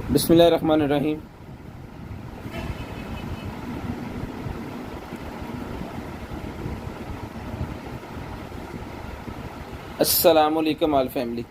बिस्मिल्लाहिर्रहमानिर्रहीम। अस्सलामु अलैकुम ऑल फैमिली।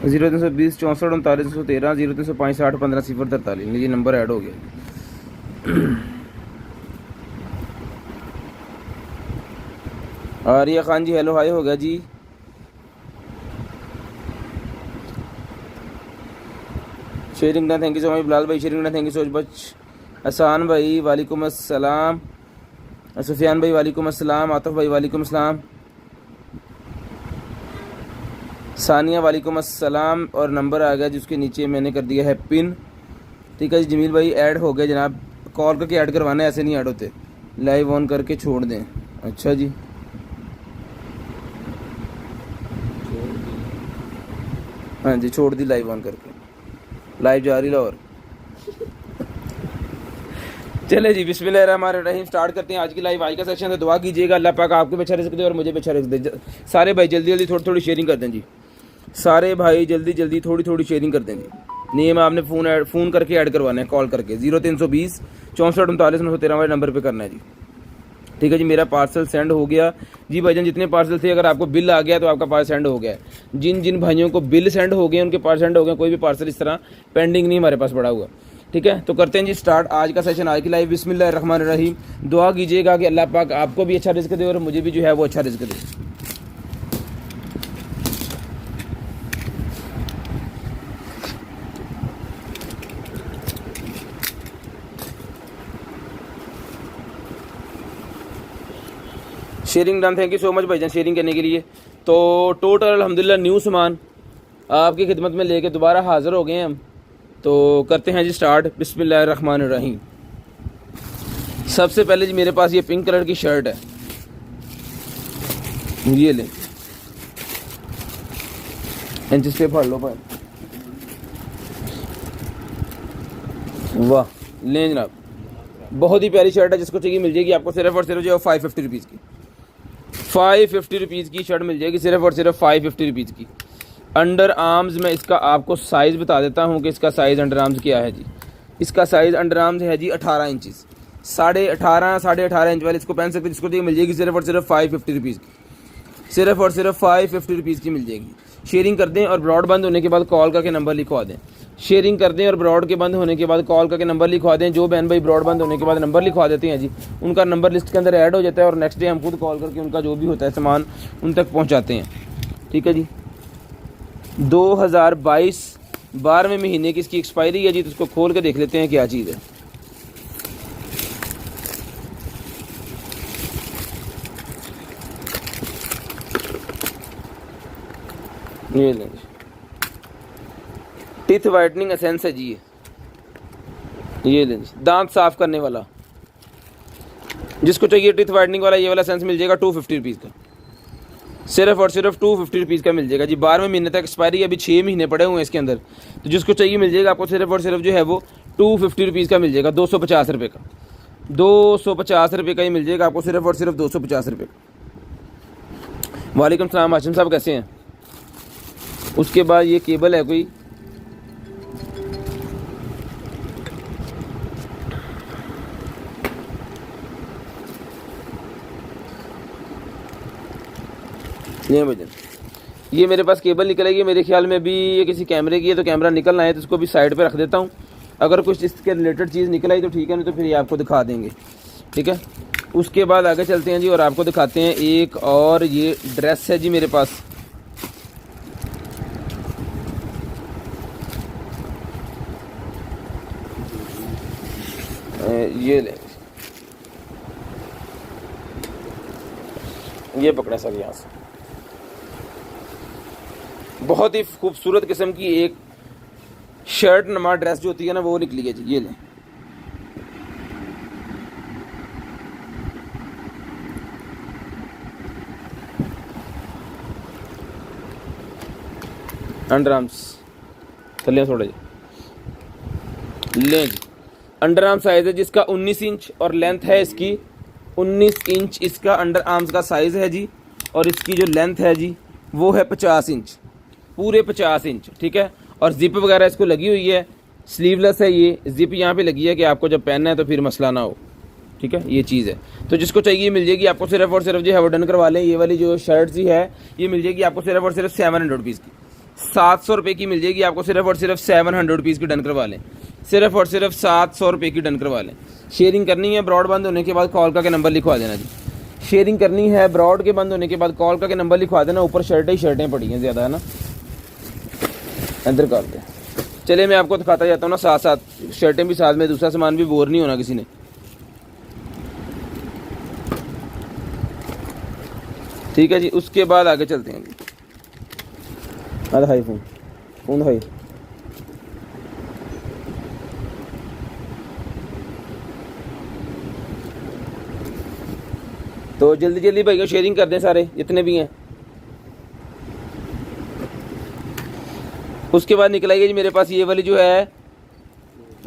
जीरो 320 64 39 113 0 305 60 15 0 43। ये नंबर ऐड हो गया। आरिया खान जी हेलो हाय हो गया जी। Sharing done, thank you so much. Bilal भाई sharing done, thank you so much. Ehsan भाई वालेकुम अस्सलाम। सुफियान भाई वालेकुम अस्सलाम। आतिफ भाई वालेकुम अस्सलाम। सानिया वालेकुम अस्सलाम। और नंबर आ गया जिसके नीचे मैंने कर दिया है पिन। ठीक है जी। जमील भाई ऐड हो गए जनाब। कॉल करके ऐड करवाना है, ऐसे नहीं ऐड होते। लाइव ऑन करके छोड़ दें। अच्छा जी, हाँ जी छोड़ दी लाइव ऑन करके। लाइव जारी और चले जी बिस्मिल्लाहिर्रहमानिर्रहीम। स्टार्ट करते हैं आज की लाइव। आज का सेशन है, दुआ कीजिएगा अल्लाह पाक आपको भी अच्छा रिज़्क़ दे और मुझे भी अच्छा रिज़्क़ दे। सारे भाई जल्दी जल्दी थोड़ी थोड़ी शेयरिंग कर दें जी। सारे भाई जल्दी जल्दी थोड़ी थोड़ी शेयरिंग कर दें जी। नेम आपने फ़ोन करके ऐड करवाना है, कॉल करके 0320 64 39 913 वाले नंबर पर करना है जी। ठीक है जी। मेरा पार्सल सेंड हो गया जी भाईजान। जितने पार्सल थे अगर आपको बिल आ गया तो आपका पार्सल सेंड हो गया है। जिन जिन भाइयों को बिल सेंड हो गए उनके पार्सल सेंड हो गए। कोई भी पार्सल इस तरह पेंडिंग नहीं हमारे पास पड़ा हुआ। ठीक है, तो करते हैं जी स्टार्ट आज का सेशन, आज की लाइव। बिस्मिल्लाहिर्रहमानिर्रहीम। दुआ कीजिएगा कि अल्लाह पाक आपको भी अच्छा रिज़्क़ दे और मुझे भी जो है वो अच्छा रिज़्क़ दे। Sharing done, thank you so much भाईजान शेयरिंग करने के लिए। तो टोटल अल्हम्दुलिल्लाह न्यू सामान आपकी खिदमत में लेके दोबारा हाज़िर हो गए हैं हम। तो करते हैं जी स्टार्ट। बिस्मिल्लाहिर्रहमानिर्रहीम। सबसे पहले जी मेरे पास ये पिंक कलर की शर्ट है, ये लें। इंच से फाड़ लो भाई। वाह, लें जनाब। बहुत ही प्यारी शर्ट है, जिसको चाहिए मिल जाएगी आपको सिर्फ और सिर्फ जो 550 रुपीज़ की। 550 रुपीज़ की शर्ट मिल जाएगी सिर्फ और सिर्फ 550 रुपीज़ की। अंडर आर्म्स में इसका आपको साइज़ बता देता हूँ कि इसका साइज़ अंडर आर्म्स क्या है जी। इसका साइज़ अंडर आर्म्स है जी 18 इंचज़। 18.5 इंच वाले इसको पहन सकते हैं, जिसको चाहिए मिल जाएगी सिर्फ और सिर्फ 550 रुपीज़ की। सिर्फ और सिर्फ 550 रुपीज़ की मिल जाएगी। शेयरिंग कर दें और ब्रॉड बंद होने के बाद कॉल करके नंबर लिखवा दें। शेयरिंग कर दें और ब्रॉड के बंद होने के बाद कॉल करके नंबर लिखवा दें। जो बहन भाई ब्रॉड बंद होने के बाद नंबर लिखवा देते हैं जी, उनका नंबर लिस्ट के अंदर ऐड हो जाता है और नेक्स्ट डे हम खुद कॉल करके उनका जो भी होता है सामान उन तक पहुँचाते हैं। ठीक है जी। 2022 12वें महीने की इसकी एक्सपायरी है जी। तो इसको खोल के देख लेते हैं क्या चीज़ है। ये लें जी, टीथ वाइटनिंग एसेंस है जी ये लें जी, दांत साफ करने वाला। जिसको चाहिए टीथ वाइटनिंग वाला ये वाला एसेंस मिल जाएगा 250 रुपीज़ का, सिर्फ और सिर्फ 250 रुपीज़ का मिल जाएगा जी। 12वें महीने तक एक्सपायरी, अभी 6 महीने पड़े हुए हैं इसके अंदर। तो जिसको चाहिए मिल जाएगा आपको सिर्फ और सिर्फ जो है वो 250 रुपीज़ का मिल जाएगा, 250 रुपये का, 250 रुपये का ही मिल जाएगा आपको, सिर्फ और सिर्फ 250 रुपये का। वालेकुम सलाम हाशिम साहब, कैसे हैं? उसके बाद ये केबल है कोई, ये भजन, ये मेरे पास केबल निकलेगी मेरे ख्याल में भी, ये किसी कैमरे की है तो कैमरा निकलना है तो इसको भी साइड पे रख देता हूँ। अगर कुछ इसके रिलेटेड चीज़ निकल आई तो ठीक है, नहीं तो फिर ये आपको दिखा देंगे, ठीक है। उसके बाद आगे चलते हैं जी और आपको दिखाते हैं एक और ये ड्रेस है जी मेरे पास। ये ले, ये पकड़े सर यहाँ से, बहुत ही खूबसूरत किस्म की एक शर्ट नमा ड्रेस जो होती है ना वो निकली है जी, ये लें। अंडर आर्म्स थले थोड़ा जी, लें जी। अंडर आर्म साइज़ है जिसका 19 इंच और लेंथ है इसकी 19 इंच इसका अंडर आर्म्स का साइज़ है जी। और इसकी जो लेंथ है जी वो है 50 इंच, पूरे 50 इंच, ठीक है। और जिप वगैरह इसको लगी हुई है, स्लीवलेस है ये, जिप यहाँ पे लगी है कि आपको जब पहनना है तो फिर मसला ना हो, ठीक है। ये चीज़ है, तो जिसको चाहिए मिल जाएगी आपको, सिर्फ और सिर्फ जो है वो डन करवा लें। ये वाली जो शर्ट जी है ये मिल जाएगी आपको सिर्फ और सिर्फ 700 रुपीज़ की, 700 रुपये की मिल जाएगी आपको, सिर्फ और सिर्फ 700 रुपीज़ की डन करवा लें, सिर्फ और सिर्फ 700 रुपये की डन करवा लें। शेयरिंग करनी है ब्रॉड बंद होने के बाद कॉल का के नंबर लिखवा देना जी, शेयरिंग करनी है ब्रॉड के बंद होने के बाद कॉल का के नंबर लिखवा देना। ऊपर शर्टें ही शर्टें पड़ी हैं ज़्यादा, है ना, अंदर कर दें। चलिए मैं आपको दिखाता जाता हूँ ना, साथ साथ शर्टें भी साथ में, दूसरा सामान भी बोर नहीं होना किसी ने, ठीक है जी। उसके बाद आगे चलते हैं जी। अरे हाई फोन हाई, तो जल्दी जल्दी भाई शेयरिंग कर दें सारे जितने भी हैं। उसके बाद निकल आई है जी मेरे पास ये वाली जो है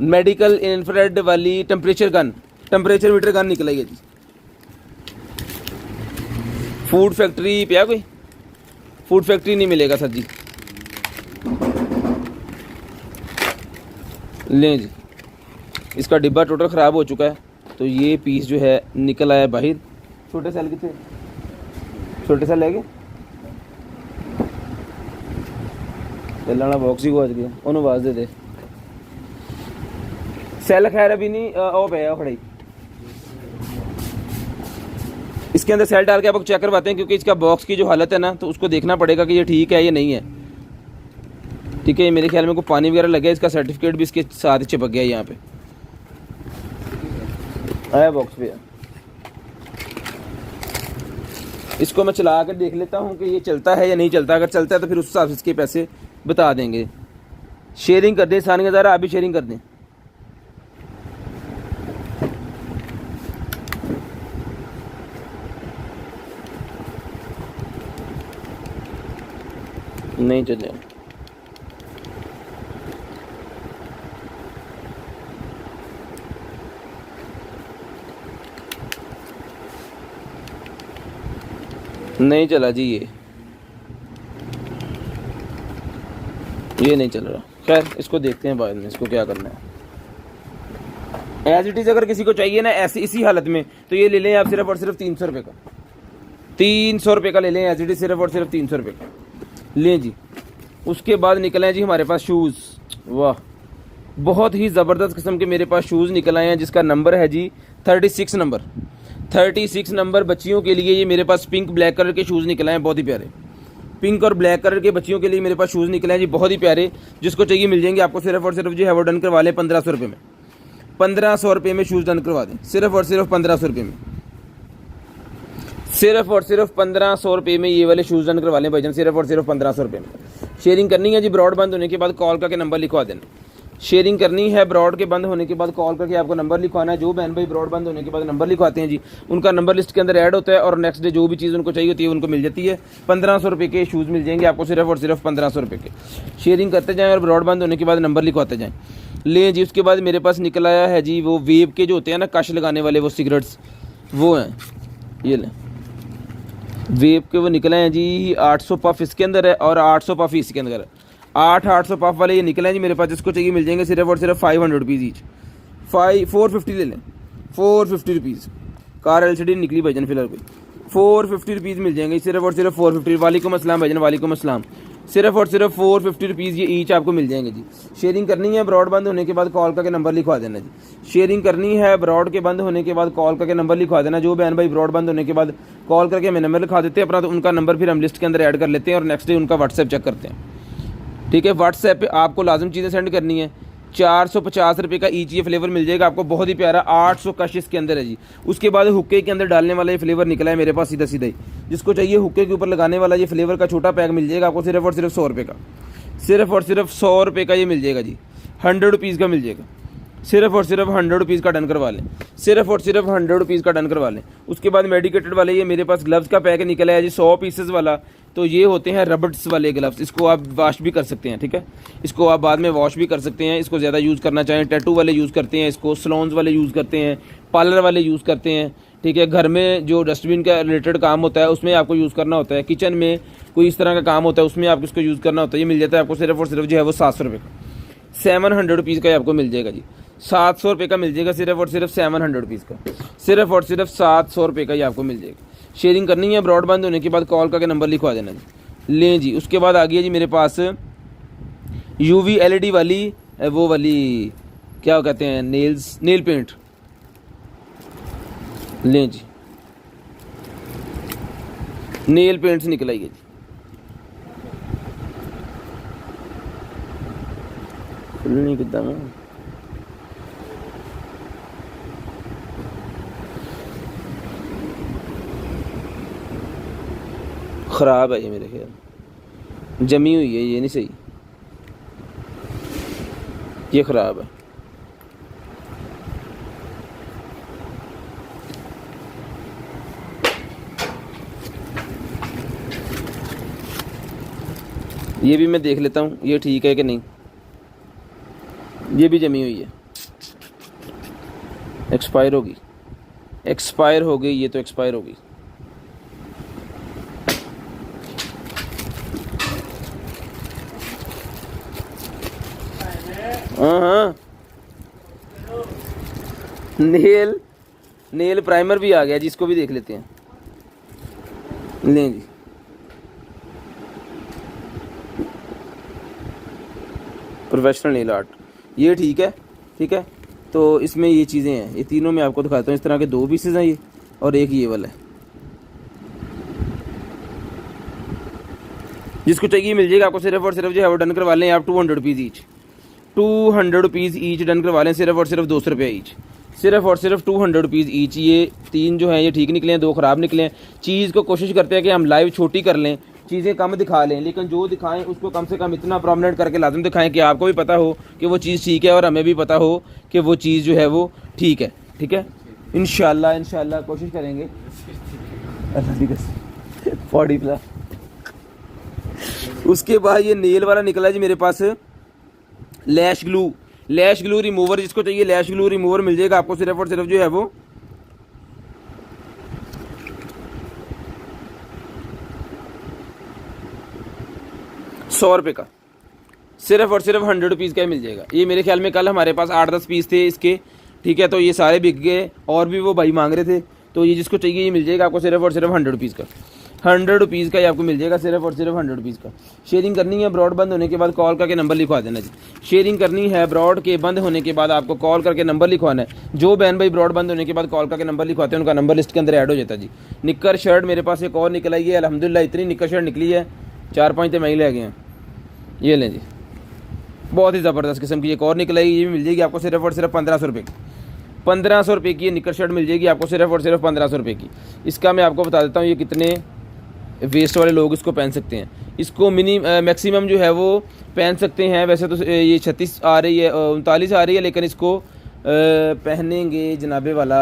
मेडिकल इंफ्रारेड वाली temperature gun, temperature metre gun निकल आई है जी। फूड फैक्ट्री पे कोई फूड फैक्ट्री नहीं मिलेगा सर जी, लें जी। इसका डिब्बा टोटल ख़राब हो चुका है, तो ये पीस जो है निकल आया बाहर। छोटे सेल कितने, छोटे सेल लेके चलना बॉक्स ही गुआच गया, उन्होंने आवाज़ दे दे। सेल खैर अभी नहीं ओ पे खड़ी, इसके अंदर सेल डाल के आपको चेक करवाते हैं, क्योंकि इसका बॉक्स की जो हालत है ना तो उसको देखना पड़ेगा कि ये ठीक है या नहीं है, ठीक है। मेरे ख्याल में कोई पानी वगैरह लगे, इसका सर्टिफिकेट भी इसके साथ ही चिपक गया यहाँ पे आया बॉक्स पे। इसको मैं चला कर देख लेता हूँ कि ये चलता है या नहीं चलता, अगर चलता है तो फिर उस हिसाब से इसके पैसे बता देंगे। शेयरिंग कर दें सानिया ज़रा, आप भी शेयरिंग कर दें। नहीं चले, नहीं चला जी, ये नहीं चल रहा। खैर इसको देखते हैं बाद में, इसको क्या करना है। एज इट इज़ अगर किसी को चाहिए ना ऐसी इसी हालत में तो ये ले लें आप, सिर्फ और सिर्फ 300 रुपये का, 300 रुपये का ले लें एज इट इज़, सिर्फ और सिर्फ 300 रुपये का लें जी। उसके बाद निकले हैं जी हमारे पास शूज़, वाह बहुत ही ज़बरदस्त किस्म के मेरे पास शूज़ निकल आए हैं, जिसका नंबर है जी 36 नंबर, 36 नंबर बच्चियों के लिए। ये मेरे पास पिंक ब्लैक कलर के शूज़ निकले हैं, बहुत ही प्यारे, पिंक और ब्लैक कलर के बच्चियों के लिए मेरे पास शूज़ निकले हैं जी, बहुत ही प्यारे। जिसको चाहिए मिल जाएंगे आपको, सिर्फ और सिर्फ जो है वो डन करवा लें 1500 रुपये में, 1500 रुपये में शूज़ डन करवा दें, सिर्फ और सिर्फ 1500 रुपये में, सिर्फ और सिर्फ 1500 रुपये में ये वाले शूज़ डन करवा लें भाईजान, सिर्फ और सिर्फ 1500 रुपये में। शेयरिंग करनी है जी, ब्रॉड बंद होने के बाद कॉल करके नंबर लिखवा देना। शेयरिंग करनी है, ब्रॉड के बंद होने के बाद कॉल करके आपको नंबर लिखवाना है। जो बहन भाई ब्रॉड बंद होने के बाद नंबर लिखवाते हैं जी, उनका नंबर लिस्ट के अंदर ऐड होता है और नेक्स्ट डे जो भी चीज़ उनको चाहिए होती है उनको मिल जाती है। 1500 रुपये के शूज़ मिल जाएंगे आपको, सिर्फ और सिर्फ 1500 रुपये के। शेयरिंग करते जाएँ और ब्रॉड बंद होने के बाद नंबर लिखवाते जाएँ। ले जी, उसके बाद मेरे पास निकल आया है जी वो वेब के जो होते हैं ना कश लगाने वाले वो सिगरेट्स, वो हैं, ये लें वेब के, वो निकले हैं जी 800 पफ इसके अंदर है और 800 पफ इसके अंदर है। 800 पफ वाले ये निकले हैं जी मेरे पास, जिसको चाहिए मिल जाएंगे सिर्फ और सिर्फ 500 रुपीज़ ईच। 450 ले लें, 450 रुपीज़। कार LCD निकली भाईजान फिलहाल कोई, 450 रुपीज़ मिल जाएंगे सिर्फ और सिर्फ 450। वालेकुम अस्सलाम भाईजान, वालेकुम अस्सलाम। सिर्फ और सिर्फ 450 रुपीज़ ये ईच आपको मिल जाएंगे जी। शेयरिंग करनी है, ब्रॉड बंद होने के बाद कॉल करके नंबर लिखवा देना जी। शेयरिंग करनी है, ब्रॉड के बंद होने के बाद कॉल करके नंबर लिखवा देना। जो बहन भाई ब्रॉड बंद होने के बाद कॉल करके हमें नंबर लिखा देते हैं अपना, तो उनका नंबर फिर हम लिस्ट के अंदर ऐड कर लेते हैं और नेक्स्ट डे उनका व्हाट्सएप चेक करते हैं। ठीक है, व्हाट्सएप पे आपको लाजम चीज़ें सेंड करनी है। 450 रुपये का ईच ये फ्लेवर मिल जाएगा आपको, बहुत ही प्यारा। 800 कशिश के अंदर है जी। उसके बाद हुक्के के अंदर डालने वाला ये फ्लेवर निकला है मेरे पास सीधा सीधा ही। जिसको चाहिए हुक्के के ऊपर लगाने वाला ये फ्लेवर का छोटा पैक मिल जाएगा आपको सिर्फ और सिर्फ 100 रुपये का। सिर्फ और सिर्फ 100 रुपये का ये मिल जाएगा जी। 100 रुपीज़ का मिल जाएगा। सिर्फ और सिर्फ 100 रुपीज़ का डन करवा लें, सिर्फ और सिर्फ 100 रुपीज़ का डन करवा लें। उसके बाद मेडिकेटेड वाले ये मेरे पास ग्लव्स का पैक निकला है जी 100 पीसेस वाला। तो ये होते हैं रबर्स वाले ग्लव्स, इसको आप वॉश भी कर सकते हैं। ठीक है, इसको आप बाद में वॉश भी कर सकते हैं। इसको ज़्यादा यूज़ करना चाहें, टैटू वाले यूज़ करते हैं इसको, सलोन्स वाले यूज़ करते हैं, पार्लर वाले यूज़ करते हैं। ठीक है, घर में जो डस्टबिन का रिलेटेड काम होता है उसमें आपको यूज़ करना होता है, किचन में कोई इस तरह का काम होता है उसमें आपको इसको यूज़ करना होता है। ये मिल जाता है आपको सिर्फ और सिर्फ जो है वो 700 रुपये का। 700 रुपीज़ का आपको मिल जाएगा जी। 700 रुपये का मिल जाएगा सिर्फ और सिर्फ 700 रुपीज़ का। सिर्फ और सिर्फ 700 रुपये का ये आपको मिल जाएगा। शेयरिंग करनी है, ब्रॉड बंद होने के बाद कॉल करके नंबर लिखवा देना जी। लें जी, उसके बाद आ गई है जी मेरे पास UV LED वाली, वो वाली क्या कहते हैं, नेल पेंट। लें जी, नेल पेंट्स निकल आई है जी। नहीं कितना मैं ख़राब है ये, मेरे ख्याल जमी हुई है, ये नहीं सही, ये ख़राब है। ये भी मैं देख लेता हूँ ये ठीक है कि नहीं। ये भी जमी हुई है, एक्सपायर होगी, एक्सपायर हो गई ये तो, एक्सपायर होगी। हाँ, नेल प्राइमर भी आ गया जी, इसको भी देख लेते हैं। लें जी, प्रोफेशनल नेल आर्ट, ये ठीक है। ठीक है, तो इसमें ये चीज़ें हैं, ये तीनों मैं आपको दिखाता हूँ। इस तरह के 2 पीसेज हैं ये, और एक ये वाला है। जिसको चाहिए मिल जाएगा आपको सिर्फ और सिर्फ जो है वो डन करवा लें आप 200 rupees each. 200 rupees each done करवा लें, सिर्फ और सिर्फ 200 रुपये ईच। सिर्फ और सिर्फ 200 रुपीज़ ईच। ये 3 जो हैं ये ठीक निकले हैं, 2 ख़राब निकले हैं। चीज़ को कोशिश करते हैं कि हम लाइव छोटी कर लें, चीज़ें कम दिखा लें, लेकिन जो दिखाएं उसको कम से कम इतना प्रोमिनेंट करके लाजम दिखाएं कि आपको भी पता हो कि वो चीज़ ठीक है और हमें भी पता हो कि वो चीज़ जो है वो ठीक है। ठीक है, इंशाल्लाह कोशिश करेंगे। 40 प्लस। उसके बाद ये नेल वाला निकला जी मेरे पास, लैश ग्लू रिमूवर। जिसको चाहिए लैश ग्लू रिमूवर मिल जाएगा आपको सिर्फ और सिर्फ जो है वो 100 रुपये का। सिर्फ और सिर्फ 100 रुपीज़ का मिल जाएगा। ये मेरे ख्याल में कल हमारे पास 8-10 पीस थे इसके। ठीक है, तो ये सारे बिक गए और भी वो भाई मांग रहे थे, तो ये जिसको चाहिए ये मिल जाएगा आपको सिर्फ और सिर्फ 100 रुपीज़ का। 100 रुपीज़ का ये आपको मिल जाएगा सिर्फ और सिर्फ 100 रुपीज़ का। शेयरिंग करनी है, ब्रॉड बंद होने के बाद कॉल करके नंबर लिखवा देना जी। शेयरिंग करनी है, ब्रॉड के बंद होने के बाद आपको कॉल करके नंबर लिखवाना है। जो बहन भाई ब्रॉड बंद होने के बाद कॉल करके नंबर लिखवाते हैं उनका नंबर लिस्ट के अंदर ऐड हो जाता है जी। निक्कर शर्ट मेरे पास एक और निकल आई है, अल्हम्दुलिल्लाह इतनी निक्कर शर्ट निकली है, 4-5 तो मैं ही ले गए हैं। ये लें जी, बहुत ही ज़बरदस्त किस्म की एक और निकल आई, ये भी मिल जाएगी आपको सिर्फ और सिर्फ 1500 रुपये की। 1500 रुपये की ये निकर शर्ट मिल जाएगी आपको सिर्फ और सिर्फ 1500 रुपये की। इसका मैं आपको बता देता हूँ ये कितने वेस्ट वाले लोग इसको पहन सकते हैं। इसको मैक्सिमम जो है वो पहन सकते हैं। वैसे तो ये 36 आ रही है, 39 आ रही है, लेकिन इसको पहनेंगे जनाबे वाला,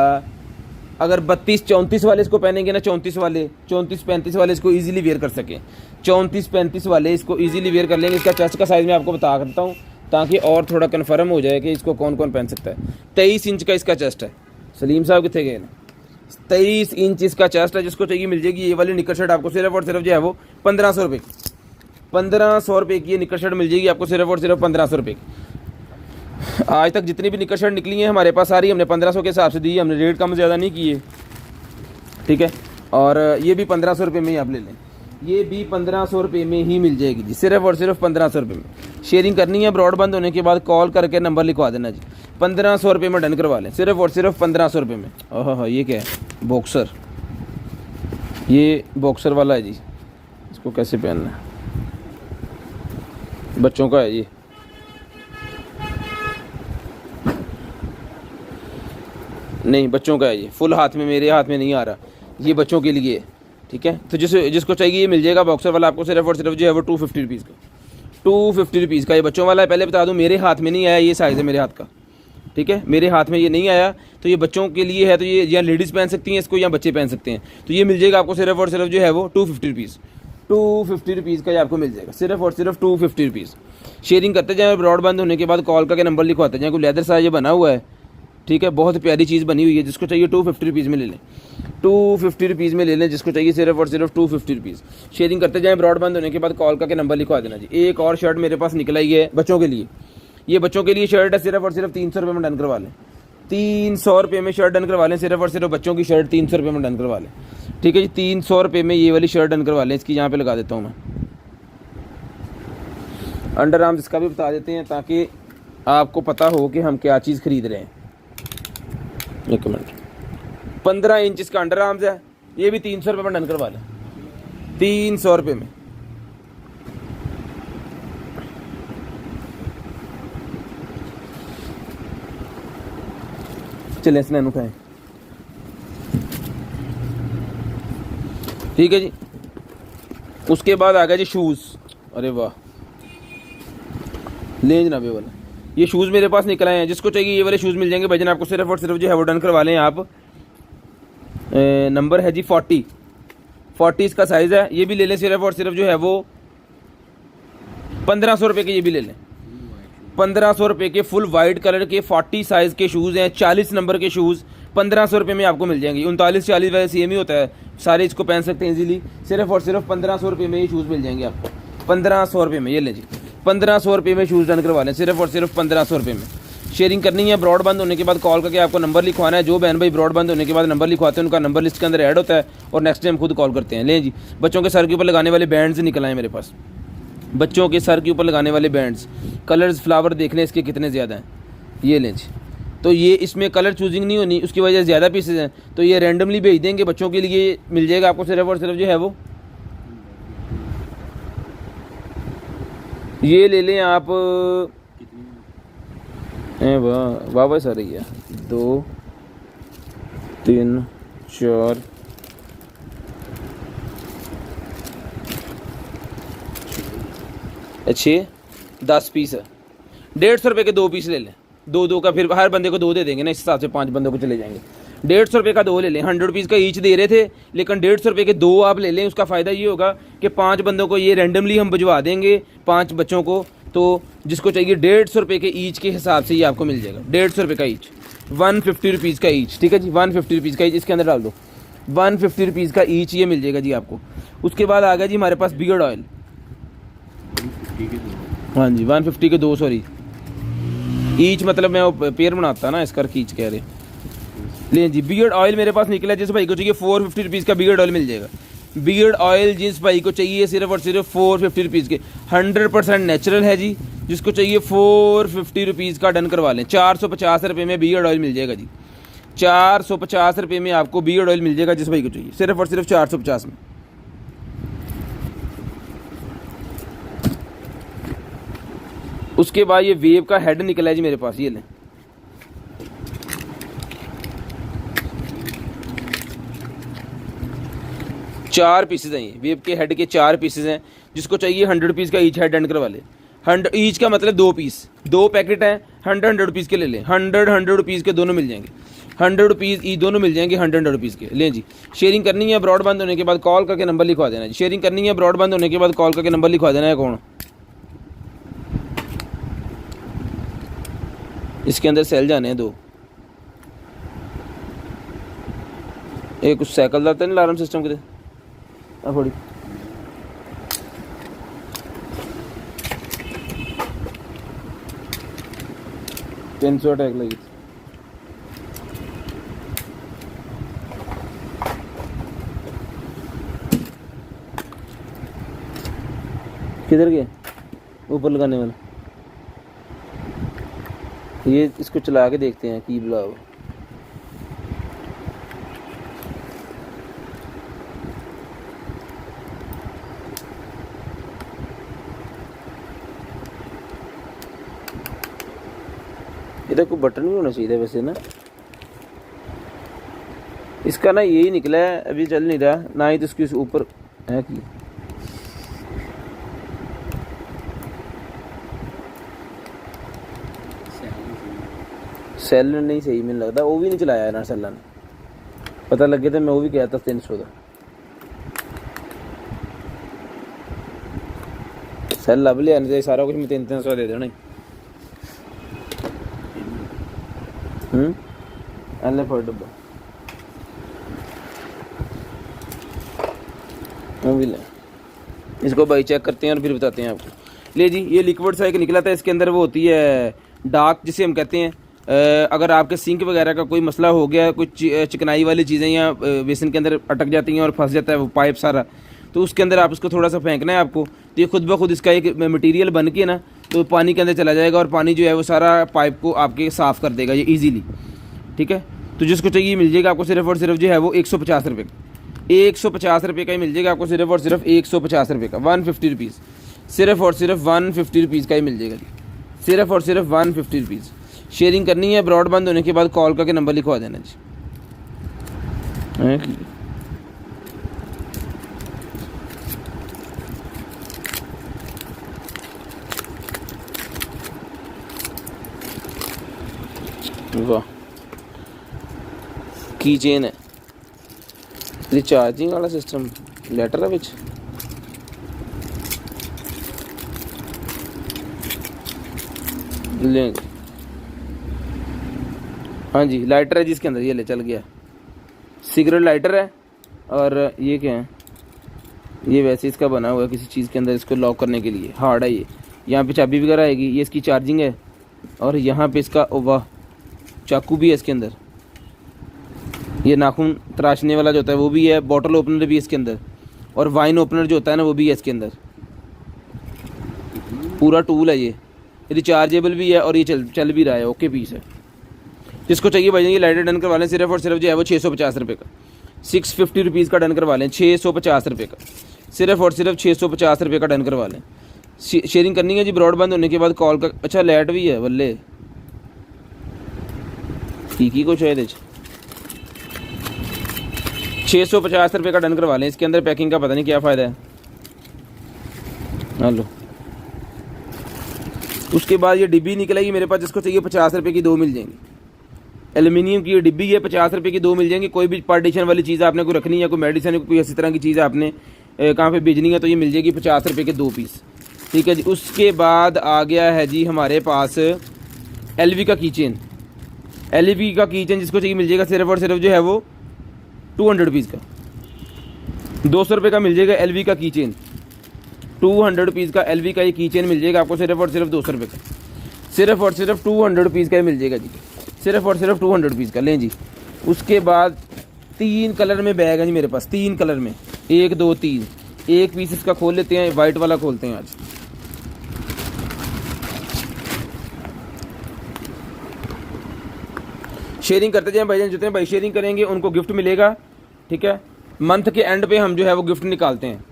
अगर 32-34 वाले इसको पहनेंगे ना, 34-35 वाले इसको इजीली वेयर कर सकें। 34-35 वाले इसको इजीली वेयर कर लेंगे। इसका चेस्ट का साइज़ मैं आपको बता देता हूँ ताकि और थोड़ा कन्फर्म हो जाए कि इसको कौन कौन पहन सकता है। 23 इंच का इसका चेस्ट है। सलीम साहब कितने गए ना? 23 इंच इसका चेस्ट है। जिसको चाहिए मिल जाएगी। ये वाली निकर शर्ट आपको सिर्फ और सिर्फ जो है वो 1500 रुपये की, 1500 रुपये की ये निकर शर्ट मिल जाएगी आपको सिर्फ और सिर्फ 1500 रुपये की। आज तक जितनी भी निकर शर्ट निकली हैं हमारे पास सारी हमने 1500 के हिसाब से दी, हमने रेट कम ज़्यादा नहीं किए, ठीक है। और ये भी 1500 रुपये में ही आप ले लें, ये भी 1500 रुपये में ही मिल जाएगी जी, सिर्फ और सिर्फ 1500 रुपये में। शेयरिंग करनी है, ब्रॉड बंद होने के बाद कॉल करके नंबर लिखवा देना जी। 1500 रुपये में डन करवा लें, सिर्फ और सिर्फ 1500 रुपये में। ओह ये क्या है? बॉक्सर, ये बॉक्सर वाला है जी। इसको कैसे पहनना है? बच्चों का है ये। नहीं बच्चों का है ये, फुल हाथ में, मेरे हाथ में नहीं आ रहा, ये बच्चों के लिए है, ठीक है। तो जिसको चाहिए ये मिल जाएगा। बॉक्सर वाला आपको सिर्फ और सिर्फ जो है वो 250 रुपीज़ का, 250 रुपीज़ का ये बच्चों वाला है। पहले बता दूं मेरे हाथ में नहीं आया, ये साइज़ है मेरे हाथ का, ठीक है। मेरे हाथ में ये नहीं आया, तो ये बच्चों के लिए है। तो ये या लेडीज़ पहन सकती हैं इसको या बच्चे पहन सकते हैं। तो ये मिल जाएगा आपको सिर्फ और सिर्फ जो है वो 250 रुपीज़, 250 रुपीज़ का ये आपको मिल जाएगा, सिर्फ और सिर्फ 250 रुपीज़। शेयरिंग करते जाएँ, ब्रॉड बंद होने के बाद कॉल करके नंबर लिखवाते जाएँ। कोई लेदर साइज ये बना हुआ है, ठीक है, बहुत प्यारी चीज़ बनी हुई है। जिसको चाहिए 250 रुपीज़ में ले लें, 250 रुपीज़ में ले लें। जिसको चाहिए सिर्फ और सिर्फ 250 रुपीज़। शेयरिंग करते जाएं, ब्रॉड बंद होने के बाद कॉल करके नंबर लिखवा देना जी। एक और शर्ट मेरे पास निकला ही है बच्चों के लिए, ये बच्चों के लिए शर्ट है, सिर्फ और सिर्फ 300 रुपये में डन करवा लें, 300 रुपये में शर्ट डन करवा लें। सिर्फ और सिर्फ बच्चों की शर्ट 300 रुपये में डन करवा लें, ठीक है जी। 300 रुपये में ये वाली शर्ट डन करवा लें। इसकी यहाँ पे लगा देता हूँ मैं, अंडर आर्म्स इसका भी बता देते हैं ताकि आपको पता हो कि हम क्या चीज़ खरीद रहे हैं। एक मिनट, 15 इंच इसका अंडर आर्म्स है, ये भी 300 रुपये में डन करवा लें, 300 रुपये में। चलें स्नैन उठाएं, ठीक है जी। उसके बाद आ गया जी शूज़। अरे वाह, ले जनाबे वाला, ये शूज़ मेरे पास निकल आए हैं। जिसको चाहिए ये वाले शूज़ मिल जाएंगे भाईजान आपको सिर्फ और सिर्फ जो है वो डन करवा लें आप। नंबर है जी 40 इसका साइज़ है। ये भी ले लें, सिर्फ और सिर्फ जो है वो 1500 रुपये के, ये भी ले लें 1500 रुपये के। फुल वाइट कलर के 40 साइज़ के शूज़ हैं, 40 नंबर के शूज़ 1500 रुपये में आपको मिल जाएंगे। 39-40 वैसे सेम ही होता है, सारे इसको पहन सकते हैं इजीली। सिर्फ और सिर्फ 1500 रुपये में ये शूज़ मिल जाएंगे आपको, 1500 रुपये में। ये लें जी, 1500 रुपये में शूज़ डन करवा लें, सिर्फ और सिर्फ 1500 रुपये में। शेयरिंग करनी है, ब्रॉड बंद होने के बाद कॉल करके आपको नंबर लिखवाना है। जो बहन भाई ब्रॉड बंद होने के बाद नंबर लिखवाते हैं उनका नंबर लिस्ट के अंदर ऐड होता है और नेक्स्ट टाइम खुद कॉल करते हैं। लें जी, बच्चों के सर के ऊपर लगाने वाले बैंड्स निकल आए मेरे पास, बच्चों के सर के ऊपर लगाने वाले बैंड्स। कलर्स फ्लावर देख लें इसके कितने ज़्यादा हैं, ये लें जी। तो ये इसमें कलर चूजिंग नहीं होनी, उसकी वजह से ज़्यादा पीसेज हैं, तो ये रैंडमली भेज देंगे। बच्चों के लिए मिल जाएगा आपको सिर्फ और सिर्फ जो है वो, ये ले लें आप। वाह वाह सर, ही है 2 3 4 6 10 पीस है। 150 रुपये के 2 पीस ले लें, 2 का, फिर हर बंदे को 2 दे देंगे ना, इस हिसाब से 5 बंदों को चले जाएंगे। 150 रुपये का 2 ले लें। 100 रुपीज़ का ईच दे रहे थे, लेकिन 150 रुपये के 2 आप ले लें। उसका फ़ायदा ये होगा कि 5 बंदों को ये रैंडमली हम भिजवा देंगे, 5 बच्चों को। तो जिसको चाहिए 150 रुपये के ईच के हिसाब से ये आपको मिल जाएगा। 150 रुपये का ईच, 150 रुपीज़ का ईच, ठीक है जी। 150 रुपीज़ का ईच इसके अंदर डाल दो, 150 रुपीज़ का ईच ये मिल जाएगा जी आपको। उसके बाद आ गया जी हमारे पास बियर्ड ऑयल। हाँ जी, 150 के 2, सॉरी ईच मतलब मैं वो पेयर बनाता ना, इस करके ईच कह रहे। लें जी, बियर्ड ऑयल मेरे पास निकला। जिस भाई को चाहिए 450 रुपीज़ का बियर्ड ऑयल मिल जाएगा। बियर्ड ऑयल जिस भाई को चाहिए सिर्फ और सिर्फ 450 रुपीज़ के, 100% नेचुरल है जी। जिसको चाहिए 450 रुपीज़ का डन करवा लें। 450 रुपये में बियर्ड ऑयल मिल जाएगा जी, 450 रुपये में आपको बियर्ड ऑयल मिल जाएगा। जिस भाई को चाहिए सिर्फ और सिर्फ 450 में। उसके बाद ये वेव का हेड निकला है जी मेरे पास, ये लें। 4 पीसेज हैं, ये वेब के हेड के 4 पीसेज हैं। जिसको चाहिए 100 पीस का ईच हेड एंड करवा ले। 100 ईच का मतलब 2 पीस, 2 पैकेट हैं, 100 रुपीज़ के ले लें। 100 रुपीज़ के दोनों मिल जाएंगे, 100 रुपीज़ ई दोनों मिल जाएंगे 100 रुपीज़ के। लें जी, शेयरिंग करनी है ब्रॉड बंद होने के बाद कॉल करके नंबर लिखवा देना जी। शेयरिंग करनी है ब्रॉड बंद होने के बाद कॉल करके नंबर लिखवा देना है। कौन इसके अंदर सेल जाने हैं 2, एक कुछ साइकिल दाते नहीं अलार्म सिस्टम के थोड़ी $300 अटैक लगी। किधर गए ऊपर लगाने वाला? ये इसको चला के देखते हैं की बुला। इधर कोई बटन नहीं होना चाहिए वैसे ना, इसका ना यही निकला है, अभी चल नहीं रहा ना ही तो इसके ऊपर है कि सेल नहीं सही मैंने लगता, वो भी नहीं चलाया है ना सेल ने। पता लगे तो मैं वो भी कहा था 300 का सेल लब लिया नहीं सारा कुछ मैं 300 दे देना। LF डब्बा वो भी ले, इसको भाई चेक करते हैं और फिर बताते हैं आपको। ले जी, ये लिक्विड सा एक निकला था, इसके अंदर वो होती है डार्क जिसे हम कहते हैं। अगर आपके सिंक वगैरह का कोई मसला हो गया, कुछ चिकनाई वाली चीज़ें या बेसन के अंदर अटक जाती हैं और फंस जाता है वो पाइप सारा, तो उसके अंदर आप उसको थोड़ा सा फेंकना है आपको, तो ये खुद ब खुद इसका एक मटेरियल बन के ना तो पानी के अंदर चला जाएगा और पानी जो है वो सारा पाइप को आपके साफ़ कर देगा ये ईजीली। ठीक है, तो जिसको चाहिए मिल जाएगा आपको सिर्फ और सिर्फ जो है वो 150 रुपये का, 150 रुपये का ही मिल जाएगा आपको, सिर्फ और सिर्फ 150 रुपये का, 150 रुपीज़, सिर्फ और सिर्फ 150 रुपीज़ का ही मिल जाएगा, सिर्फ और सिर्फ 150 रुपीज़। शेयरिंग करनी है ब्रॉड बंद होने के बाद कॉल करके नंबर लिखवा देना जी। वाह, की चेन है, रिचार्जिंग वाला सिस्टम, लेटर है विच लेंगे। हाँ जी, लाइटर है जिसके अंदर, ये ले चल गया, सिगरेट लाइटर है। और ये क्या है, ये वैसे इसका बना हुआ है किसी चीज़ के अंदर, इसको लॉक करने के लिए हार्ड है ये। यहाँ पे चाबी वगैरह आएगी, ये इसकी चार्जिंग है। और यहाँ पे इसका वाह चाकू भी है इसके अंदर, ये नाखून तराशने वाला जो होता है वो भी है, बॉटल ओपनर भी है इसके अंदर, और वाइन ओपनर जो होता है ना वो भी है इसके अंदर। पूरा टूल है ये, रिचार्जेबल भी है और ये चल भी रहा है, ओके पीस है। जिसको चाहिए भाई ये लाइटर डन करवा लें, सिर्फ और सिर्फ जो है वो 650 रुपये का, 650 रुपीज़ का डन करवा लें, 650 रुपये का, सिर्फ और सिर्फ 650 रुपये का डन करवा लें। शेयरिंग करनी है जी ब्रॉड बंद होने के बाद कॉल का। अच्छा लाइट भी है बल्ले, ठीक ही कुछ है ये 650 रुपये का डन करवा लें। इसके अंदर पैकिंग का पता नहीं क्या फ़ायदा है। हेलो, उसके बाद ये डिब्बी निकलेगी मेरे पास, जिसको चाहिए 50 रुपये की 2 मिल जाएंगी। एल्यूमिनियम की ये डिब्बी है, 50 रुपये की 2 मिल जाएंगी। कोई भी पार्टीशन वाली चीज़ आपने कोई रखनी है, कोई मेडिसिन, कोई इसी तरह की चीज़ आपने कहाँ पे भेजनी है, तो ये मिल जाएगी 50 रुपये के 2 पीस। ठीक है जी। उसके बाद आ गया है जी हमारे पास LV का कीचेन, LV का कीचेन जिसको चाहिए मिल जाएगा सिर्फ और सिर्फ जो है वो 200 रुपीज़ का, 200 रुपये का मिल जाएगा LV का कीचेन, 200 रुपीज़ का LV का ये कीचेन मिल जाएगा आपको, सिर्फ और सिर्फ 200 रुपये का, सिर्फ और सिर्फ 200 रुपीज़ का ही मिल जाएगा जी, सिर्फ और सिर्फ 200 रुपीज़ का। लें जी। उसके बाद 3 कलर में बैग है जी मेरे पास, 3 कलर में, 1 2 3, एक पीस इसका खोल लेते हैं, वाइट वाला खोलते हैं आज। शेयरिंग करते जाएं भाईजान, जितने भाई शेयरिंग करेंगे उनको गिफ्ट मिलेगा। ठीक है, मंथ के एंड पे हम जो है वो गिफ्ट निकालते हैं।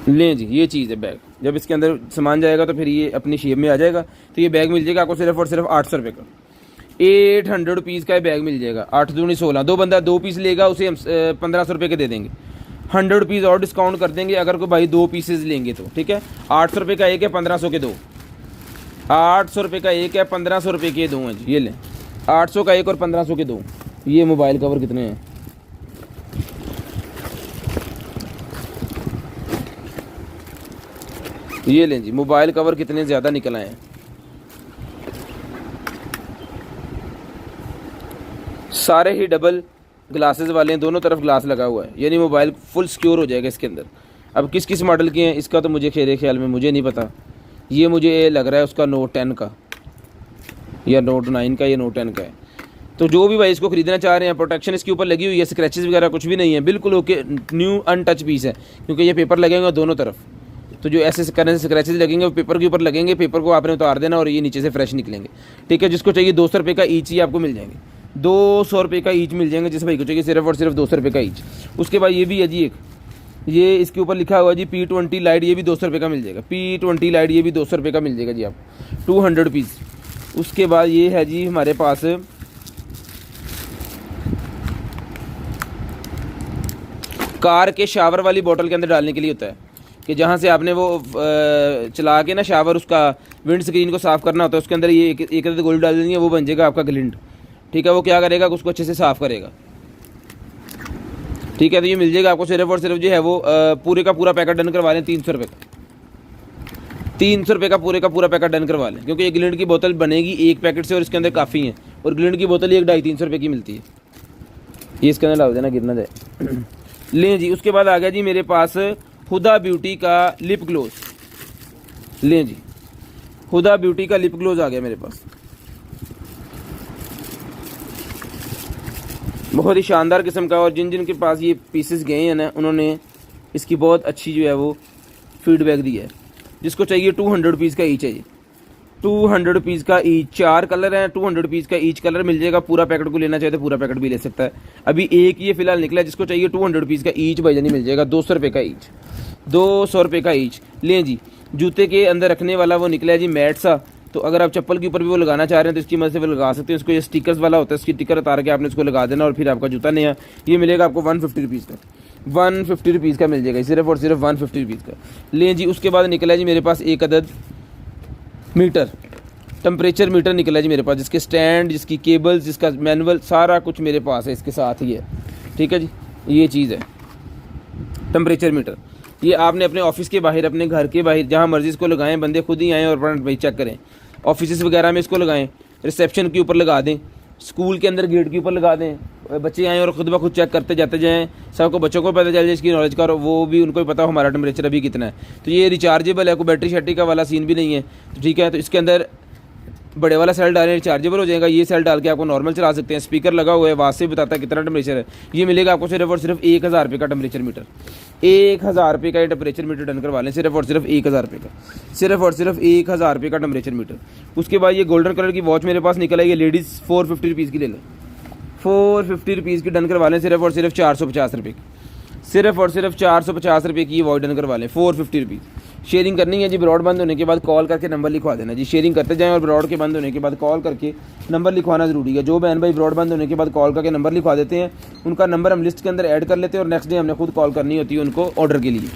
लें जी, ये चीज़ है बैग, जब इसके अंदर सामान जाएगा तो फिर ये अपनी शेप में आ जाएगा। तो ये बैग मिल जाएगा आपको सिर्फ और सिर्फ 800 रुपये का, 800 रुपीज़ का बैग मिल जाएगा। 8 दूनी 16, दो बंदा 2 पीस लेगा उसे हम 1500 रुपये के दे देंगे। 100 रुपीज़ और डिस्काउंट कर देंगे अगर कोई भाई 2 पीसेज लेंगे तो, ठीक है। 800 रुपये का एक है, 1500 के दो। 800 रुपये का एक है, 1500 रुपये के दो हैं जी, ये लें। 800 का एक और 1500 के दो। ये मोबाइल कवर कितने हैं? ये लें जी, मोबाइल कवर कितने ज़्यादा निकल आए हैं। सारे ही डबल ग्लासेस वाले हैं, दोनों तरफ ग्लास लगा हुआ है, यानी मोबाइल फुल सिक्योर हो जाएगा इसके अंदर। अब किस किस मॉडल के हैं इसका तो मुझे मेरे ख्याल में मुझे नहीं पता। ये मुझे लग रहा है उसका नोट 10 का या नोट 9 का या नोट 10 का है। तो जो भी भाई इसको ख़रीदना चाह रहे हैं, प्रोटेक्शन इसके ऊपर लगी हुई है, स्क्रैचेस वगैरह कुछ भी नहीं है, बिल्कुल ओके न्यू अनटच पीस है, क्योंकि ये पेपर लगेंगे दोनों तरफ। तो जो ऐसे करने से स्क्रैचेस लगेंगे वो पेपर के ऊपर लगेंगे, पेपर को आपने उतार देना और ये नीचे से फ्रेश निकलेंगे, ठीक है। जिसको चाहिए 200 रुपये का ईच ही आपको मिल जाएंगे, 200 रुपये का ईच मिल जाएंगे जिस भाई को चाहिए, सिर्फ और सिर्फ 200 रुपये का ईच। उसके बाद ये भी है जी एक, ये इसके ऊपर लिखा हुआ है जी P20 लाइट, ये भी 200 रुपये का मिल जाएगा। P20 लाइट ये भी 200 रुपये का मिल जाएगा जी आपको, 200 रुपीज़। उसके बाद ये है जी हमारे पास कार के शावर वाली बोतल के अंदर डालने के लिए होता है, कि जहाँ से आपने वो चला के ना शावर उसका विंड स्क्रीन को साफ़ करना होता है, उसके अंदर ये एक गोली डाल देनी है, वो बन जाएगा आपका ग्लिंड, ठीक है। वो क्या करेगा, उसको अच्छे से साफ़ करेगा, ठीक है। तो ये मिल जाएगा आपको सिर्फ और सिर्फ जो है वो पूरे का पूरा पैकेट डन करवा लें 300 रुपये का। 300 रुपये का पूरा पैकेट डन करवा लें, क्योंकि ये ग्लिंड की बोतल बनेगी एक पैकेट से और इसके अंदर काफ़ी है, और ग्लिंड की बोतल 1 250 रुपये की मिलती है। ये इसके अंदर डाल देना, गिरना जाए। लें जी, उसके बाद आ गया जी मेरे पास हुदा ब्यूटी का लिप ग्लोज। लें जी, हुदा ब्यूटी का लिप ग्लोज आ गया मेरे पास, बहुत ही शानदार किस्म का। और जिन जिन के पास ये पीसेस गए हैं ना, उन्होंने इसकी बहुत अच्छी जो है वो फीडबैक दी है। जिसको चाहिए 200 रुपीज़ का ईच है ये, 200 रुपीज़ का ईच। 4 कलर हैं, 200 रुपीज़ का ईच कलर मिल जाएगा। पूरा पैकेट को लेना चाहे तो पूरा पैकेट भी ले सकता है। अभी एक ये फिलहाल निकला है, जिसको चाहिए 200 रुपीज़ का ईच भाईजानी मिल जाएगा, 200 रुपये का ईच, 200 रुपये का ईच। लें जी, जूते के अंदर रखने वाला वो निकला है जी मैट सा, तो अगर आप चप्पल के ऊपर भी वो लगाना चाह रहे हैं तो इसकी मदद से वो लगा सकते हैं। इसको ये स्टिकर्स वाला होता है, इसकी टिकर उतार के आपने इसको लगा देना और फिर आपका जूता नया। ये मिलेगा आपको 150 रुपीज़ का, 150 रुपीज़ का मिल जाएगा, सिर्फ और सिर्फ 150 रुपीज़ का। लें जी, उसके बाद निकला है जी मेरे पास एक अदद मीटर, टेम्परेचर मीटर निकला है जी मेरे पास, जिसके स्टैंड, जिसकी केबल्स, जिसका मैनुअल, सारा कुछ मेरे पास है, इसके साथ ही है, ठीक है जी। ये चीज़ है टेम्परेचर मीटर। ये आपने अपने ऑफिस के बाहर, अपने घर के बाहर, जहाँ मर्जी इसको लगाएं, बंदे खुद ही आएँ और अपना भाई चेक करें। ऑफिस वगैरह में इसको लगाएं, रिसेप्शन के ऊपर लगा दें, स्कूल के अंदर गेट के ऊपर लगा दें, बच्चे आएँ और ख़ुद ब खुद चेक करते जाते जाएँ, सबको बच्चों को पता चल जाए इसकी नॉलेज का, और वो भी उनको भी पता हो हमारा टेम्परेचर अभी कितना है। तो ये रिचार्जेबल है, कोई बैटरी शैटरी का वाला सीन भी नहीं है, तो ठीक है। तो इसके अंदर बड़े वाला सेल डालें, रिचार्जेबल हो जाएगा। ये सेल डाल के आपको नॉर्मल चला सकते हैं। स्पीकर लगा हुआ है, वहाँ से बताता है कितना टेम्परेचर है। ये मिलेगा आपको सिर्फ और सिर्फ 1000 रुपये का टेम्परेचर मीटर, 1000 रुपये का ये टेम्परेचर मीटर डन करवा लें, सिर्फ और सिर्फ 1000 रुपये का, सिर्फ और सिर्फ 1000 रुपये का टेम्परेचर मीटर। उसके बाद ये गोल्डन कलर की वॉच मेरे पास निकला है, ये लेडीज़ 450 रुपीज़ की ले लें, 450 रुपीज़ की डन करवा लें, सिर्फ और सिर्फ 450 रुपये की, सिर्फ और सिर्फ 450 रुपये की ये वॉच डन करवा लें, 450 रुपीज़। शेयरिंग करनी है जी, ब्रॉड बंद होने के बाद कॉल करके नंबर लिखवा देना जी। शेयरिंग करते जाएं और ब्रॉड के बंद होने के बाद कॉल करके नंबर लिखवाना ज़रूरी है। जो बहन भाई ब्रॉड बंद होने के बाद कॉल करके नंबर लिखवा देते हैं, उनका नंबर हम लिस्ट के अंदर ऐड कर लेते हैं और नेक्स्ट डे हमने खुद कॉल करनी होती है उनको ऑर्डर के लिए,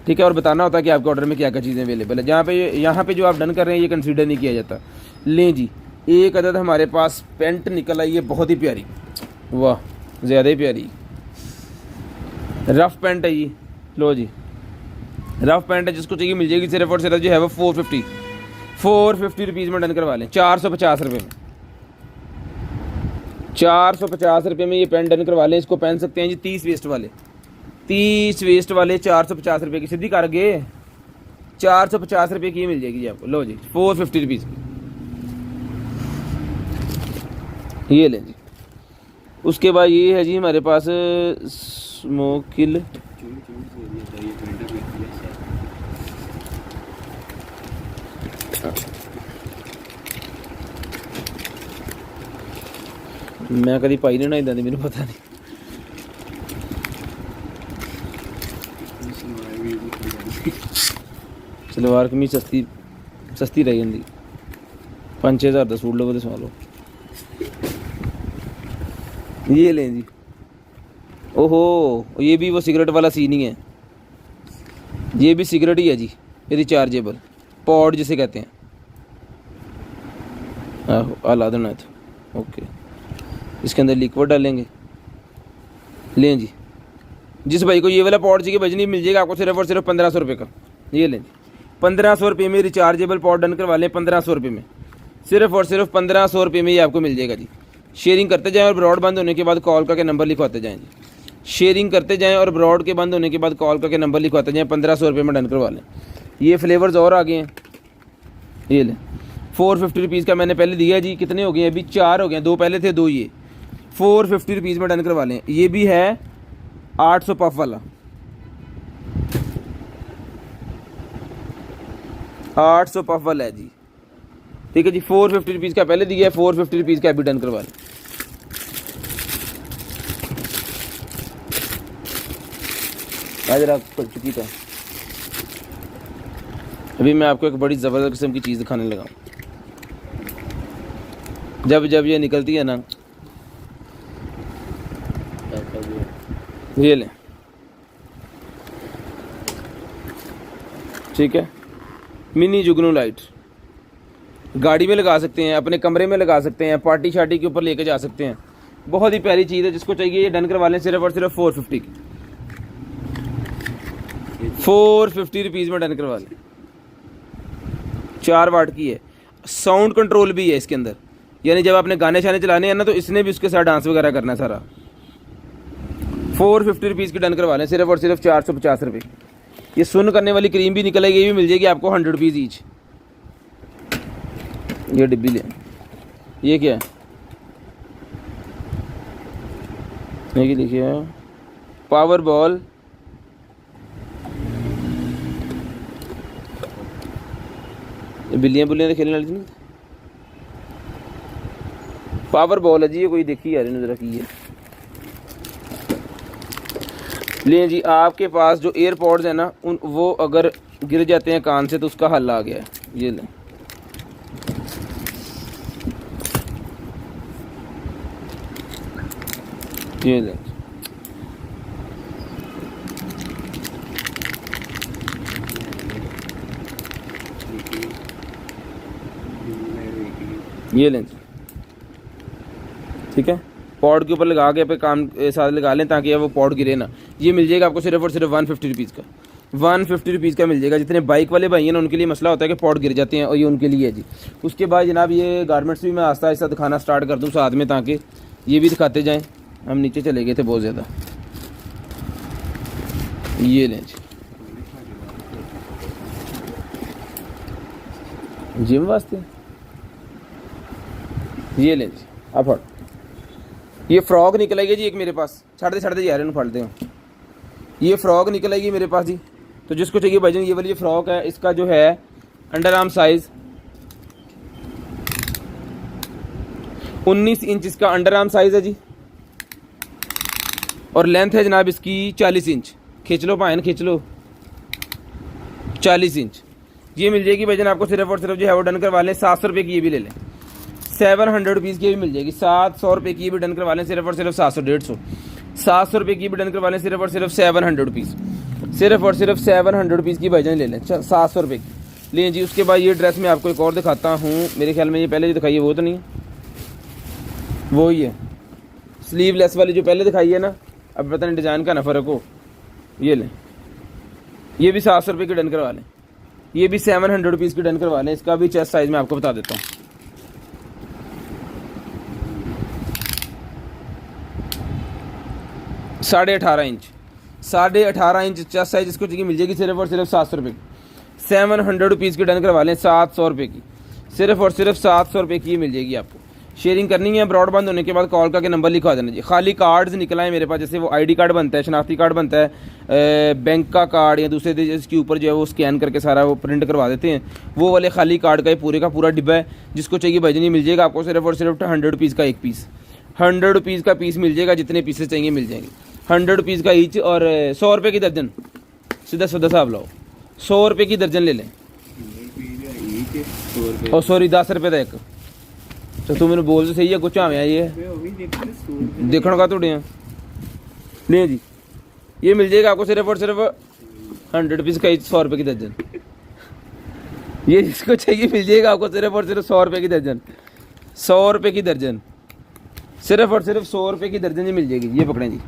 ठीक है। और बताना होता है कि आपके ऑर्डर में क्या क्या चीज़ें अवेलेबल है। यहाँ पे जो आप डन कर रहे हैं ये कंसीडर नहीं किया जाता। लें जी, एक अदद हमारे पास पेंट निकल आई है, बहुत ही प्यारी, वाह ज़्यादा ही प्यारी, रफ़ पेंट है ये। लो जी, रफ़ पेंट है, जिसको चाहिए मिल जाएगी सिर्फ और सिर्फ जो है वो 450 रुपीज़ में डन करवा लें, 450 रुपये में, 450 रुपये में ये पेन डन करवा लें। इसको पहन सकते हैं जी 30 वेस्ट वाले, 30 वेस्ट वाले 450 रुपये की सीधी कर गए, 450 रुपये की मिल जाएगी जी आपको। लो जी, 450 रुपीज़ ये लें जी। उसके बाद ये है जी हमारे पास स्मोकिल, मैं कभी पाई नहीं ना इदा दी, मैंने पता नहीं। सलवार कमीज सस्ती रही जाती, 5-6 हज़ार का सूट लो तो सवा लो। ये लें जी। ओहो, ये भी वो सिगरेट वाला सीन ही है, ये भी सिगरेट ही है जी, रिचार्जेबल पॉड जिसे कहते हैं। आहो अला देना तो ओके, इसके अंदर लिक्विड डालेंगे। लें जी, जिस भाई को ये वाला पॉड चाहिए बजनी मिल जाएगा आपको सिर्फ और सिर्फ 1500 रुपये का। ये लें जी, 1500 रुपये में रिचार्जेबल पॉड डन करवा लें, 1500 रुपये में, सिर्फ और सिर्फ 1500 रुपये में ये आपको मिल जाएगा जी। शेयरिंग करते जाएं और ब्रॉड बंद होने के बाद कॉल करके नंबर लिखवाते जाएं जी। शेयरिंग करते जाएं और ब्रॉड के बंद होने के बाद कॉल करके नंबर लिखवाते जाएं, 1500 रुपये में डन करवा लें। ये फ्लेवर्स और आ गए हैं, ये लें 450 रुपीज़ का मैंने पहले दिया जी। कितने हो गए अभी? 4 हो गए, 2 पहले थे, 2 ये। 450 रुपीज़ में डन करवा लें। ये भी है 800 पफ वाला, 800 पफ वाला है जी। ठीक है जी, 450 रुपीज़ का पहले दिया है, 450 रुपीज़ का अभी डन करवा लें। जरा खुल चुकी था। अभी मैं आपको एक बड़ी ज़बरदस्त किस्म की चीज़ दिखाने लगा हूँ। जब जब ये निकलती है ना, ये लें, ठीक है, मिनी जुगनू लाइट। गाड़ी में लगा सकते हैं, अपने कमरे में लगा सकते हैं, पार्टी शार्टी के ऊपर लेके जा सकते हैं। बहुत ही प्यारी चीज़ है, जिसको चाहिए ये डन करवा लें सिर्फ और सिर्फ 450 की, 450 रुपीज़ में डन करवा लें। 4 वाट की है, साउंड कंट्रोल भी है इसके अंदर, यानी जब आपने गाने शाने चलाने हैं ना तो इसने भी उसके साथ डांस वगैरह करना है सारा। 450 रुपीज़ की डन करवा लें, सिर्फ और सिर्फ 450 रुपये। ये सुन करने वाली क्रीम भी निकलेगी, ये भी मिल जाएगी आपको 100 रुपीज़ ईच। ये डिब्बी लें। ये क्या है? ये देखिए, पावर बॉल, बिल्लियाँ बुल्लियाँ तो खेलने वाली नहीं, पावर बॉल है जी। ये कोई देखी यार ज़रा की है। लें जी, आपके पास जो एयरपॉड्स है ना वो अगर गिर जाते हैं कान से तो उसका हल आ गया है। ये लें, ये लें, ये लें, ठीक है। पॉड के ऊपर लगा के अपने काम के साथ लगा लें ताकि वो पॉड गिरे ना। ये मिल जाएगा आपको सिर्फ और सिर्फ 150 रुपीज़ का, 150 रुपीज़ का मिल जाएगा। जितने बाइक वाले भाई हैं ना उनके लिए मसला होता है कि पॉड गिर जाते हैं, और ये उनके लिए है जी। उसके बाद जनाब ये गारमेंट्स भी मैं आस्ता आस्ता दिखाना स्टार्ट कर दूँ साथ में, ताकि ये भी दिखाते जाएँ। हम नीचे चले गए थे बहुत ज़्यादा। ये लें जी, जिम वास्ते, ये लें जी। अब फट, ये फ्रॉग निकलेगी जी एक मेरे पास, छड़ दे यार इन्होंने फट दे। ये फ्रॉग निकलेगी मेरे पास जी, तो जिसको चाहिए भाईजान ये वाली ये फ्रॉक है। इसका जो है अंडर आर्म साइज़ 19 इंच इसका अंडर आर्म साइज़ है जी, और लेंथ है जनाब इसकी 40 इंच। खींच लो पायन, खींच लो, 40 इंच। ये मिल जाएगी भाईजान आपको सिर्फ और सिर्फ जो है वो डन करवा लें 700 रुपये की। ये भी ले लें, 700 रुपीज़ की भी मिल जाएगी। 700 रुपये की भी डन करवा लें सिर्फ और सिर्फ 700, 150, 700 रुपये की भी डन करवा लें सिर्फ और सिर्फ 700 रुपीज़, सिर्फ और सिर्फ 700 रुपीज़ की भाईजान ले लें, 700 रुपये की लें जी। उसके बाद ये ड्रेस मैं आपको एक और दिखाता हूँ, मेरे ख्याल में ये पहले जो दिखाई है वो तो नहीं है, वो ही है स्लीवलेस वाली जो पहले दिखाई है ना। अब पता नहीं डिज़ाइन का ना फ़र्क हो। ये लें, ये भी 700 रुपये की डन करवा लें। ये भी 700 रुपीज़ की डन करवा लें। इसका भी चेस्ट साइज़ मैं आपको बता देता हूँ, 18.5 इंच, 18.5 इंच चेस्ट साइज। इसको चाहिए मिल जाएगी सिर्फ और सिर्फ 700 रुपये की। 700 रुपीज़ की डन करवा लें, 700 रुपये की, सिर्फ और सिर्फ 700 रुपये की मिल जाएगी आपको। शेयरिंग करनी है, ब्रॉडबैंड होने के बाद कॉल करके नंबर लिखवा देना जी। खाली कार्ड्स निकला है मेरे पास, जैसे वो आईडी कार्ड बनता है, शनाख्ती कार्ड बनता है, बैंक का कार्ड या दूसरे इसके ऊपर जो है वो स्कैन करके सारा वो प्रिंट करवा देते हैं, वो वाले खाली कार्ड का पूरे का पूरा डिब्बा है। जिसको चाहिए भाईजान ये मिल जाएगा आपको सिर्फ और सिर्फ 100 रुपीज़ का एक पीस, 100 रुपीज़ का पीस मिल जाएगा। जितने पीसेस चाहिए मिल जाएंगे, 100 रुपीज़ का ईच। और 100 रुपये की दर्जन, सीधा सीधा साहब लाओ, 100 रुपये की दर्जन ले लें। और सॉरी 10 रुपये का एक, तो तू मैंने बोल तो सही है कुछ आवे ये देखने का थोड़े हैं। नहीं जी, ये मिल जाएगा आपको सिर्फ और सिर्फ 100 रुपीज़ का 100 रुपये की दर्जन। ये जिसको चाहिए मिल जाएगा आपको सिर्फ और सिर्फ 100 रुपये की दर्जन। 100 रुपये की दर्जन, सिर्फ और सिर्फ 100 रुपये की दर्जन ही मिल जाएगी। ये पकड़ें जी।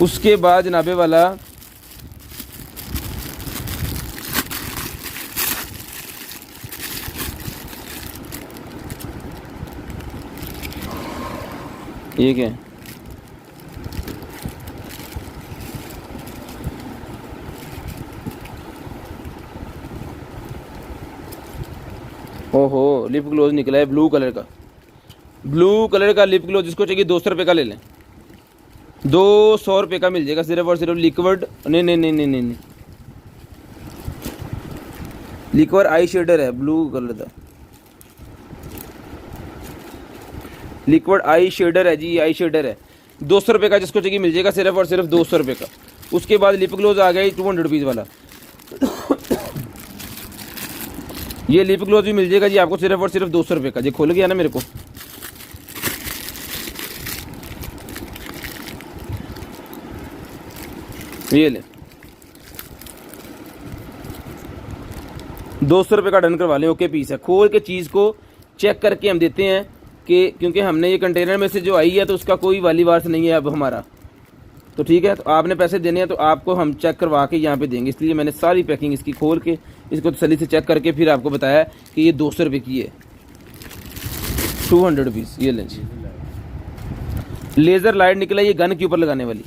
उसके बाद जनाबे वाला ये क्या है? ओहो, लिप ग्लोज निकला है ब्लू कलर का। ब्लू कलर का लिप ग्लोज जिसको चाहिए 200 रुपये का ले लें। 200 रुपये का मिल जाएगा सिर्फ और सिर्फ लिक्विड। नहीं नहीं नहीं नहीं नहीं, नहीं। लिक्विड आई शेडर है ब्लू कलर का। लिक्विड आई शेडर है जी, आई शेडर है। 200 रुपये का जिसको चाहिए मिल जाएगा सिर्फ और सिर्फ 200 रुपये का। उसके बाद लिप ग्लोज आ गया 200 रुपीज़ वाला। ये लिप ग्लोज भी मिल जाएगा जी आपको सिर्फ और सिर्फ 200 रुपये का। ये खोल गया ना मेरे को। ये ले 200 रुपये का डन करवा लें। ओके पीस है। खोल के चीज़ को चेक करके हम देते हैं कि क्योंकि हमने ये कंटेनर में से जो आई है तो उसका कोई वाली वारस नहीं है अब हमारा, तो ठीक है। तो आपने पैसे देने हैं तो आपको हम चेक करवा के यहाँ पे देंगे। इसलिए मैंने सारी पैकिंग इसकी खोल के इसको तसल्ली से चेक करके फिर आपको बताया कि ये 200 रुपये की है। 200 रुपीज़। ये लें जी। लेज़र लाइट निकला ये गन के ऊपर लगाने वाली।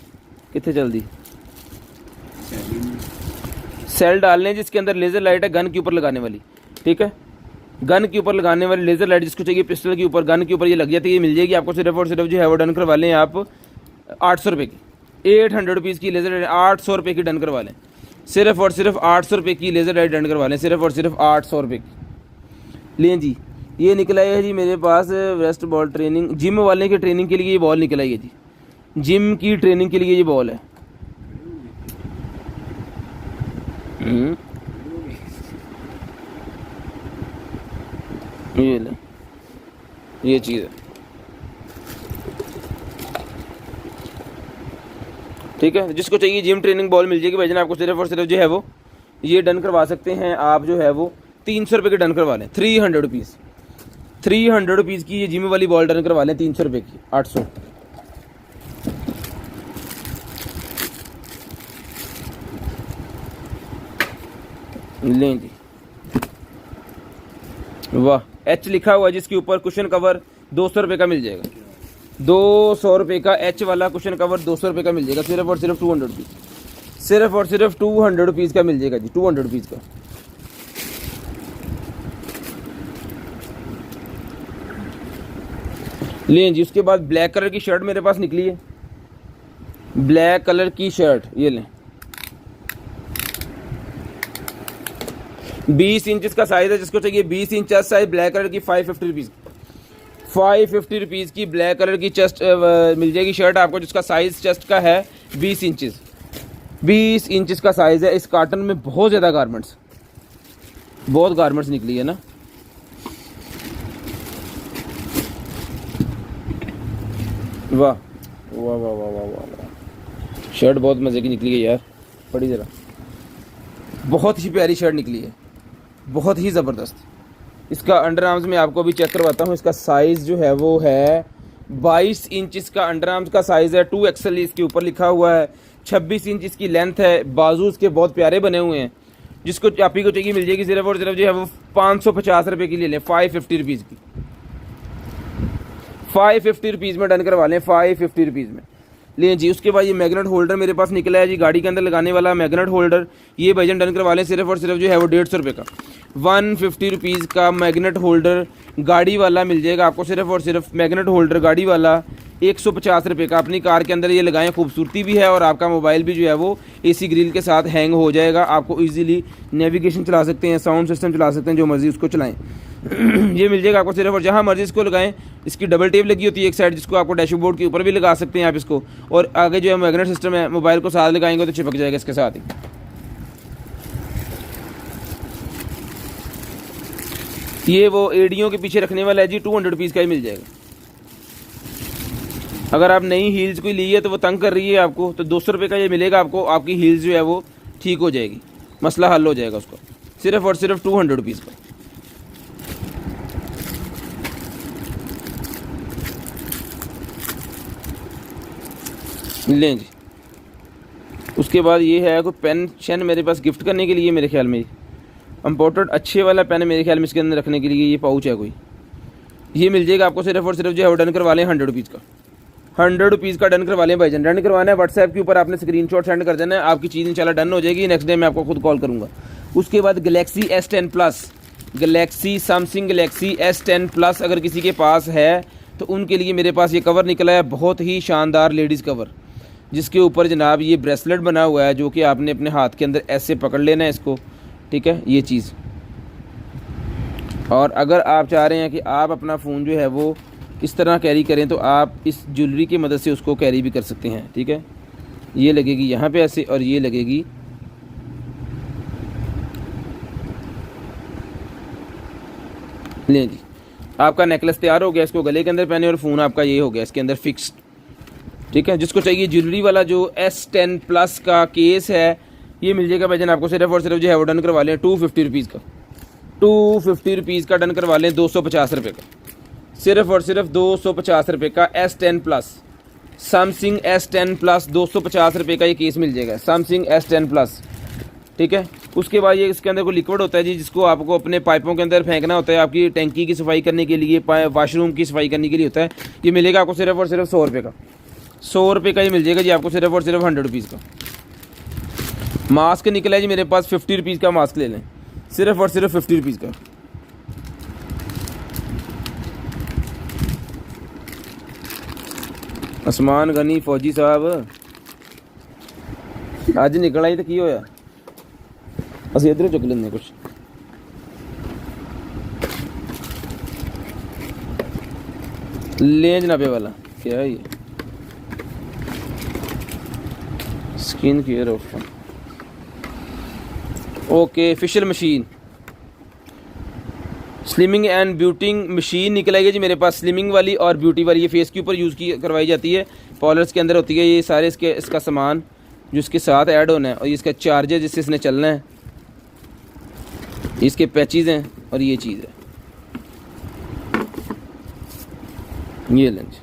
कितने जल्दी सेल डालने हैं जिसके अंदर लेज़र लाइट है गन के ऊपर लगाने वाली। ठीक है, गन के ऊपर लगाने वाली लेज़र लाइट जिसको चाहिए पिस्टल के ऊपर गन के ऊपर ये लग जाती है। ये मिल जाएगी आपको सिर्फ और सिर्फ जो है वो डन करवा लें आप 800 रुपये की। 800 रुपीज़ की लेज़र लाइट 800 रुपये की डन करवा लें। सिर्फ और सिर्फ 800 रुपये की लेज़र लाइट डन करवा लें। सिर्फ और सिर्फ 800 रुपये की लें जी। ये निकला है जी मेरे पास वेस्ट बॉल ट्रेनिंग जिम वाले की ट्रेनिंग के लिए ये बॉल निकला है जी। जिम की ट्रेनिंग के लिए ये बॉल है। ये ले, ये चीज़ है। ठीक है, जिसको चाहिए जिम ट्रेनिंग बॉल मिल जाएगी भाईजान आपको सिर्फ और सिर्फ जो है वो ये डन करवा सकते हैं आप जो है वो 300 रुपये की डन करवा लें। 300 रुपीज़ 300 रुपीज़ की ये जिम वाली बॉल डन करवा लें 300 रुपये की। 800 लें जी। वाह, एच लिखा हुआ है जिसके ऊपर कुशन कवर 200 रुपये का मिल जाएगा। 200 रुपये का एच वाला कुशन कवर 200 रुपये का मिल जाएगा सिर्फ और सिर्फ 200 रुपीज़। सिर्फ और सिर्फ 200 रुपीज़ का मिल जाएगा जी। 200 रुपीज़ का लें जी। उसके बाद ब्लैक कलर की शर्ट मेरे पास निकली है। ब्लैक कलर की शर्ट ये लें। 20 इंच का साइज़ है जिसको चाहिए 20 inch chest size black colour की 550 रुपीज़। 550 रुपीज़ की ब्लैक कलर की चेस्ट मिल जाएगी शर्ट आपको जिसका साइज़ चेस्ट का है 20 इंचज़। 20 इंचज़ का साइज़ है। इस कार्टन में बहुत ज़्यादा गारमेंट्स निकली है ना। वाह वाह वाह वाह वाह वाह, शर्ट बहुत मज़े की निकली है यार। बड़ी ज़रा बहुत ही प्यारी शर्ट निकली है, बहुत ही ज़बरदस्त। इसका अंडर आर्म्स में आपको अभी चेक करवाता हूँ। इसका साइज़ जो है वो है 22 इंच इसका अंडर आर्म्स का साइज़ है। 2XL इसके ऊपर लिखा हुआ है। 26 इंच इसकी लेंथ है। बाजू इसके बहुत प्यारे बने हुए हैं। जिसको आप ही को चाहिए मिल जाएगी सिर्फ और सिर्फ जो है वो 550 रुपये की ले लें। 550 रुपीज़ की 550 रुपीज़ में डन करवा लें। 550 रुपीज़ में लें जी। उसके बाद ये मैग्नेट होल्डर मेरे पास निकला है जी, गाड़ी के अंदर लगाने वाला मैग्नेट होल्डर। ये भाईजान डन करवा लें सिर्फ और सिर्फ जो है वो 150 रुपये का। 150 रुपीज़ का मैग्नेट होल्डर गाड़ी वाला मिल जाएगा आपको सिर्फ और सिर्फ। मैग्नेट होल्डर गाड़ी वाला 150 रुपये का। अपनी कार के अंदर ये लगाएं, खूबसूरती भी है और आपका मोबाइल भी जो है वो AC ग्रिल के साथ हैंग हो जाएगा। आपको ईजीली नेविगेशन चला सकते हैं, साउंड सिस्टम चला सकते हैं, जो मर्ज़ी उसको चलाएँ। ये मिल जाएगा आपको सिर्फ और जहाँ मर्जी इसको लगाएं। इसकी डबल टेप लगी होती है एक साइड जिसको आपको डैशबोर्ड के ऊपर भी लगा सकते हैं आप इसको। और आगे जो है मैग्नेट सिस्टम है, मोबाइल को साथ लगाएंगे तो चिपक जाएगा इसके साथ ही। ये वो एड़ियों के पीछे रखने वाला है जी, 200 रुपीज़ का ही मिल जाएगा। अगर आप नई हील्स कोई ली है तो वो तंग कर रही है आपको, तो 200 रुपये का ये मिलेगा आपको, आपकी हील्स जो है वो ठीक हो जाएगी, मसला हल हो जाएगा उसका, सिर्फ और सिर्फ 200 रुपीज़ का। लें जी। उसके बाद ये है कोई पेन शेन मेरे पास गिफ्ट करने के लिए, मेरे ख्याल में इम्पोर्टेड अच्छे वाला पेन है मेरे ख्याल में, इसके अंदर रखने के लिए ये पाउच है कोई, ये मिल जाएगा आपको सिर्फ और सिर्फ जो है वो डन करवा लें 100 रुपीज़ का। 100 रुपीज़ का डन करवा लें भाईजान। डन करवाना है व्हाट्सएप के ऊपर आपने स्क्रीनशॉट सेंड कर देना है, आपकी चीज़ इंशाल्लाह डन हो जाएगी। नेक्स्ट डे मैं आपको खुद कॉल करूँगा। उसके बाद Galaxy S10 plus, Galaxy Samsung Galaxy S10 plus अगर किसी के पास है तो उनके लिए मेरे पास ये कवर निकला है, बहुत ही शानदार लेडीज़ कवर, जिसके ऊपर जनाब ये ब्रेसलेट बना हुआ है, जो कि आपने अपने हाथ के अंदर ऐसे पकड़ लेना है इसको, ठीक है, ये चीज़। और अगर आप चाह रहे हैं कि आप अपना फ़ोन जो है वो इस तरह कैरी करें तो आप इस ज्वेलरी की मदद से उसको कैरी भी कर सकते हैं, ठीक है। ये लगेगी यहाँ पे ऐसे और ये लगेगी लें जी। आपका नेकलेस तैयार हो गया, इसको गले के अंदर पहने और फ़ोन आपका ये हो गया इसके अंदर फिक्स्ड, ठीक है। जिसको चाहिए ज्वेलरी वाला जो S10 प्लस का केस है ये मिल जाएगा भाईजान आपको सिर्फ और सिर्फ जो है वो डन करवा लें 250 रुपीज़ का, 250 रुपीज़ का डन करवा लें, 250 रुपये का, सिर्फ और सिर्फ 250 रुपये का S10 plus, Samsung S10 plus 250 रुपये का ये केस मिल जाएगा, सैमसंग S10 प्लस, ठीक है। उसके बाद ये इसके अंदर कोई लिक्विड होता है जी, जिसको आपको अपने पाइपों के अंदर फेंकना होता है, आपकी टैंकी की सफाई करने के लिए, वाशरूम की सफाई करने के लिए होता है। ये मिलेगा आपको सिर्फ और सिर्फ 100 रुपये का, 100 रुपये का ये मिल जाएगा जी आपको सिर्फ और सिर्फ 100 रुपीज़ का। मास्क निकला है जी मेरे पास, 50 रुपीज़ का मास्क ले लें, सिर्फ और सिर्फ 50 रुपीज़ का। असमान गनी फौजी साहब अज निकल आई तो की होया, असं इधरों चुक लेंगे कुछ। लें जनाबे वाला क्या है ये, skin care option, okay. Facial machine, slimming and ब्यूटिंग machine निकल आई है जी मेरे पास, स्लिमिंग वाली और ब्यूटी वाली। ये फेस के ऊपर यूज़ की करवाई जाती है, पॉलर्स के अंदर होती है ये सारे इसका सामान जो इसके साथ ऐड होना है, और ये इसका चार्जर जिससे इसने चलना है, इसके पैचेज़ हैं और ये चीज़ है, ये लेंज।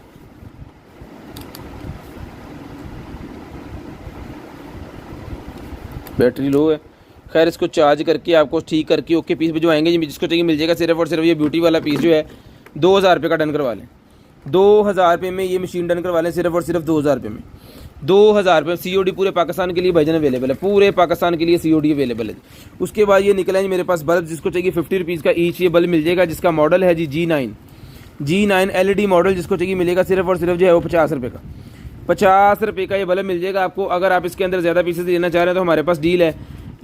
बैटरी लो है, खैर इसको चार्ज करके आपको ठीक करके ओके पीस भिजवाएंगे जी। जिसको चाहिए मिल जाएगा सिर्फ और सिर्फ ये ब्यूटी वाला पीस जो है 2000 रुपये का डन करवा लें, 2000 रुपये में ये मशीन डन करवा लें, सिर्फ और सिर्फ 2000 रुपये में, 2000 रुपये। COD पूरे पाकिस्तान के लिए भाईजान अवेलेबल है, पूरे पाकिस्तान के लिए COD अवेलेबल है। उसके बाद ये निकला है मेरे पास बल्ब, जिसको चाहिए 50 रुपीज़ का ईच ये बल्ब मिल जाएगा, जिसका मॉडल है जी G9 LED मॉडल। जिसको चाहिए मिलेगा सिर्फ और सिर्फ जो है वो 50 रुपये का, 50 रुपये का ये बल्ब मिल जाएगा आपको। अगर आप इसके अंदर ज़्यादा पीसेस लेना चाह रहे हैं तो हमारे पास डील है,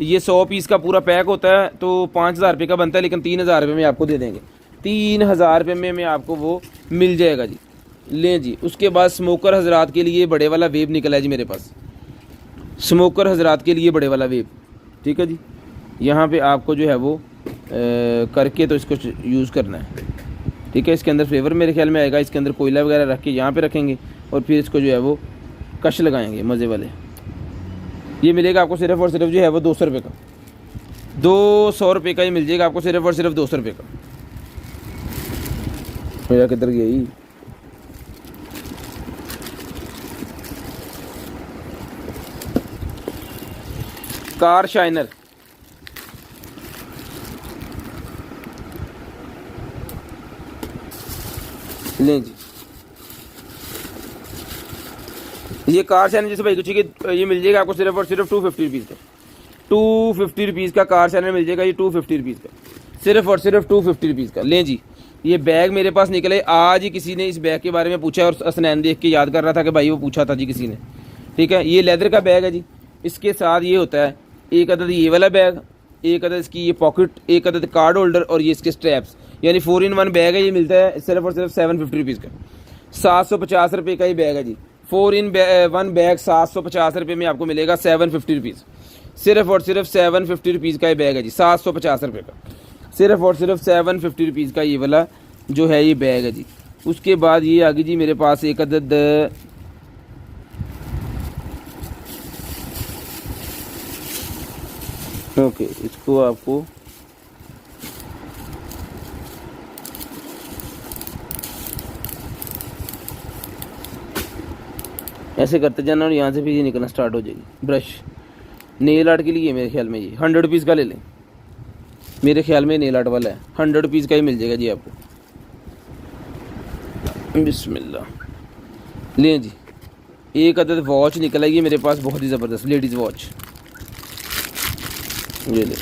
ये 100 पीस का पूरा पैक होता है तो 5000 रुपये का बनता है, लेकिन 3000 रुपये में आपको दे देंगे, 3000 रुपये में आपको वो मिल जाएगा जी। लें जी। उसके बाद स्मोकर हजरात के लिए बड़े वाला वेब निकला है जी मेरे पास, स्मोकर हजरात के लिए बड़े वाला वेब, ठीक है जी। यहाँ पे आपको जो है वो करके तो इसको यूज़ करना है, ठीक है। इसके अंदर फ्लेवर मेरे ख्याल में आएगा, इसके अंदर कोयला वगैरह रख के यहाँ पे रखेंगे और फिर इसको जो है वो कश लगाएंगे मज़े वाले। ये मिलेगा आपको सिर्फ और सिर्फ जो है वो 200 रुपये का, 200 रुपये का ये मिल जाएगा आपको सिर्फ और सिर्फ 200 रुपये का। मेरा किधर गया ही, कार शाइनर, लें जी। ये कार शाइनर जैसे भाई कुछ ये मिल जाएगा आपको सिर्फ और सिर्फ 250 रुपीज़ का, 250 रुपीज़ का कार शाइनर मिल जाएगा ये 250 रुपीज़ का, सिर्फ और सिर्फ 250 रुपीज़ का। लें जी। ये बैग मेरे पास निकले, आज ही किसी ने इस बैग के बारे में पूछा और असनैन देख के याद कर रहा था कि भाई वो पूछा था जी किसी ने, ठीक है। ये लेदर का बैग है जी, इसके साथ ये होता है एक अदद ये वाला बैग, एक अदद इसकी ये पॉकेट, एक अदद कार्ड होल्डर और ये इसके स्ट्रैप्स, यानी 4 in 1 बैग है। ये मिलता है सिर्फ और सिर्फ 750 रुपीज़ का, 750 रुपये का ये बैग है जी। 4 in 1 बैग 750 रुपये में आपको मिलेगा 750 रुपीज़, सिर्फ और सिर्फ 750 रुपीज़ का ये बैग है जी, 750 रुपये का, सिर्फ और सिर्फ 750 रुपीज़ का ये वाला जो है ये बैग है जी। उसके बाद ये आ गई जी मेरे पास एक अदद ओके, इसको आपको ऐसे करते जाना और यहाँ से फिर ये निकलना स्टार्ट हो जाएगी। ब्रश नेल आर्ट के लिए मेरे ख्याल में ये 100 रुपीज़ का ले लें, मेरे ख्याल में नेल आर्ट वाला है 100 रुपीज़ का ही मिल जाएगा जी आपको। बिस्मिल्लाह लें जी। एक अदद वॉच निकल आएगी मेरे पास, बहुत ही ज़बरदस्त लेडीज़ वॉच, ये ले।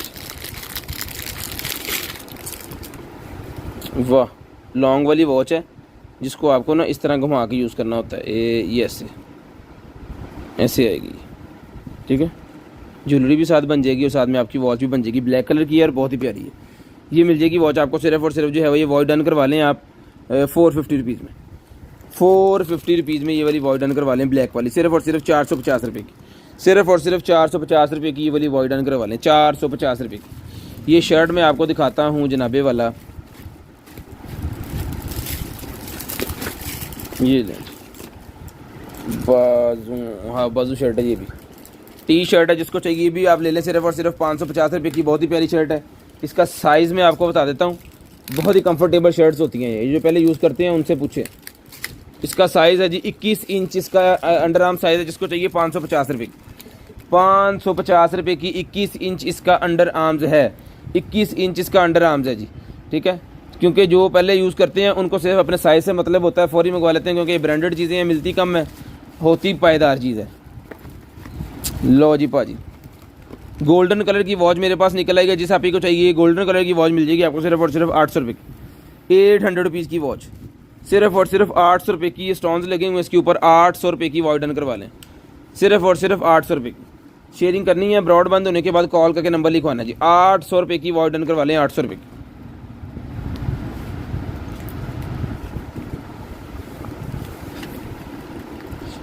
वाह, लॉन्ग वाली वॉच है जिसको आपको ना इस तरह घुमा के यूज़ करना होता है। ये ऐसे आएगी, ठीक है। ज्वेलरी भी साथ बन जाएगी और साथ में आपकी वॉच भी बन जाएगी। ब्लैक कलर की है और बहुत ही प्यारी है। ये मिल जाएगी वॉच आपको सिर्फ और सिर्फ जो है वो ये वॉच डन करवा लें आप 450 रुपीज़ में। 450 रुपीज़ में ये वाली वॉच डन करवा लें ब्लैक वाली, सिर्फ और सिर्फ 450 रुपये की। सिर्फ और सिर्फ 450 रुपये की ये वाली वॉच डन करवा लें, 450 रुपये की। ये शर्ट मैं आपको दिखाता हूँ जनाबे वाला, ये लें बाजू, हाँ बाजू शर्ट है। ये भी टी शर्ट है, जिसको चाहिए भी आप ले लें, सिर्फ और सिर्फ 550 रुपये की। बहुत ही प्यारी शर्ट है। इसका साइज़ मैं आपको बता देता हूँ, बहुत ही कंफर्टेबल शर्ट्स होती हैं ये जो पहले यूज़ करते हैं उनसे पूछें। इसका साइज़ है जी 21 इंच, इसका अंडर आर्म साइज़ है। जिसको चाहिए 550 रुपये की, 550 रुपये की 21 इंच इसका अंडर आर्म्स है। 21 इंच इसका अंडर आर्म्स है जी, ठीक है। क्योंकि जो पहले यूज़ करते हैं उनको सिर्फ अपने साइज़ से मतलब होता है, फौरी मंगवा लेते हैं, क्योंकि ब्रांडेड चीज़ें हैं, मिलती कम है, होती पायदार चीज़ है। लो जी पाजी, गोल्डन कलर की वॉच मेरे पास निकल आएगी। जिस आप ही को चाहिए गोल्डन कलर की वॉच मिल जाएगी आपको सिर्फ और सिर्फ 800 रुपये की। 800 रुपीज़ की वॉच, सिर्फ और सिर्फ 800 रुपये की। ये स्टोन्स लगे हुए इसके ऊपर, 800 रुपये की वॉच डन करवा लें, सिर्फ और सिर्फ 800 रुपये की। शेयरिंग करनी है, ब्रॉड बंद होने के बाद कॉल करके नंबर लिखवाना जी। 800 रुपये की वॉच डन करवा लें, 800 रुपये की।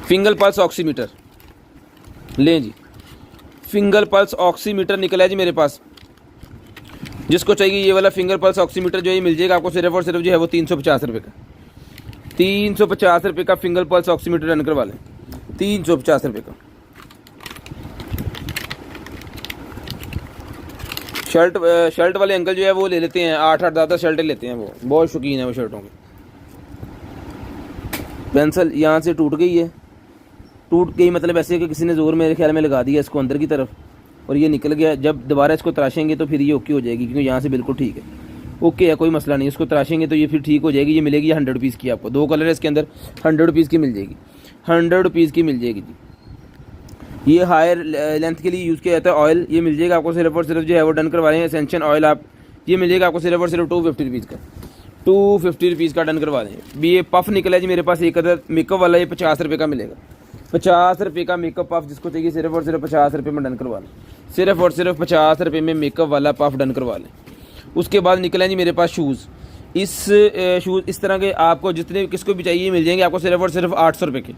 फिंगर पल्स ऑक्सीमीटर लें जी। फिंगर पल्स ऑक्सीमीटर निकला है जी मेरे पास। जिसको चाहिए ये वाला फिंगर पल्स ऑक्सीमीटर जो ये मिल जाएगा आपको सिर्फ और सिर्फ जो है वो 350 रुपये का। 350 रुपये का फिंगर पल्स ऑक्सीमीटर रन करवा लें, 350 रुपये का। शर्ट वाले अंकल जो है वो ले लेते हैं 8-8 10 शर्टें लेते हैं, वो बहुत शौकीन है वो शर्टों के। पेंसिल यहाँ से टूट गई है, टूट गई मतलब ऐसे कि किसी ने ज़ोर मेरे ख्याल में लगा दिया इसको अंदर की तरफ और ये निकल गया। जब दोबारा इसको तराशेंगे तो फिर ये ओके हो जाएगी, क्योंकि यहाँ से बिल्कुल ठीक है, ओके है, कोई मसला नहीं। इसको तराशेंगे तो ये फिर ठीक हो जाएगी। ये मिलेगी 100 रुपीज़ की आपको। 2 कलर है इसके अंदर, 100 रुपीज़ की मिल जाएगी, 100 रुपीज़ की मिल जाएगी जी। ये हायर लेंथ के लिए यूज़ किया जाता है ऑयल। ये मिल जाएगा आपको सिर्फ और सिर्फ जो है वो डन करवा रहे हैं एसेंशियल ऑयल आप, ये मिल जाएगा आपको सिर्फ और सिर्फ 250 रुपीज़ का। 250 रुपीज़ का डन करवा दें। ये पफ़ निकला है जी मेरे पास एक अदर मेकअप वाला, ये 50 रुपये का मिलेगा। 50 रुपये का मेकअप पफ, जिसको चाहिए सिर्फ और सिर्फ 50 रुपये में डन करवा लें, सिर्फ और सिर्फ 50 रुपये में मेकअप वाला पफ डन करवा लें। उसके बाद निकले जी मेरे पास शूज़। इस शूज़ इस तरह के आपको जितने किसको भी चाहिए मिल जाएंगे आपको सिर्फ और सिर्फ 800 रुपये के।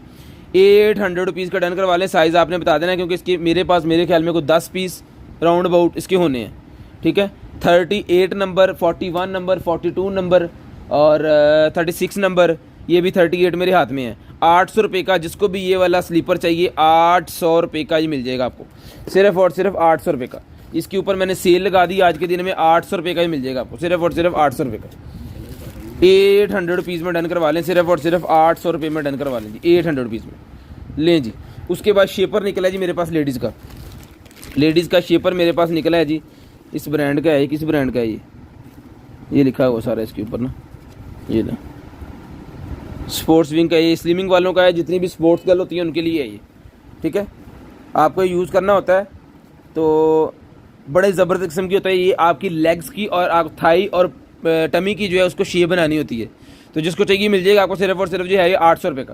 800 रुपीज़ का डन करवा लें। साइज़ आपने बता देना, क्योंकि इसके मेरे पास मेरे ख्याल में कोई 10 पीस राउंड अबाउट इसके होने हैं, ठीक है। 38 नंबर, 41 नंबर, 42 नंबर और 36 नंबर, ये भी 38 मेरे हाथ में है। 800 रुपये का, जिसको भी ये वाला स्लीपर चाहिए 800 रुपये का ही मिल जाएगा आपको, सिर्फ और सिर्फ 800 रुपये का। इसके ऊपर मैंने सेल लगा दी आज के दिन में, 800 रुपये का ही मिल जाएगा आपको, सिर्फ और सिर्फ 800 रुपये का। 800 रुपीज़ में डन करवा लें, सिर्फ और सिर्फ 800 रुपये में डन करवा लें जी, 800 रुपीज़ में लें जी। उसके बाद शेपर निकला है जी मेरे पास लेडीज़ का शेपर मेरे पास निकला है जी। इस ब्रांड का है, किस ब्रांड का है ये लिखा हुआ सारा इसके ऊपर ना, ये ना स्पोर्ट्स विंग का, ये स्लिमिंग वालों का है, जितनी भी स्पोर्ट्स गर्ल होती हैं उनके लिए है ये, ठीक है। आपको यूज़ करना होता है तो बड़े ज़बरदस्त किस्म की होता है ये। आपकी लेग्स की और आप थाई और टमी की जो है उसको शेप बनानी होती है, तो जिसको चाहिए मिल जाएगा आपको सिर्फ और सिर्फ जो है ये 800 रुपये का।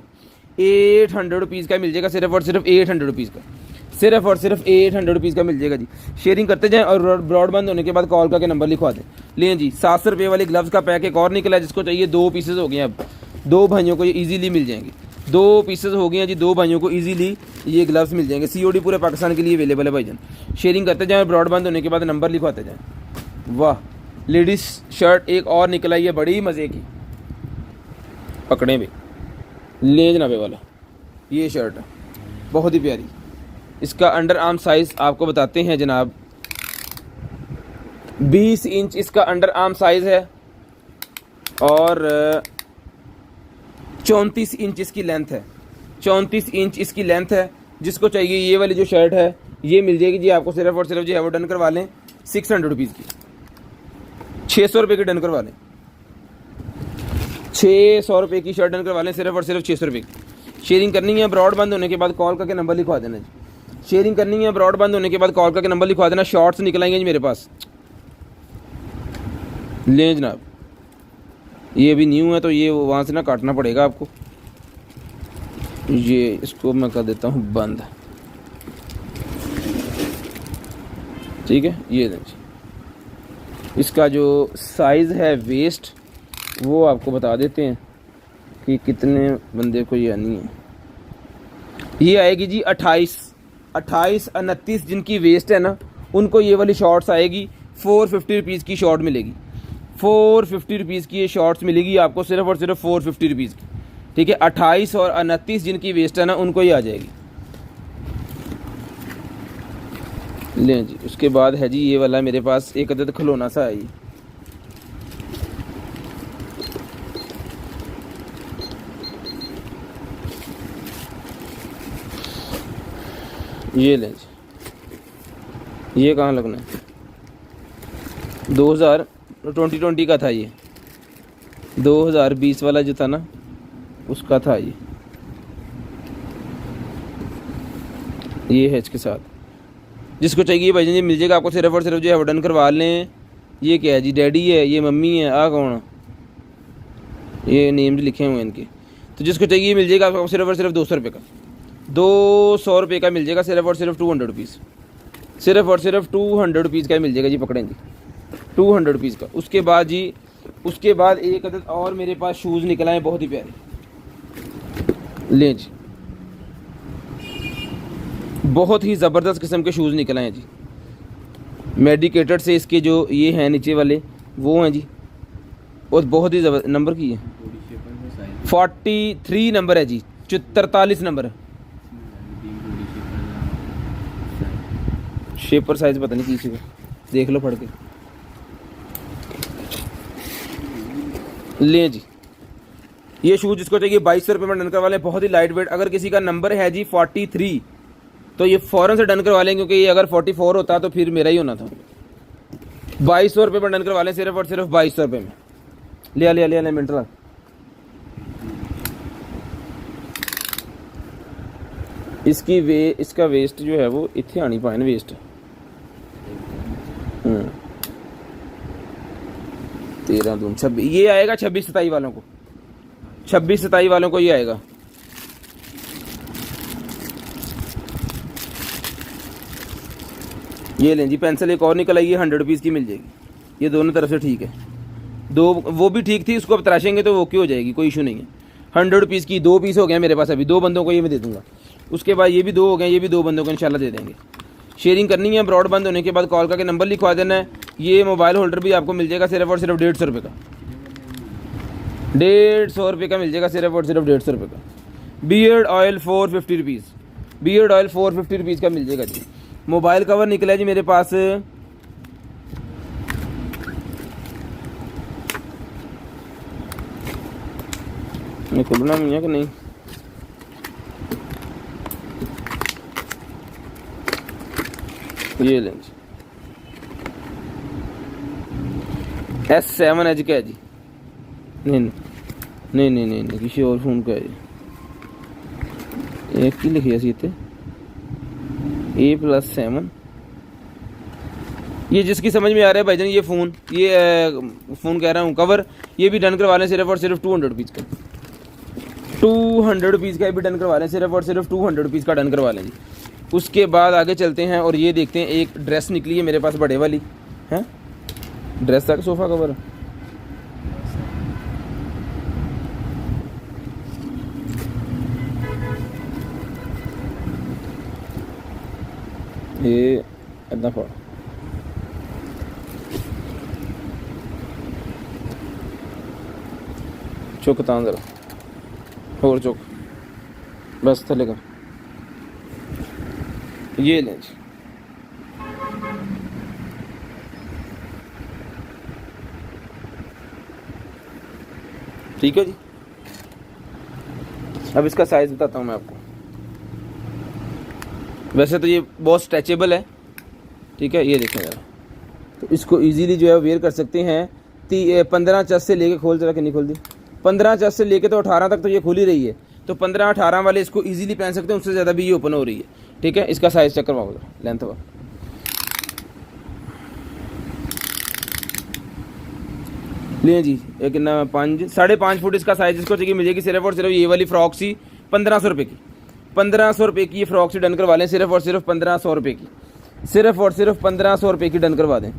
800 रुपीज़ का मिल जाएगा, सिर्फ और सिर्फ 800 रुपीज़ का, सिर्फ और सिर्फ 800 रुपीज़ का मिल जाएगा जी। शेयरिंग करते जाएं और ब्रॉडबैंड होने के बाद कॉल करके नंबर लिखवा दें। लें जी 700 रुपये वाली ग्लव्स का पैक एक और निकला है, जिसको चाहिए 2 पीसेज हो गए हैं। अब 2 भाइयों को ये ईजीली मिल जाएंगे, 2 पीसेज हो गए हैं जी, 2 भाइयों को ईजीली ये ग्लव्स मिल जाएंगे। COD पूरे पाकिस्तान के लिए अवेलेबल है भाईजान। शेयरिंग करते जाएँ, ब्रॉडबैंड होने के बाद नंबर लिखवाते जाएँ। वाह लेडीज़ शर्ट एक और निकल आई है बड़ी मज़े की, पकड़े भी ले जनाबे वाला, ये शर्ट है बहुत ही प्यारी। इसका अंडर आर्म साइज़ आपको बताते हैं जनाब, 20 इंच इसका अंडर आर्म साइज़ है और 34 इंच इसकी लेंथ है, 34 इंच इसकी लेंथ है। जिसको चाहिए ये वाली जो शर्ट है ये मिल जाएगी जी आपको सिर्फ और सिर्फ जो है वो डन करवा लें 600 रुपीज़ की, 600 रुपये की डन करवा लें, 600 रुपये की शर्ट डन करवा लें सिर्फ और सिर्फ 600 रुपये की। शेयरिंग करनी है ब्रॉड बंद होने के बाद कॉल करके नंबर लिखवा देना जी, शेयरिंग करनी है ब्रॉड बंद होने के बाद कॉल करके नंबर लिखवा देना। शॉर्ट्स निकल आएंगे जी मेरे पास, लें जनाब, ये अभी न्यू है तो ये वहाँ से ना काटना पड़ेगा आपको। ये इसको मैं कर देता हूँ बंद, ठीक है। ये देखिए इसका जो साइज़ है वेस्ट वो आपको बता देते हैं कि कितने बंदे को ये आनी है। ये आएगी जी 28, 29 जिनकी वेस्ट है ना उनको ये वाली शॉर्ट्स आएगी 450 रुपीज़ की शॉर्ट मिलेगी, 450 रुपीज़ की ये शॉर्ट्स मिलेगी आपको सिर्फ और सिर्फ 450 रुपीज़ की, ठीक है। 28 और 29 जिनकी वेस्ट है ना उनको ये आ जाएगी। लें जी, उसके बाद है जी ये वाला मेरे पास एक अदद खिलौना सा है, ये लें जी, ये कहाँ लगना है, 2020 का था ये, 2020 वाला जो था ना उसका था ये है इसके साथ। जिसको चाहिए भाई जी मिल जाएगा आपको सिर्फ और सिर्फ जो है डन करवा लें। ये क्या है जी, डैडी है, ये मम्मी है, आ कौन, ये नेम लिखे हुए हैं इनके। तो जिसको चाहिए मिल जाएगा आपको सिर्फ और सिर्फ 200 रुपये का, 200 रुपये का मिल जाएगा सिर्फ और सिर्फ 200 रुपीज़, सिर्फ और सिर्फ 200 रुपीज़ का मिल जाएगा जी, पकड़ेंगे 200 रुपीज़ का। उसके बाद जी उसके बाद एक अदद और मेरे पास शूज़ निकला है बहुत ही प्यारे, लें जी, बहुत ही ज़बरदस्त किस्म के शूज़ निकले हैं जी। मेडिकेटेड से इसके जो ये हैं नीचे वाले वो हैं जी, और बहुत ही ज़बरदस्त नंबर की है, 43 नंबर है जी, 43 नंबर है। शेपर साइज़ पता नहीं किसी को, देख लो पढ़ के। लें जी, ये शूज़ जिसको चाहिए 2200 रुपये में डन करवा लें, बहुत ही लाइट वेट। अगर किसी का नंबर है जी 43 तो ये फ़ौरन से डन करवा लें, क्योंकि ये अगर 44 होता तो फिर मेरा ही होना था। 2200 रुपये में डन करवा लें सिर्फ और सिर्फ 2200 रुपये में। लिया मिनट इसका वेस्ट जो है वो इतने आनी पाए वेस्ट 13 दून 26, ये आएगा 26-27 वालों को, 26-27 वालों को ये आएगा। ये लें जी, पेंसिल एक और निकल आई है 100 रुपीज़ की मिल जाएगी, ये दोनों तरफ से ठीक है। दो वो भी ठीक थी, उसको अब तराशेंगे तो वो ओके हो जाएगी, कोई इशू नहीं है। 100 रुपीज़ की 2 पीस हो गए मेरे पास, अभी 2 बंदों को ये मैं दे दूँगा। उसके बाद ये भी 2 हो गए, ये भी 2 बंदों को इंशाल्लाह दे देंगे। शेयरिंग करनी है ब्रॉड बंद होने के बाद कॉल करके नंबर लिखवा देना है। ये मोबाइल होल्डर भी आपको मिल जाएगा सिर्फ और सिर्फ 150 रुपये का, 150 रुपये का मिल जाएगा सिर्फ और सिर्फ 150 रुपये का। Beard oil 450 rupees, beard oil 450 rupees का मिल जाएगा जी। मोबाइल कवर निकला है जी मेरे पास, खुलना नहीं है कि नहीं, ये लें जी, S7 एज का है जी, नहीं किसी और फोन का है जी। एक ही लिखी सी इतने A+7, ये जिसकी समझ में आ रहा है भाईजान, ये फ़ोन कह रहा हूँ कवर, ये भी डन करवा लें सिर्फ और सिर्फ 200 रुपीज़ का, 200 रुपीज़ का भी डन करवा लें सिर्फ और सिर्फ 200 रुपीज़ का डन करवा लें जी। उसके बाद आगे चलते हैं और ये देखते हैं, एक ड्रेस निकली है मेरे पास बड़े वाली है, ड्रेस तक सोफ़ा कवर, ये इतना चुक तां ज़रा और चुक, बस थले का। ये लें जी, ठीक है जी। अब इसका साइज़ बताता हूँ मैं आपको। वैसे तो ये बहुत स्ट्रेचेबल है, ठीक है। ये देखें ज़रा, तो इसको इजीली जो है वेयर कर सकते हैं। 15 चेस्ट से लेके, खोल जरा कि नहीं खोल दी, 15 चेस्ट से लेके तो 18 तक तो ये खुल ही रही है। तो 15-18 वाले इसको इजीली पहन सकते हैं, उससे ज़्यादा भी ये ओपन हो रही है, ठीक है। इसका साइज़ चेक करवाओ जरा, लेंथ वाला। लिए जी, एक ना 5.5 फुट इसका साइज़ इसको चाहिए, मिलेगी सिर्फ और सिर्फ ये वाली फ्रॉक सी 1500 रुपये की। 1500 रुपये की ये फ्रॉक सी डन करवा लें, सिर्फ और सिर्फ 1500 रुपये की, सिर्फ और सिर्फ 1500 रुपये की डन करवा दें।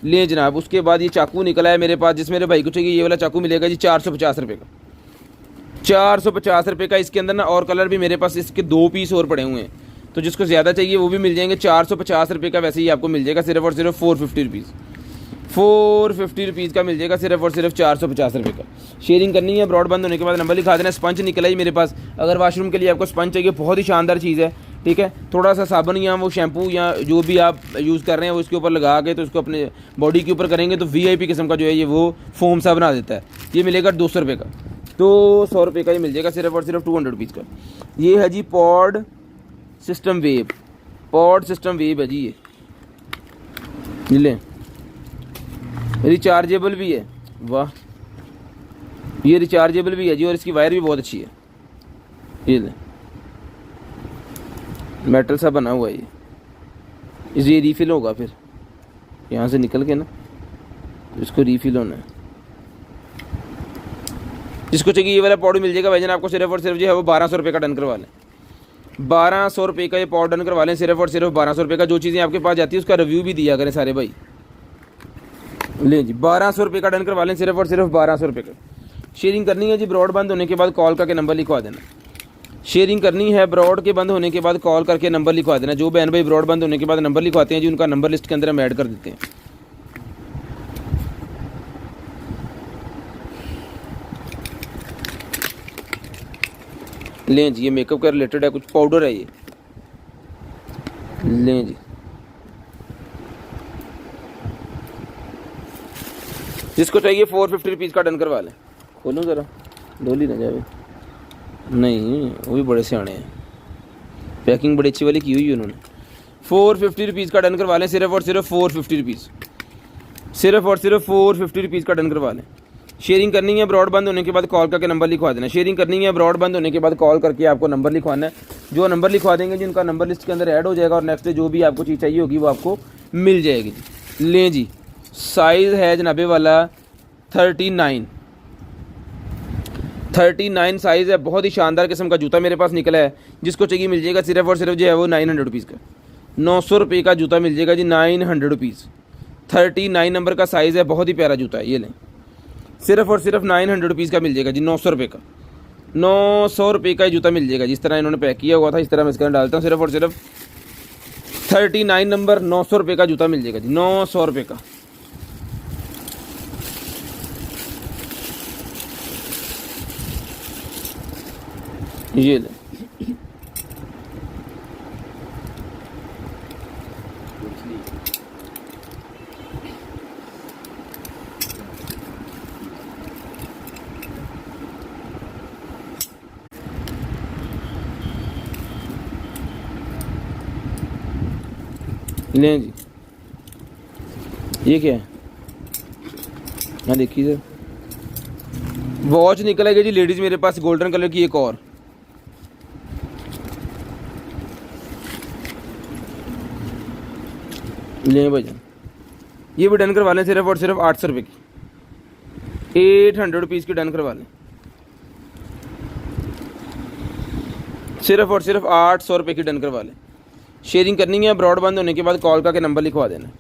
ले जनाब, उसके बाद ये चाकू निकला है मेरे पास, जिस मेरे भाई को चाहिए ये वाला चाकू मिलेगा जी 450 रुपये का। 450 रुपये का। इसके अंदर ना और कलर भी मेरे पास इसके 2 पीस और पड़े हुए हैं, तो जिसको ज़्यादा चाहिए वो भी मिल जाएंगे। 450 रुपये का वैसे ही आपको मिल जाएगा, सिर्फ और सिर्फ 450 रुपीज़। 450 रुपीज़ का मिल जाएगा, सिर्फ और सिर्फ 450 रुपये का। शेयरिंग करनी है, ब्रॉड बंद होने के बाद नंबर लिखा देना। स्पंज निकला ही मेरे पास, अगर वाशरूम के लिए आपको स्पंज चाहिए, बहुत ही शानदार चीज़ है, ठीक है। थोड़ा सा साबुन या वो शैम्पू या जो भी आप यूज़ कर रहे हैं वो इसके ऊपर लगा के, तो इसको अपने बॉडी के ऊपर करेंगे तो VIP किस्म का जो है ये वो फोम सा बना देता है। ये मिलेगा 200 रुपये का, 200 रुपये का ये मिल जाएगा, सिर्फ और सिर्फ 200 रुपीज़ का। ये है जी pod system wave, pod system wave है जी ये लें। रिचार्जेबल भी है, वाह, ये रिचार्जेबल भी है जी, और इसकी वायर भी बहुत अच्छी है। ये लें, मेटल सा बना हुआ है ये रीफिल होगा, फिर यहाँ से निकल के ना इसको रीफिल होना है। जिसको चाहिए ये वाला पाउडर मिल जाएगा भाईजान आपको, सिर्फ और सिर्फ जो है वो 1200 रुपये का डन करवा लें। 1200 रुपये का ये पाउडर डन करवा लें, सिर्फ और सिर्फ 1200 रुपये का। जो चीज़ें आपके पास जाती है उसका रिव्यू भी दिया करें सारे भाई। ले जी, 1200 रुपये का डन करवा लें, सिर्फ और सिर्फ 1200 रुपये का। शेयरिंग करनी है जी, ब्रॉड बंद होने के बाद कॉल करके नंबर लिखवा देना। शेयरिंग करनी है, ब्रॉड के बंद होने के बाद कॉल करके नंबर लिखवा देना। जो बहन भाई ब्रॉड बंद होने के बाद नंबर लिखवाते हैं जी, उनका नंबर लिस्ट के अंदर हम ऐड कर देते हैं। लें जी, ये मेकअप का रिलेटेड है, कुछ पाउडर है ये। लें जी, जिसको चाहिए 450 रुपीज़ का डन करवा लें। खोलो ज़रा, डोली ना जावे, नहीं वो भी बड़े सियाणे हैं, पैकिंग बड़ी अच्छी वाली की हुई है उन्होंने। 450 रुपीज़ का डन करवा लें, सिर्फ और सिर्फ 450 रुपीज़, सिर्फ और सिर्फ 450 रुपीज़ का डन करवा लें। शेयरिंग करनी है, ब्रॉड बंद होने के बाद कॉल करके नंबर लिखवा देना। शेयरिंग करनी है, ब्रॉड बंद होने के बाद कॉल करके आपको नंबर लिखवाना है। जो नंबर लिखवा देंगे जिनका नंबर लिस्ट के अंदर ऐड हो जाएगा, और नेक्स्ट डे जो भी आपको चीज़ चाहिए होगी वो आपको मिल जाएगी जी। लें जी, साइज़ है जनाबे वाला 39 साइज़ है, बहुत ही शानदार किस्म का जूता मेरे पास निकला है। जिसको चाहिए मिल जाएगा, सिर्फ और सिर्फ जो है वो 900 रुपीज़ का, 900 रुपये का जूता मिल जाएगा जी, 900 रुपीज़। 39 नंबर का साइज़ है, बहुत ही प्यारा जूता है। ये लें, सिर्फ और सिर्फ 900 रुपीज़ का मिल जाएगा जी, 900 रुपये का, 900 रुपये का जूता मिल जाएगा। जिस तरह इन्होंने पैक किया हुआ था इस तरह मैं इसके अंदर डालता हूँ। सिर्फ और सिर्फ 39 नंबर 900 रुपये का जूता मिल जाएगा जी, 900 रुपये का। ये ले, लें जी, ये क्या है, हाँ देखिए सर, वॉच निकलेगी जी लेडीज़ मेरे पास गोल्डन कलर की एक और। लें भाईजान, ये भी डन करवा लें, सिर्फ और सिर्फ 800 रुपये की, 800 रुपीज़ की डन करवा लें, सिर्फ और सिर्फ 800 रुपये की डन करवा लें। शेयरिंग करनी है, ब्रॉड बंद होने के बाद कॉल करके नंबर लिखवा देना।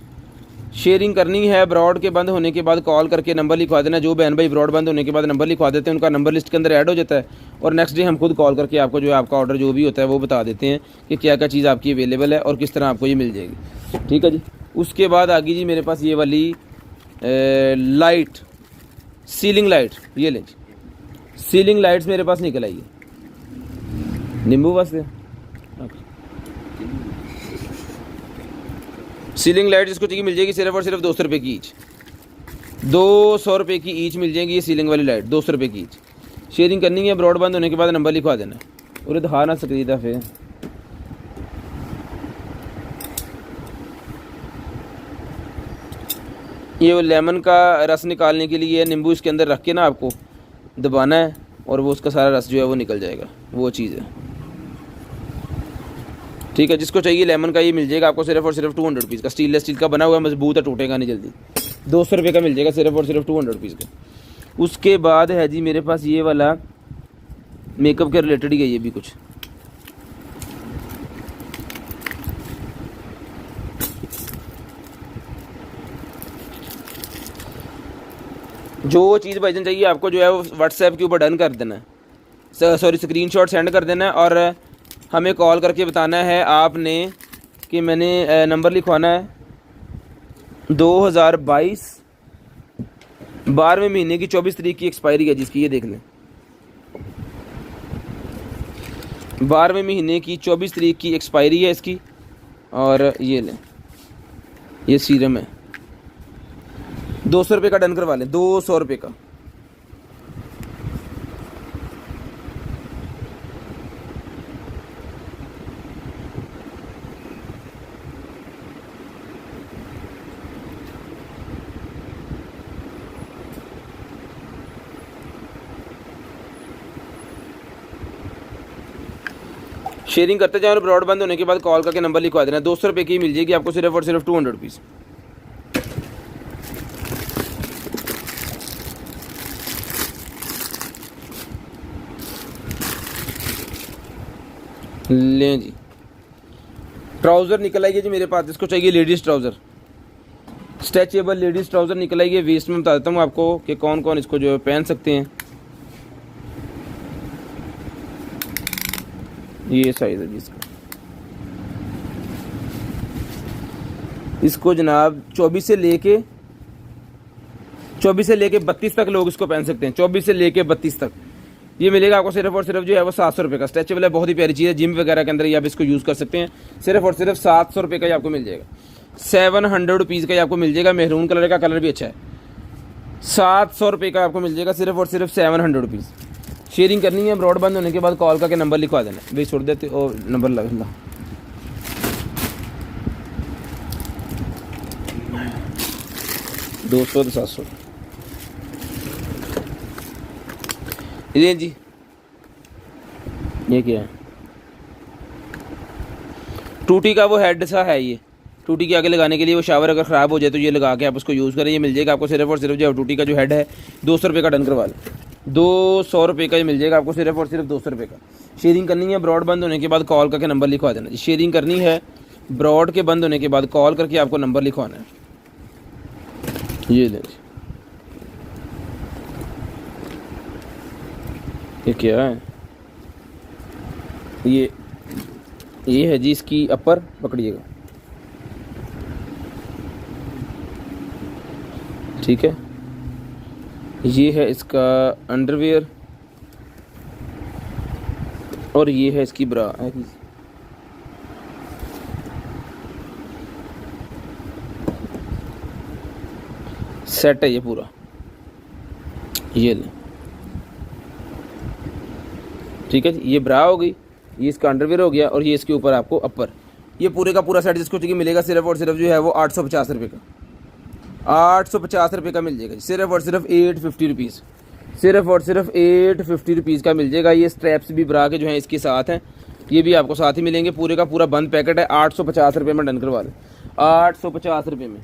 शेयरिंग करनी है, ब्रॉड के बंद होने के बाद कॉल करके नंबर लिखवा देना। जो बहन भाई ब्रॉड बंद होने के बाद नंबर लिखवा देते हैं उनका नंबर लिस्ट के अंदर ऐड हो जाता है, और नेक्स्ट डे हम खुद कॉल करके आपको जो है आपका ऑर्डर जो भी होता है वो बता देते हैं कि क्या क्या चीज़ आपकी अवेलेबल है और किस तरह आपको ये मिल जाएगी। ठीक है जी। उसके बाद आ गई जी मेरे पास ये वाली लाइट, सीलिंग लाइट, ये लें जी, सीलिंग लाइट्स मेरे पास निकल आई है, नींबू वास्ते। सीलिंग लाइट जिसको चाहिए मिल जाएगी सिर्फ और सिर्फ 200 रुपये की ईच, 200 रुपये की ईच मिल जाएगी ये सीलिंग वाली लाइट, 200 रुपये की ईच। शेयरिंग करनी है, ब्रॉडबैंड होने के बाद नंबर लिखवा देना। और दिखा ना सकरीदा फिर ये वो लेमन का रस निकालने के लिए नींबू इसके अंदर रख के ना आपको दबाना है और वो उसका सारा रस जो है वो निकल जाएगा, वो चीज़ है। ठीक है, जिसको चाहिए लेमन का ये मिल जाएगा आपको सिर्फ और सिर्फ 200 रुपीज़ का। स्टील का बना हुआ है, मजबूत है, टूटेगा नहीं जल्दी। 200 रुपये का मिल जाएगा सिर्फ और सिर्फ 200 रुपीज़ का। उसके बाद है जी मेरे पास ये वाला मेकअप के रिलेटेड ही है ये भी कुछ। जो चीज़ भाईजान चाहिए आपको जो है वो व्हाट्सएप के ऊपर डन कर देना है, सॉरी स्क्रीनशॉट सेंड कर देना है और हमें कॉल करके बताना है आपने कि मैंने नंबर लिखवाना है 2022 12वें महीने की 24 तारीख की एक्सपायरी है जिसकी, ये देख लें 12वें महीने की 24 तारीख की एक्सपायरी है इसकी। और ये लें, ये सीरम है, 200 रुपये का डन करवा लें, 200 रुपये का। शेयरिंग करते जाओ और ब्रॉडबैंड होने के बाद कॉल करके नंबर लिखवा देना। 200 रुपये की मिल जाएगी आपको सिर्फ और सिर्फ 200 रुपीज़। लें जी, ट्राउज़र निकल आएगी जी मेरे पास, जिसको चाहिए ladies trouser, stretchable ladies trouser निकल आएगी। वेस्ट में बता देता हूँ आपको कि कौन कौन इसको जो है पहन सकते हैं। ये साइज़ है जी इसको जनाब 24 से लेके 32 तक लोग इसको पहन सकते हैं। 24 से लेके 32 तक ये मिलेगा आपको सिर्फ और सिर्फ जो है वो 700 रुपये का। स्ट्रेचेबल है, बहुत ही प्यारी चीज़ है, जिम वगैरह के अंदर ही आप इसको यूज़ कर सकते हैं। सिर्फ और सिर्फ 700 रुपये का ही आपको मिल जाएगा, 700 रुपीज़ का ही आपको मिल जाएगा। मेहरून कलर का, कलर भी अच्छा है। 700 रुपये का आपको मिल जाएगा सिर्फ और सिर्फ 700 रुपीज़। शेयरिंग करनी है, ब्रॉडबैंड होने के बाद कॉल करके नंबर लिखवा देना। भाई छोड़ देते और नंबर लगा 200 तो 700। ये जी ये क्या है, टूटी का वो हेड सा है, ये टूटी के आगे लगाने के लिए। वो शावर अगर ख़राब हो जाए तो ये लगा के आप उसको यूज़ करें। ये मिल जाएगा आपको सिर्फ और सिर्फ जो टूटी का जो हेड है 200 रुपये का डन करवा लें। 200 रुपये का ही मिल जाएगा आपको सिर्फ और सिर्फ 200 रुपये का। शेयरिंग करनी है, ब्रॉड बंद होने के बाद कॉल करके नंबर लिखवा देना जी। शेयरिंग करनी है, ब्रॉड के बंद होने के बाद कॉल करके आपको नंबर लिखवाना है। ये लें, ये क्या है, ये है जी इसकी अपर, पकड़िएगा ठीक है। ये है इसका अंडरवियर और ये है इसकी ब्रा। सेट है ये पूरा, ये ले ठीक है जी। ये ब्रा हो गई, ये इसका अंडरवियर हो गया और ये इसके ऊपर आपको अपर। ये पूरे का पूरा सेट जिसको चाहिए मिलेगा सिर्फ और सिर्फ जो है वो 850 रुपये का। 850 रुपये का मिल जाएगा सिर्फ और सिर्फ 850 रुपीज़। सिर्फ और सिर्फ 850 रुपीज़ का मिल जाएगा। ये स्ट्रैप्स भी ब्रा के जो हैं इसके साथ हैं, ये भी आपको साथ ही मिलेंगे। पूरे का पूरा बंद पैकेट है। 850 रुपये में डन करवा लें, 850 रुपये में।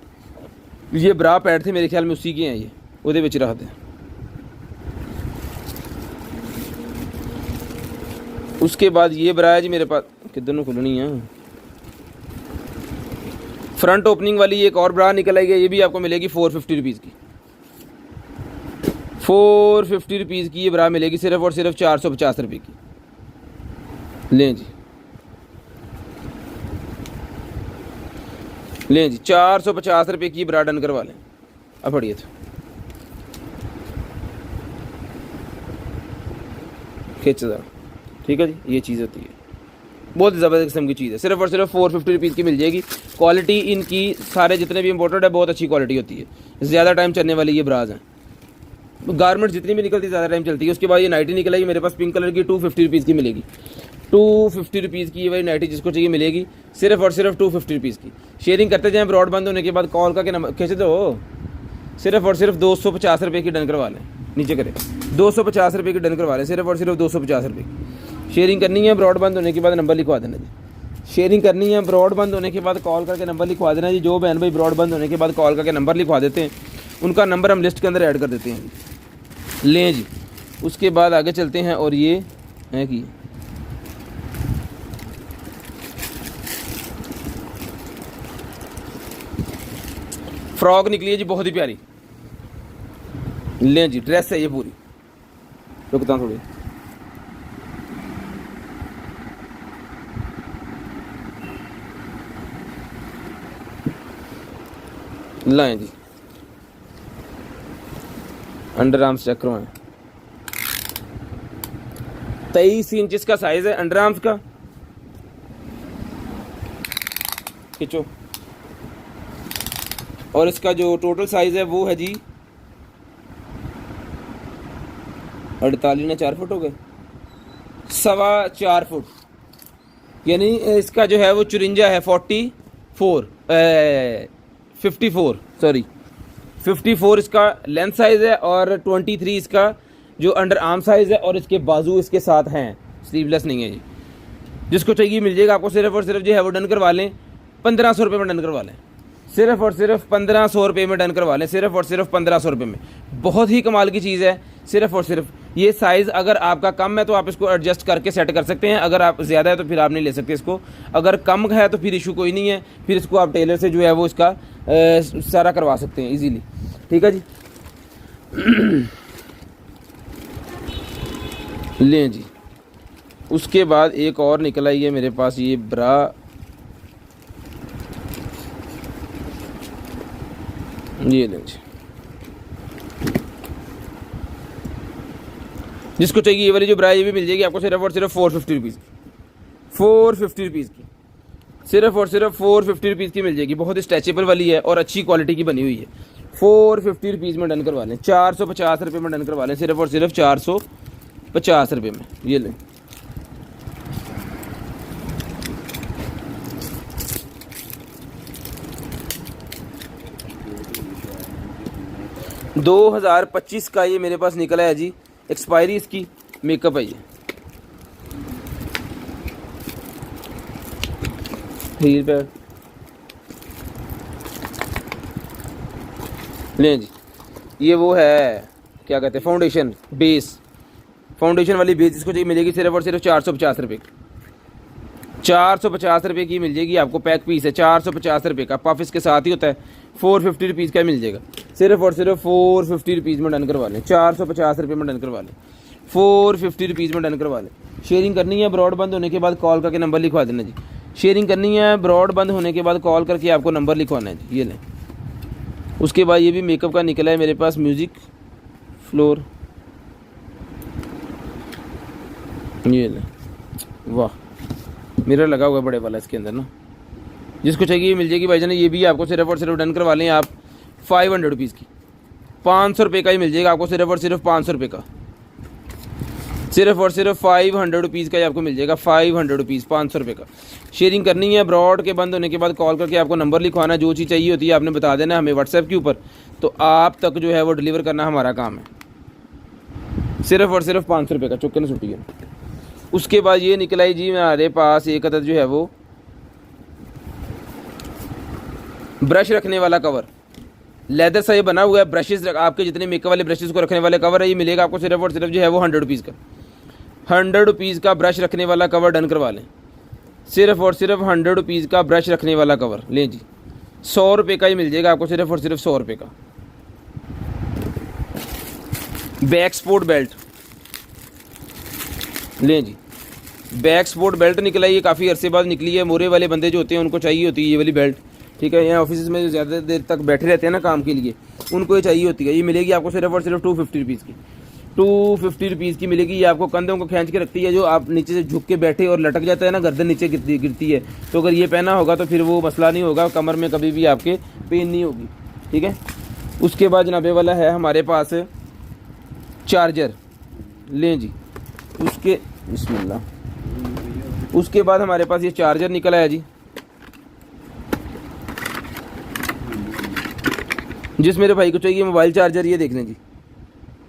ये ब्रा पैड थे मेरे ख्याल में उसी के हैं, ये उहदे विच रखते हैं। उसके बाद ये ब्रा है जी मेरे पास, किधर नूं खुलनी है, फ्रंट ओपनिंग वाली एक और ब्रा निकल आई है। ये भी आपको मिलेगी 450 रुपीज़ की। 450 रुपीज़ की ये ब्रा मिलेगी सिर्फ और सिर्फ 450 रुपये की। लें जी, लें जी, 450 रुपये की ब्रा डन करवा लें। अब पढ़िए तो खिंचदार, ठीक है जी। ये चीज़ होती है, बहुत ज़बरदस्त किस्म की चीज़ है। सिर्फ और सिर्फ 450 रुपीज़ की मिल जाएगी। क्वालिटी इनकी सारे जितने भी इम्पोर्टेड है बहुत अच्छी क्वालिटी होती है, ज़्यादा टाइम चलने वाली ये ब्राज हैं। गारमेंट जितनी भी निकलती है ज़्यादा टाइम चलती है। उसके बाद ये नाइटी निकल आई मेरे पास पिंक कलर की, 250 रुपीज़ की मिलेगी। 250 रुपीज़ की ये वाली नाइटी जिसको चाहिए मिलेगी, सिर्फ और सिर्फ 250 रुपीज़ की। शेयरिंग करते जाएँ, ब्रॉड बंद होने के बाद कॉल का के नंबर कैसे दो, सिर्फ और सिर्फ 250 रुपये की डन करवा लें, नीचे करें 250 रुपये की डन करवा लें, सिर्फ और सिर्फ 250 रुपये की। शेयरिंग करनी है, ब्रॉड बंद होने के बाद नंबर लिखवा देना जी। शेयरिंग करनी है, ब्रॉड बंद होने के बाद कॉल करके नंबर लिखवा देना जी। जो बहन भाई ब्रॉड बंद होने के बाद कॉल करके नंबर लिखवा देते हैं, उनका नंबर हम लिस्ट के अंदर ऐड कर देते हैं। लें जी, उसके बाद आगे चलते हैं। और ये है कि फ्रॉक निकली है जी, बहुत ही प्यारी। लें जी, ड्रेस है ये पूरी, रुकता हूँ थोड़ी। लाएं जी, अंडर आर्म्स चेक करवाएं। 23 इंच का साइज है अंडर आर्म्स का। खिंचो। और इसका जो टोटल साइज है वो है जी 48 4 फुट हो गए, 4.25 फुट, यानी इसका जो है वो 54 है, 54 इसका लेंथ साइज है और 23 इसका जो अंडर आर्म साइज है। और इसके बाजू इसके साथ हैं, स्लीवलेस नहीं है जी। जिसको चाहिए मिल जाएगा आपको। सिर्फ और सिर्फ जो है वो डन करवा लें, 1500 रुपये में डन करवा लें। सिर्फ और सिर्फ 1500 रुपये में डन करवा लें, सिर्फ और सिर्फ 1500 रुपये में। बहुत ही कमाल की चीज़ है। सिर्फ और सिर्फ ये साइज़ अगर आपका कम है तो आप इसको एडजस्ट करके सेट कर सकते हैं, अगर आप ज़्यादा है तो फिर आप नहीं ले सकते इसको। अगर कम है तो फिर इशू कोई नहीं है, फिर इसको आप टेलर से जो है वो इसका सारा करवा सकते हैं इजीली, ठीक है जी। लें जी, उसके बाद एक और निकल आई है मेरे पास ये ब्रा, ये लें जी। जिसको चाहिए ये वाली जो ब्रा ये भी मिल जाएगी आपको सिर्फ और सिर्फ 450 रुपीज़ की, 450 रुपीज़ की, सिर्फ और सिर्फ 450 रुपीज़ की मिल जाएगी। बहुत स्ट्रेचेबल वाली है और अच्छी क्वालिटी की बनी हुई है। 450 रुपीज़ में डन करवा लें, 450 रुपये में डन करवा लें, सिर्फ और सिर्फ 450 रुपये में। ये लें, $2025 का ये मेरे पास निकला है जी। एक्सपायरी इसकी मेकअप है ये। हील पैड लें जी। ये वो है क्या कहते हैं, फाउंडेशन बेस, फाउंडेशन वाली बेस इसको चाहिए मिलेगी सिर्फ और सिर्फ 450 रुपये की। 450 रुपये की मिल जाएगी आपको। पैक पीस है 450 रुपये का, पफ इसके साथ ही होता है। 450 रुपीज़ का मिल जाएगा। सिर्फ और सिर्फ 450 रुपीज़ में डन करवा लें, 450 रुपये में डन करवा लें, 450 रुपीज़ में डन करवा लें। शेयरिंग करनी है, ब्रॉड बंद होने के बाद कॉल करके नंबर लिखवा देना जी। शेयरिंग करनी है, ब्रॉड बंद होने के बाद कॉल करके आपको नंबर लिखवाना है जी। ये लें। उसके बाद ये भी मेकअप का निकला है मेरे पास, म्यूज़िक फ्लोर, ये लें। वाह, मिरर लगा हुआ है बड़े वाला इसके अंदर ना। जिसको चाहिए मिल जाएगी भाईजान। ये भी आपको सिर्फ और सिर्फ डन करवा लें आप 500 रुपीज़ की, 500 रुपये का ही मिल जाएगा आपको। सिर्फ और सिर्फ 500 रुपये का, सिर्फ और सिर्फ 500 रुपीज़ का ही आपको मिल जाएगा। 500 रुपीज़, 500 रुपये का। शेयरिंग करनी है, ब्रॉड के बंद होने के बाद कॉल करके आपको नंबर लिखवाना। जो चीज़ चाहिए होती है आपने बता देना हमें व्हाट्सएप के ऊपर, तो आप तक जो है वो डिलीवर करना हमारा काम है। सिर्फ और सिर्फ 500 रुपये का, चुक्के न छुट्टी है। उसके बाद ये निकला ही जी हमारे पास एक अदद जो है वो ब्रश रखने वाला कवर, लेदर सा ये बना हुआ है। ब्रशेस आपके जितने मेकअप वाले ब्रशेस को रखने वाले कवर है, ये मिलेगा आपको सिर्फ और सिर्फ जो है वो 100 रुपीज़ का। 100 रुपीज़ का ब्रश रखने वाला कवर डन करवा लें। सिर्फ और सिर्फ 100 रुपीज़ का ब्रश रखने वाला कवर लें जी। 100 रुपये का ही मिल जाएगा आपको, सिर्फ और सिर्फ 100 रुपये का। बैक स्पोर्ट बेल्ट लें जी। बैक स्पोर्ट बेल्ट निकला, ये काफ़ी अरसे बाद निकली है। मोरे वाले बंदे जो होते हैं उनको चाहिए होती है ये वाली बेल्ट, ठीक है। यहाँ ऑफिस में जो ज़्यादा देर तक बैठे रहते हैं ना काम के लिए, उनको ये चाहिए होती है। ये मिलेगी आपको सिर्फ और सिर्फ 250 रुपीज़ की। 250 रुपीज़ की मिलेगी। ये आपको कंधों को खींच के रखती है, जो आप नीचे से झुक के बैठे और लटक जाता है ना, गर्दन नीचे गिरती है, तो अगर ये पहना होगा तो फिर वो मसला नहीं होगा, कमर में कभी भी आपके पेन नहीं होगी। ठीक है। उसके बाद जनाबे वाला है हमारे पास चार्जर, लें जी। उसके बिस्मिल्लाह, उसके बाद हमारे पास ये चार्जर निकला है जी, जिस मेरे भाई को चाहिए मोबाइल चार्जर, ये देख लें जी।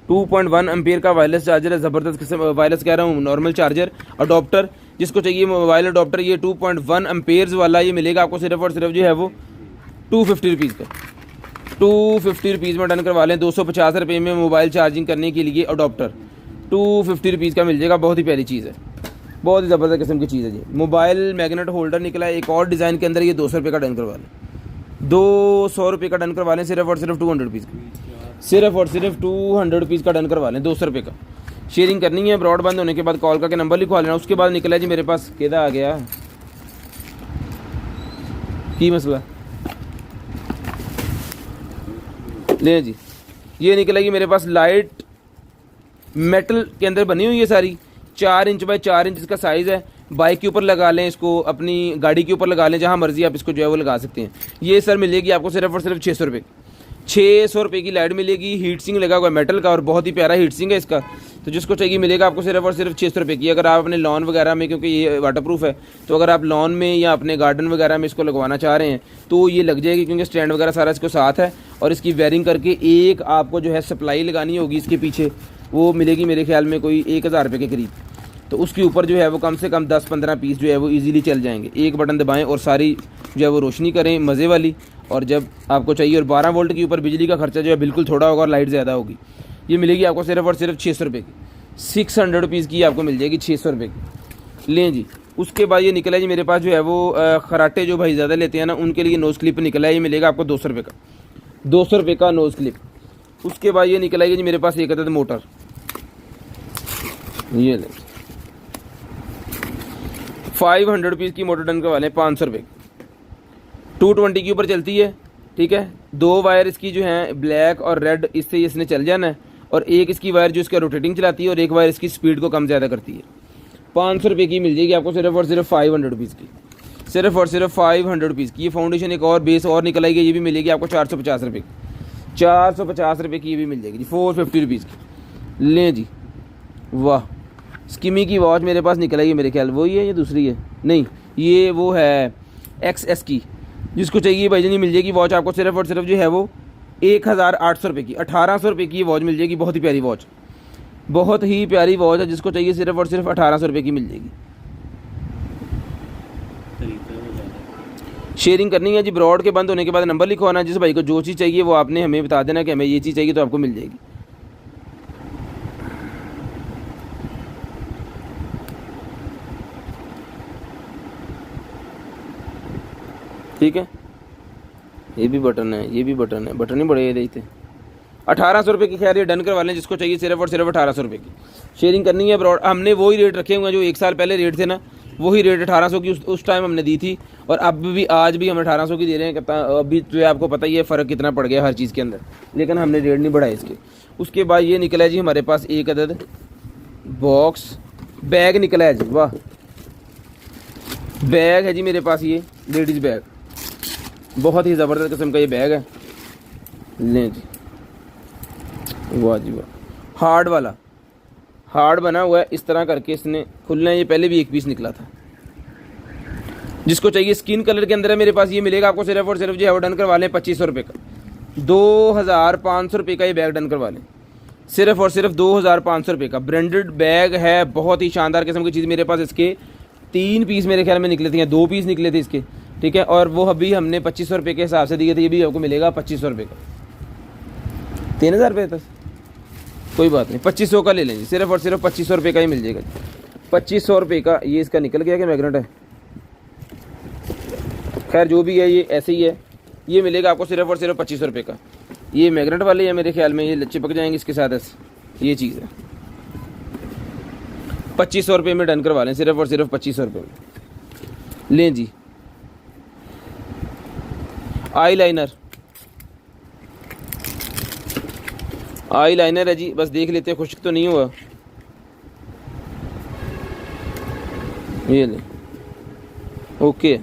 2.1 एम्पेयर का वायरलेस चार्जर है, ज़बरदस्त किस्म, वायरलेस कह रहा हूँ, नॉर्मल चार्जर अडोप्टर। जिसको चाहिए मोबाइल अडोप्टर, ये 2.1 एम्पेयर्स वाला ये मिलेगा आपको सिर्फ और सिर्फ जो है वो 250 रुपीज़ का। 250 रुपीज़ में डन करवा लें। 250 रुपये में मोबाइल चार्जिंग करने के लिए अडोप्टर 250 रुपीज़ का मिल जाएगा। बहुत ही प्यारी चीज़ है, बहुत ही ज़बरदस्त किस्म की चीज़ है जी। मोबाइल मैग्नेट होल्डर निकला है एक और डिज़ाइन के अंदर, ये 200 रुपये का डन करवा लें। 200 रुपये का डन करवा लें, सिर्फ और सिर्फ 200 रुपीज़ का, सिर्फ और सिर्फ 200 रुपीज़ का डन करवा लें, 200 रुपये का। शेयरिंग करनी है, ब्रॉड बंद होने के बाद कॉल करके नंबर लिखवा लेना। उसके बाद निकला जी मेरे पास, केदा आ गया की मसला ले जी, ये निकलेगी मेरे पास लाइट मेटल के अंदर बनी हुई है सारी, 4 इंच बाय 4 इंच इसका साइज़ है। बाइक के ऊपर लगा लें इसको, अपनी गाड़ी के ऊपर लगा लें, जहाँ मर्जी आप इसको जो है वो लगा सकते हैं। ये सर मिलेगी आपको सिर्फ और सिर्फ 600 रुपये, 600 रुपये की लाइट मिलेगी। हीट सिंग लगा हुआ है मेटल का, और बहुत ही प्यारा हीट सिंग है इसका, तो जिसको चाहिए मिलेगा आपको सिर्फ और सिर्फ 600 रुपये की। अगर आप अपने लॉन वगैरह में, क्योंकि ये वाटरप्रूफ है, तो अगर आप लॉन में या अपने गार्डन वगैरह में इसको लगवाना चाह रहे हैं तो ये लग जाएगी, क्योंकि स्टैंड वगैरह सारा इसको साथ है। और इसकी वायरिंग करके एक आपको जो है सप्लाई लगानी होगी इसके पीछे, वो मिलेगी मेरे ख्याल में कोई 1000 रुपये के करीब। तो उसके ऊपर जो है वो कम से कम 10-15 पीस जो है वो इजीली चल जाएंगे। एक बटन दबाएं और सारी जो है वो रोशनी करें मज़े वाली। और जब आपको चाहिए, और 12 वोल्ट के ऊपर बिजली का खर्चा जो है बिल्कुल थोड़ा होगा और लाइट ज़्यादा होगी। ये मिलेगी आपको सिर्फ और सिर्फ 600 रुपये की, 600 रुपीज़ की आपको मिल जाएगी, 600 रुपये की। लें जी। उसके बाद ये निकला है जी मेरे पास जो है वो खराटे जो भाई ज़्यादा लेते हैं ना, उनके लिए नोज़ क्लिप निकला है, ये मिलेगा आपको 200 रुपये का, 200 रुपये का नोज़ क्लिप। उसके बाद ये निकला है जी मेरे पास एक अदद मोटर, ये ले 500 रुपीज़ की मोटर डन करवा लें, 500 रुपये, 220 के ऊपर चलती है। ठीक है। 2 वायर इसकी जो हैं ब्लैक और रेड, इससे इसने चल जाना है, और एक इसकी वायर जो इसका रोटेटिंग चलाती है, और एक वायर इसकी स्पीड को कम ज़्यादा करती है। 500 रुपये की मिल जाएगी आपको सिर्फ और सिर्फ 500 रुपीज़ की, सिर्फ और सिर्फ 500 रुपीज़ की। ये फाउंडेशन एक और बेस और निकल आएगी, ये भी मिलेगी आपको 450 रुपये की, 450 रुपये की ये भी मिल जाएगी जी, 450 रुपीज़ की। लें जी। वाह, स्किमी की वॉच मेरे पास निकल आई मेरे ख्याल, वही है, ये दूसरी है, नहीं ये वो है XS की। जिसको चाहिए भाई जान, मिल जाएगी वॉच आपको सिर्फ और सिर्फ जो है वो 1800 रुपये की, 1800 रुपये की ये वॉच मिल जाएगी। बहुत ही प्यारी वॉच, बहुत ही प्यारी वॉच है। जिसको चाहिए सिर्फ और सिर्फ 1800 रुपये की मिल जाएगी। शेयरिंग करनी है जी, ब्रॉड के बंद होने के बाद नंबर लिखवाना। जिस भाई को जो चीज़ चाहिए वो आपने हमें बता देना कि हमें ये चीज़ चाहिए, तो आपको मिल जाएगी। ठीक है। ये भी बटन है, ये भी बटन है, बटन ही बड़े ये देते। 1800 रुपये की खैर ये डन करवा लें, जिसको चाहिए सिर्फ और सिर्फ 1800 रुपये की। शेयरिंग करनी है ब्रॉड, हमने वही रेट रखे हुए हैं जो 1 साल पहले रेट थे ना, वही रेट 1800 की उस टाइम हमने दी थी, और अब भी आज भी हम 1800 की दे रहे हैं। अभी जो है आपको पता ही है फ़र्क कितना पड़ गया हर चीज़ के अंदर, लेकिन हमने रेट नहीं बढ़ाए इसके। उसके बाद ये निकला है जी हमारे पास एक अदद बॉक्स बैग निकला है जी। वाह, बैग है जी मेरे पास, ये लेडीज़ बैग, बहुत ही ज़बरदस्त किस्म का ये बैग है। लें जी। वाह जी वाह, हार्ड वाला, हार्ड बना हुआ है इस तरह करके, इसने खुलना है। ये पहले भी एक पीस निकला था। जिसको चाहिए स्किन कलर के अंदर है मेरे पास, ये मिलेगा आपको सिर्फ और सिर्फ जो है वो डन करवा लें 2500 रुपये का, 2500 रुपये का ये बैग डन करवा लें, सिर्फ और सिर्फ 2500 रुपये का। ब्रांडेड बैग है, बहुत ही शानदार किस्म की चीज़। मेरे पास इसके 3 पीस मेरे ख्याल में निकले थे, या 2 पीस निकले थे इसके। ठीक है। और वो अभी हमने 2500 रुपये के हिसाब से दिए थे, ये भी आपको मिलेगा 2500 रुपये का। 3000 रुपये था, कोई बात नहीं, 2500 का ले लेंगे, सिर्फ और सिर्फ 2500 रुपये का ही मिल जाएगा। 2500 रुपये का ये इसका निकल गया कि मैग्नेट है, खैर जो भी है ये ऐसे ही है। ये मिलेगा आपको सिर्फ और सिर्फ 2500 रुपये का। ये मैग्नेट वाले हैं मेरे ख्याल में, ये चिपक जाएंगे इसके साथ, ये चीज़ है। 2500 रुपये में डन करवा लें, सिर्फ और सिर्फ 2500 रुपये में। लें जी। आई लाइनर, आई लाइनर है जी, बस देख लेते हैं खुश्क तो नहीं हुआ। ये ले, ओके।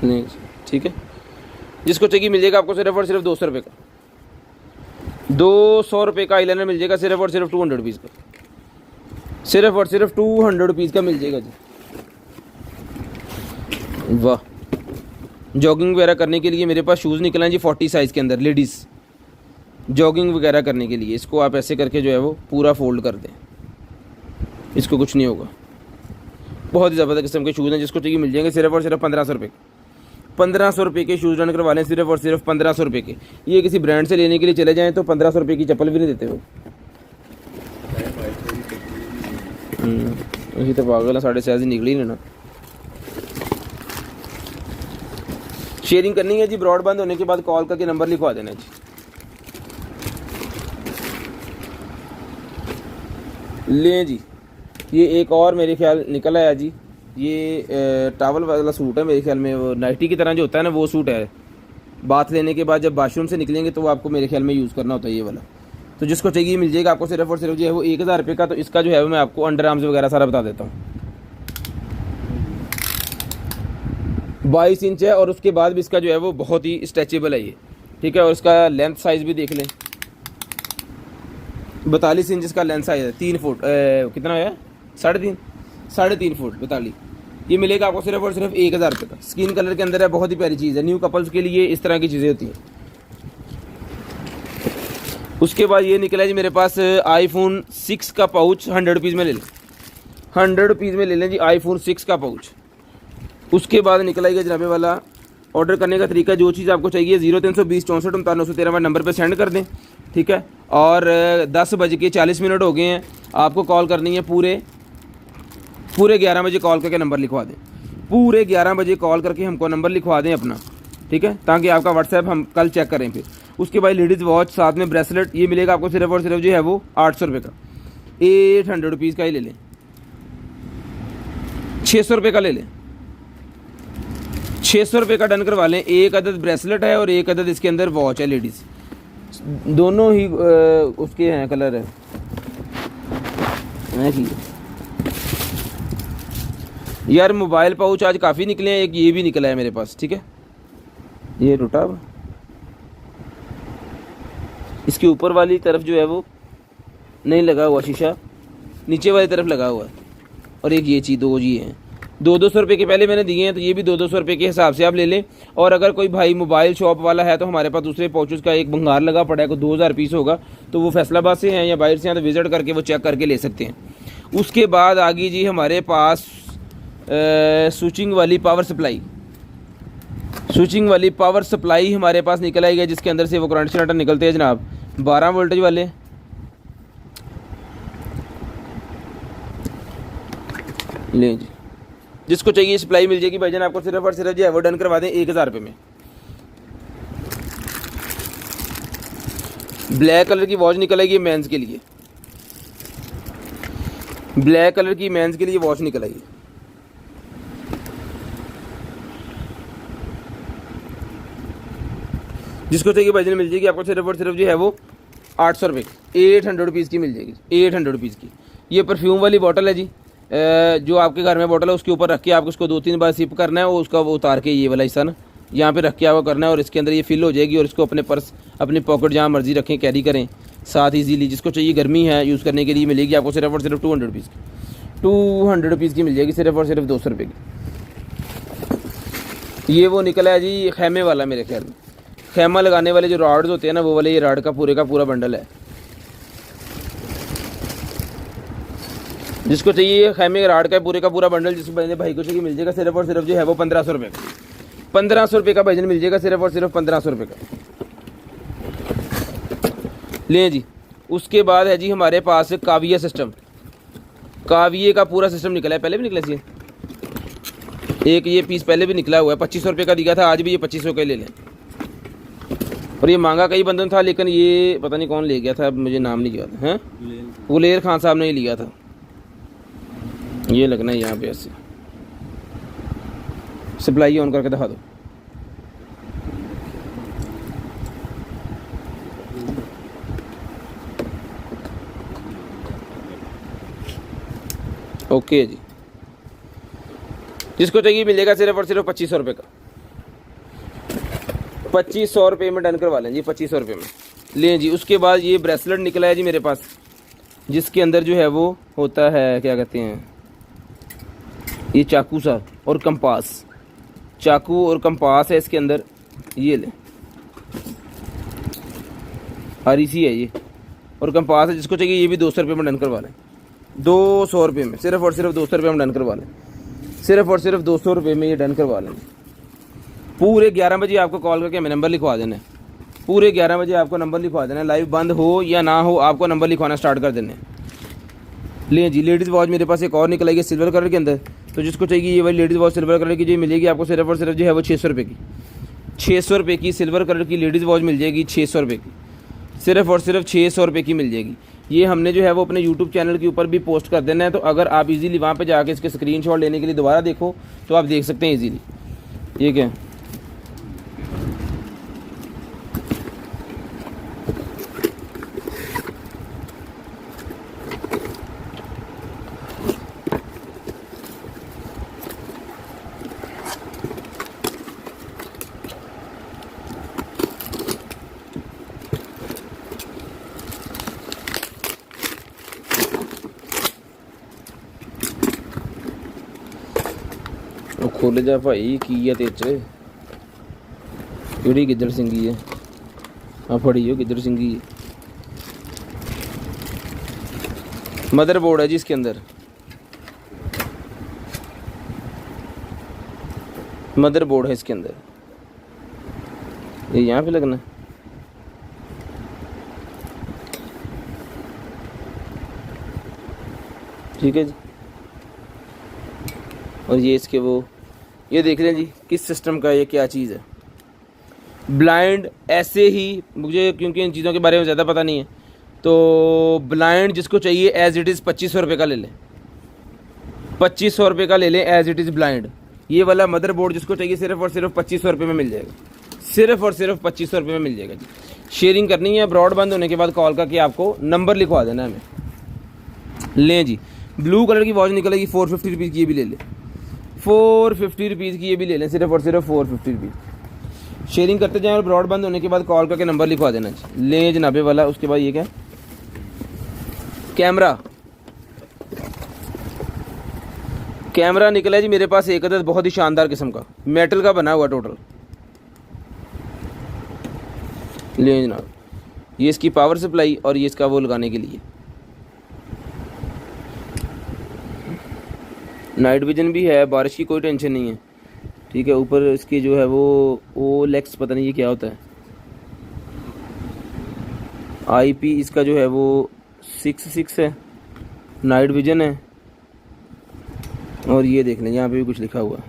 नहीं ठीक है, जिसको चाहिए मिल जाएगा आपको सिर्फ और सिर्फ 200 रुपये का। 200 रुपये का आईलाइनर मिल जाएगा सिर्फ और सिर्फ 200 रुपीज़ का, सिर्फ और सिर्फ 200 रुपीज़ का मिल जाएगा जी। वाह, जॉगिंग वगैरह करने के लिए मेरे पास शूज़ निकले हैं जी 40 साइज़ के अंदर, लेडीज़ जॉगिंग वगैरह करने के लिए। इसको आप ऐसे करके जो है वो पूरा फोल्ड कर दें, इसको कुछ नहीं होगा। बहुत ही ज़बरदस्त किस्म के शूज़ हैं, जिसको चाहिए मिल जाएंगे सिर्फ और सिर्फ 1500 रुपये। 1500 रुपये के शूज़ रन करवा लें सिर्फ और सिर्फ 1500 रुपये के। ये किसी ब्रांड से लेने के लिए चले जाएँ तो 1500 रुपये की चप्पल भी नहीं देते हो। यही तो पागल है, 6.5 निकली नहीं ना। शेयरिंग करनी है जी, ब्रॉडबैंड होने के बाद कॉल करके नंबर लिखवा देना जी। लें जी, ये एक और मेरे ख्याल निकल आया जी। ये टावल वाला सूट है मेरे ख्याल में, वो नाइटी की तरह जो होता है ना वो सूट है। बात लेने के बाद जब बाथरूम से निकलेंगे तो वो आपको मेरे ख्याल में यूज़ करना होता है ये वाला। तो जिसको चाहिए मिल जाएगा आपको सिर्फ और सिर्फ जो है वो 1000 रुपये का। तो इसका जो है वो मैं आपको अंडर आर्म्स वगैरह सारा बता देता हूँ। 22 इंच है और उसके बाद भी इसका जो है वो बहुत ही स्ट्रेचेबल है ये, ठीक है। और इसका लेंथ साइज़ भी देख लें, 42 इंच इसका लेंथ साइज़ है। 3 फुट कितना है, 3.5 फुट 42। ये मिलेगा आपको सिर्फ और सिर्फ 1000 रुपये का। स्किन कलर के अंदर है, बहुत ही प्यारी चीज़ है। न्यू कपल्स के लिए इस तरह की चीज़ें होती हैं। उसके बाद ये निकला जी मेरे पास आईफोन 6 का पाउच, 100 रुपीज़ में ले लें, 100 रुपीज़ में ले लें जी आईफोन 6 का पाउच। उसके बाद निकला ही जनाबे वाला ऑर्डर करने का तरीका, जो चीज़ आपको चाहिए 0320 64 59 913 नंबर पर सेंड कर दें, ठीक है। और 10:40 हो गए हैं, आपको कॉल करनी है पूरे 11 बजे कॉल करके नंबर लिखवा दें। पूरे 11 बजे कॉल करके हमको नंबर लिखवा दें अपना, ठीक है, ताकि आपका व्हाट्सएप हम कल चेक करें फिर। उसके बाद लेडीज़ वॉच साथ में ब्रेसलेट, ये मिलेगा आपको सिर्फ और सिर्फ जो है वो 800 रुपये का। 800 रुपीज़ का ही ले लें, 600 रुपये का ले लें, 600 रुपये का डन करवा लें। एक अदद ब्रेसलेट है और एक अदद इसके अंदर वॉच है लेडीज़, दोनों ही उसके हैं कलर है। यार मोबाइल पाउच आज काफ़ी निकले हैं, एक ये भी निकला है मेरे पास, ठीक है। ये टूटा, इसके ऊपर वाली तरफ जो है वो नहीं लगा हुआ शीशा, नीचे वाली तरफ लगा हुआ है। और एक ये चीज़, दो जी हैं, 200 रुपये के पहले मैंने दिए हैं, तो ये भी 200 रुपये के हिसाब से आप ले लें। और अगर कोई भाई मोबाइल शॉप वाला है तो हमारे पास दूसरे पाउचेस का एक भंगार लगा पड़ा है, को 2000 पीस होगा, तो वो फैसलाबाद से हैं या बाहर से हैं तो विज़िट करके वो चेक करके ले सकते हैं। उसके बाद आ गई जी हमारे पास स्विचिंग वाली पावर सप्लाई, स्विचिंग वाली पावर सप्लाई हमारे पास निकल आई है, जिसके अंदर से वो करंट जनरेटर निकलते हैं जनाब 12 वोल्टेज वाले। लें जी, जिसको चाहिए सप्लाई मिल जाएगी भाईजान आपको सिर्फ और सिर्फ जो है वो डन करवा दें 1000 रुपये में। ब्लैक कलर की वॉच निकल आएगी मेंस के लिए, ब्लैक कलर की मेंस के लिए वॉच निकल आएगी। जिसको चाहिए भाईजान मिल जाएगी आपको सिर्फ और सिर्फ जो है वो 800 रुपये की, 800 रुपीज़ की मिल जाएगी, 800 रुपीज़ की। ये परफ्यूम वाली बॉटल है जी, जो आपके घर में बॉटल है उसके ऊपर रख के आपको उसको 2-3 बार सिप करना है, और उसका वो उतार के ये वाला हिस्सा ना यहाँ पे रख के आपको करना है, और इसके अंदर ये फिल हो जाएगी। और इसको अपने पर्स, अपनी पॉकेट जहाँ मर्जी रखें, कैरी करें साथ ईजीली। जिसको चाहिए गर्मी है यूज़ करने के लिए मिलेगी आपको सिर्फ और सिर्फ 200 रुपीज़ की, 200 रुपीज़ की मिल जाएगी सिर्फ और सिर्फ 200 रुपये की। ये वो निकला है जी खैमे वाला, मेरे ख्याल में खैमा लगाने वाले जो रॉड्स होते हैं ना वो वाले, ये रॉड का पूरा बंडल है। जिसको चाहिए खैमे राड का पूरा बंडल, जिस भाई को चाहिए मिल जाएगा सिर्फ और सिर्फ जो है वो 1500 रुपये का, 1500 रुपये का भाईजान मिल जाएगा सिर्फ और सिर्फ 1500 रुपये का। लें जी, उसके बाद है जी हमारे पास काविया सिस्टम, काविये का पूरा सिस्टम निकला है, पहले भी निकला है, एक ये पीस पहले भी निकला हुआ है, 2500 रुपये का दिया था, आज भी ये 2500 का ले लें। और ये मांगा कई बंदन था, लेकिन ये पता नहीं कौन ले गया था, मुझे नाम नहीं याद है, गुलेर खान साहब ने ही लिया था। ये लगना है यहाँ पे, ऐसे सप्लाई ऑन करके दिखा दो। ओके जी, जिसको चाहिए मिलेगा सिर्फ और सिर्फ 2500 रुपये का। 2500 रुपये में डन करवा लें जी, 2500 रुपये में लें जी। उसके बाद ये ब्रेसलेट निकला है जी मेरे पास, जिसके अंदर जो है वो होता है, क्या कहते हैं, ये चाकू सा और कंपास, चाकू और कंपास है इसके अंदर। ये ले, आरीसी है ये और कंपास है। जिसको चाहिए ये भी 200 रुपये में डन करवा लें, 200 रुपये में, सिर्फ और सिर्फ 200 रुपये में डन करवा लें, सिर्फ और सिर्फ 200 रुपये में ये डन करवा लें। पूरे 11 बजे आपको कॉल करके हमें नंबर लिखवा देना है, पूरे 11 बजे आपको नंबर लिखवा देना है। लाइव बंद हो या ना हो, आपको नंबर लिखवाना स्टार्ट कर देना है। लें जी, लेडीज़ वॉच मेरे पास एक और निकलेगी सिल्वर कलर के अंदर, तो जिसको चाहिए ये वाली लेडीज़ वॉच सिल्वर कलर की जो मिलेगी आपको सिर्फ और सिर्फ जो है वो 600 रुपये की, 600 रुपये की सिल्वर कलर की लेडीज़ वॉच मिल जाएगी, 600 रुपये की, सिर्फ और सिर्फ 600 रुपये की मिल जाएगी। ये हमने जो है वो अपने यूट्यूब चैनल के ऊपर भी पोस्ट कर देना है, तो अगर आप इजीली वहाँ पे जाके इसके स्क्रीनशॉट लेने के लिए दोबारा देखो तो आप देख सकते हैं इजीली। ये क्या है, खोले जा भाई की है तेरे च केड़ी गिद्दड़ सिंगी है, हाँ फड़ी हो गिद्दड़ सिंगी है। मदरबोर्ड है जी इसके अंदर, मदरबोर्ड है इसके अंदर, ये यहाँ पे लगना है। ठीक है जी, और ये इसके वो, ये देख लें जी किस सिस्टम का, ये क्या चीज़ है। ब्लाइंड ऐसे ही, मुझे क्योंकि इन चीज़ों के बारे में ज़्यादा पता नहीं है, तो ब्लाइंड जिसको चाहिए एज़ इट इज़ 2500 रुपये का ले लें, 2500 रुपये का ले लें एज़ इट इज़ ब्लाइंड। ये वाला मदरबोर्ड जिसको चाहिए सिर्फ और सिर्फ 2500 रुपये में मिल जाएगा, सिर्फ और सिर्फ 2500 रुपये में मिल जाएगा जी। शेयरिंग करनी है, ब्रॉड बंद होने के बाद कॉल करके आपको नंबर लिखवा देना है हमें। लें जी, ब्लू कलर की वॉच निकलेगी 450 रुपीज़ की, ये भी ले लें, 450 रुपीज़ की ये भी ले लें, सिर्फ और सिर्फ 450 रुपीज़। शेयरिंग करते जाएं और ब्रॉड बंद होने के बाद कॉल करके नंबर लिखवा देना जी। लें जनाबे वाला। उसके बाद ये क्या, कैमरा, कैमरा निकला है जी मेरे पास एक अदद, बहुत ही शानदार किस्म का, मेटल का बना हुआ टोटल। लें जनाब, ये इसकी पावर सप्लाई और ये इसका वो लगाने के लिए। नाइट विजन भी है, बारिश की कोई टेंशन नहीं है। ठीक है, ऊपर इसकी जो है वो ओलेक्स, पता नहीं ये क्या होता है, आईपी इसका जो है वो 66 है, नाइट विजन है। और ये देख लें यहाँ पे भी कुछ लिखा हुआ है,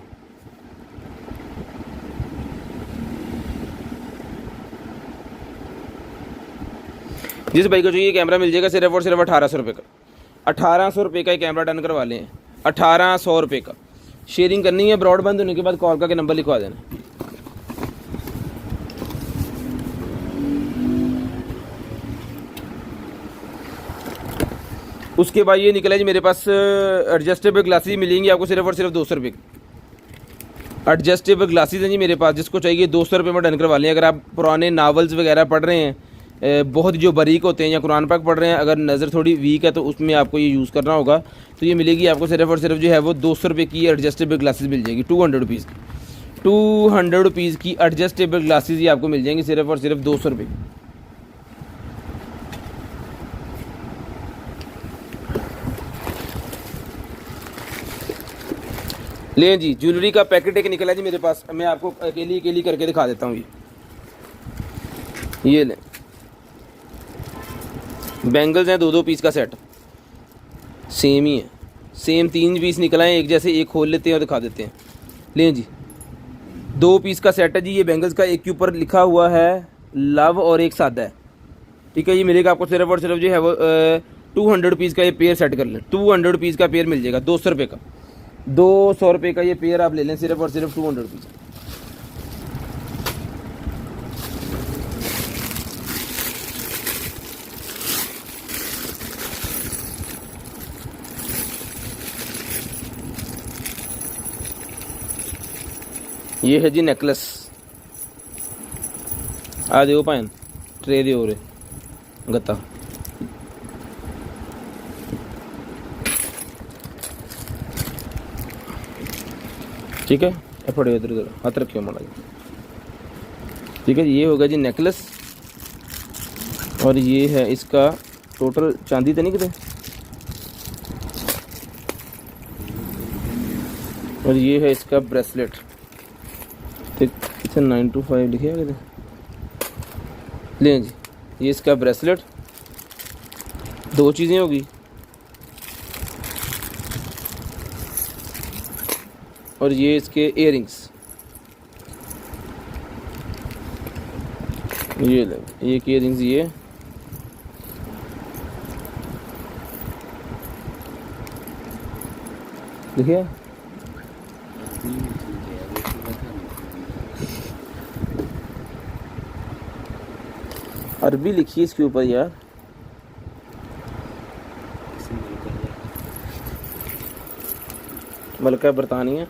जिस भाई को चाहिए कैमरा मिल जाएगा सिर्फ और सिर्फ 1800 रुपये का, 1800 रुपये का कैमरा डन करवा लें, 1800 रुपये का। शेयरिंग करनी है, ब्रॉड बंद होने के बाद कॉल करके नंबर लिखवा देना। उसके बाद ये निकला जी मेरे पास एडजस्टेबल ग्लासेस मिलेंगी आपको सिर्फ और सिर्फ 200 रुपये की। एडजस्टेबल ग्लासेस हैं जी मेरे पास, जिसको चाहिए 200 रुपये में डन करवा लें। अगर आप पुराने नावल्स वगैरह पढ़ रहे हैं, बहुत जो बारीक होते हैं, या कुरान पाक पढ़ रहे हैं, अगर नज़र थोड़ी वीक है तो उसमें आपको ये यूज़ करना होगा, तो ये मिलेगी आपको सिर्फ और सिर्फ जो है वो 200 रुपये की एडजस्टेबल ग्लासेस मिल जाएगी, 200 रुपीज़ की, 200 रुपीज़ की एडजस्टेबल ग्लासेस ये आपको मिल जाएंगी सिर्फ और सिर्फ 200 रुपये की। लें जी, ज्वेलरी का पैकेट एक निकला जी मेरे पास, मैं आपको अकेली अकेली करके दिखा देता हूँ। ये लें, बैंगल्स हैं 2-2 पीस का सेट, सेम ही है, सेम 3 पीस निकला है एक जैसे, एक खोल लेते हैं और दिखा देते हैं। लें जी, 2 पीस का सेट है जी ये बैंगल्स का, एक के ऊपर लिखा हुआ है लव और एक सादा है। ठीक है, ये मिलेगा आपको सिर्फ और सिर्फ जो है वो 200 रुपीज़ का ये पेयर सेट कर लें, 200 रुपीज़ का पेयर मिल जाएगा, 200 रुपये का, 200 रुपये का ये पेयर आप ले लें सिर्फ और सिर्फ 200 रुपीज़। ये है जी नेकलेस। आ देखो भैन ट्रे दे हो रहे गत्ता। ठीक है, फड़े इधर उधर हाथ रखियो माड़ा जी। ठीक है, ये होगा जी नेकलेस। और ये है इसका टोटल चांदी तो नहीं कितने। और ये है इसका ब्रेसलेट। इतना 925 लिखे है कितने। लें जी, ये इसका ब्रेसलेट। दो चीज़ें होगी। और ये इसके इयररिंग्स। ये ले, ये इयररिंग्स ये। देखिए अरबी लिखी है इसके ऊपर यार। मलका बरतानिया।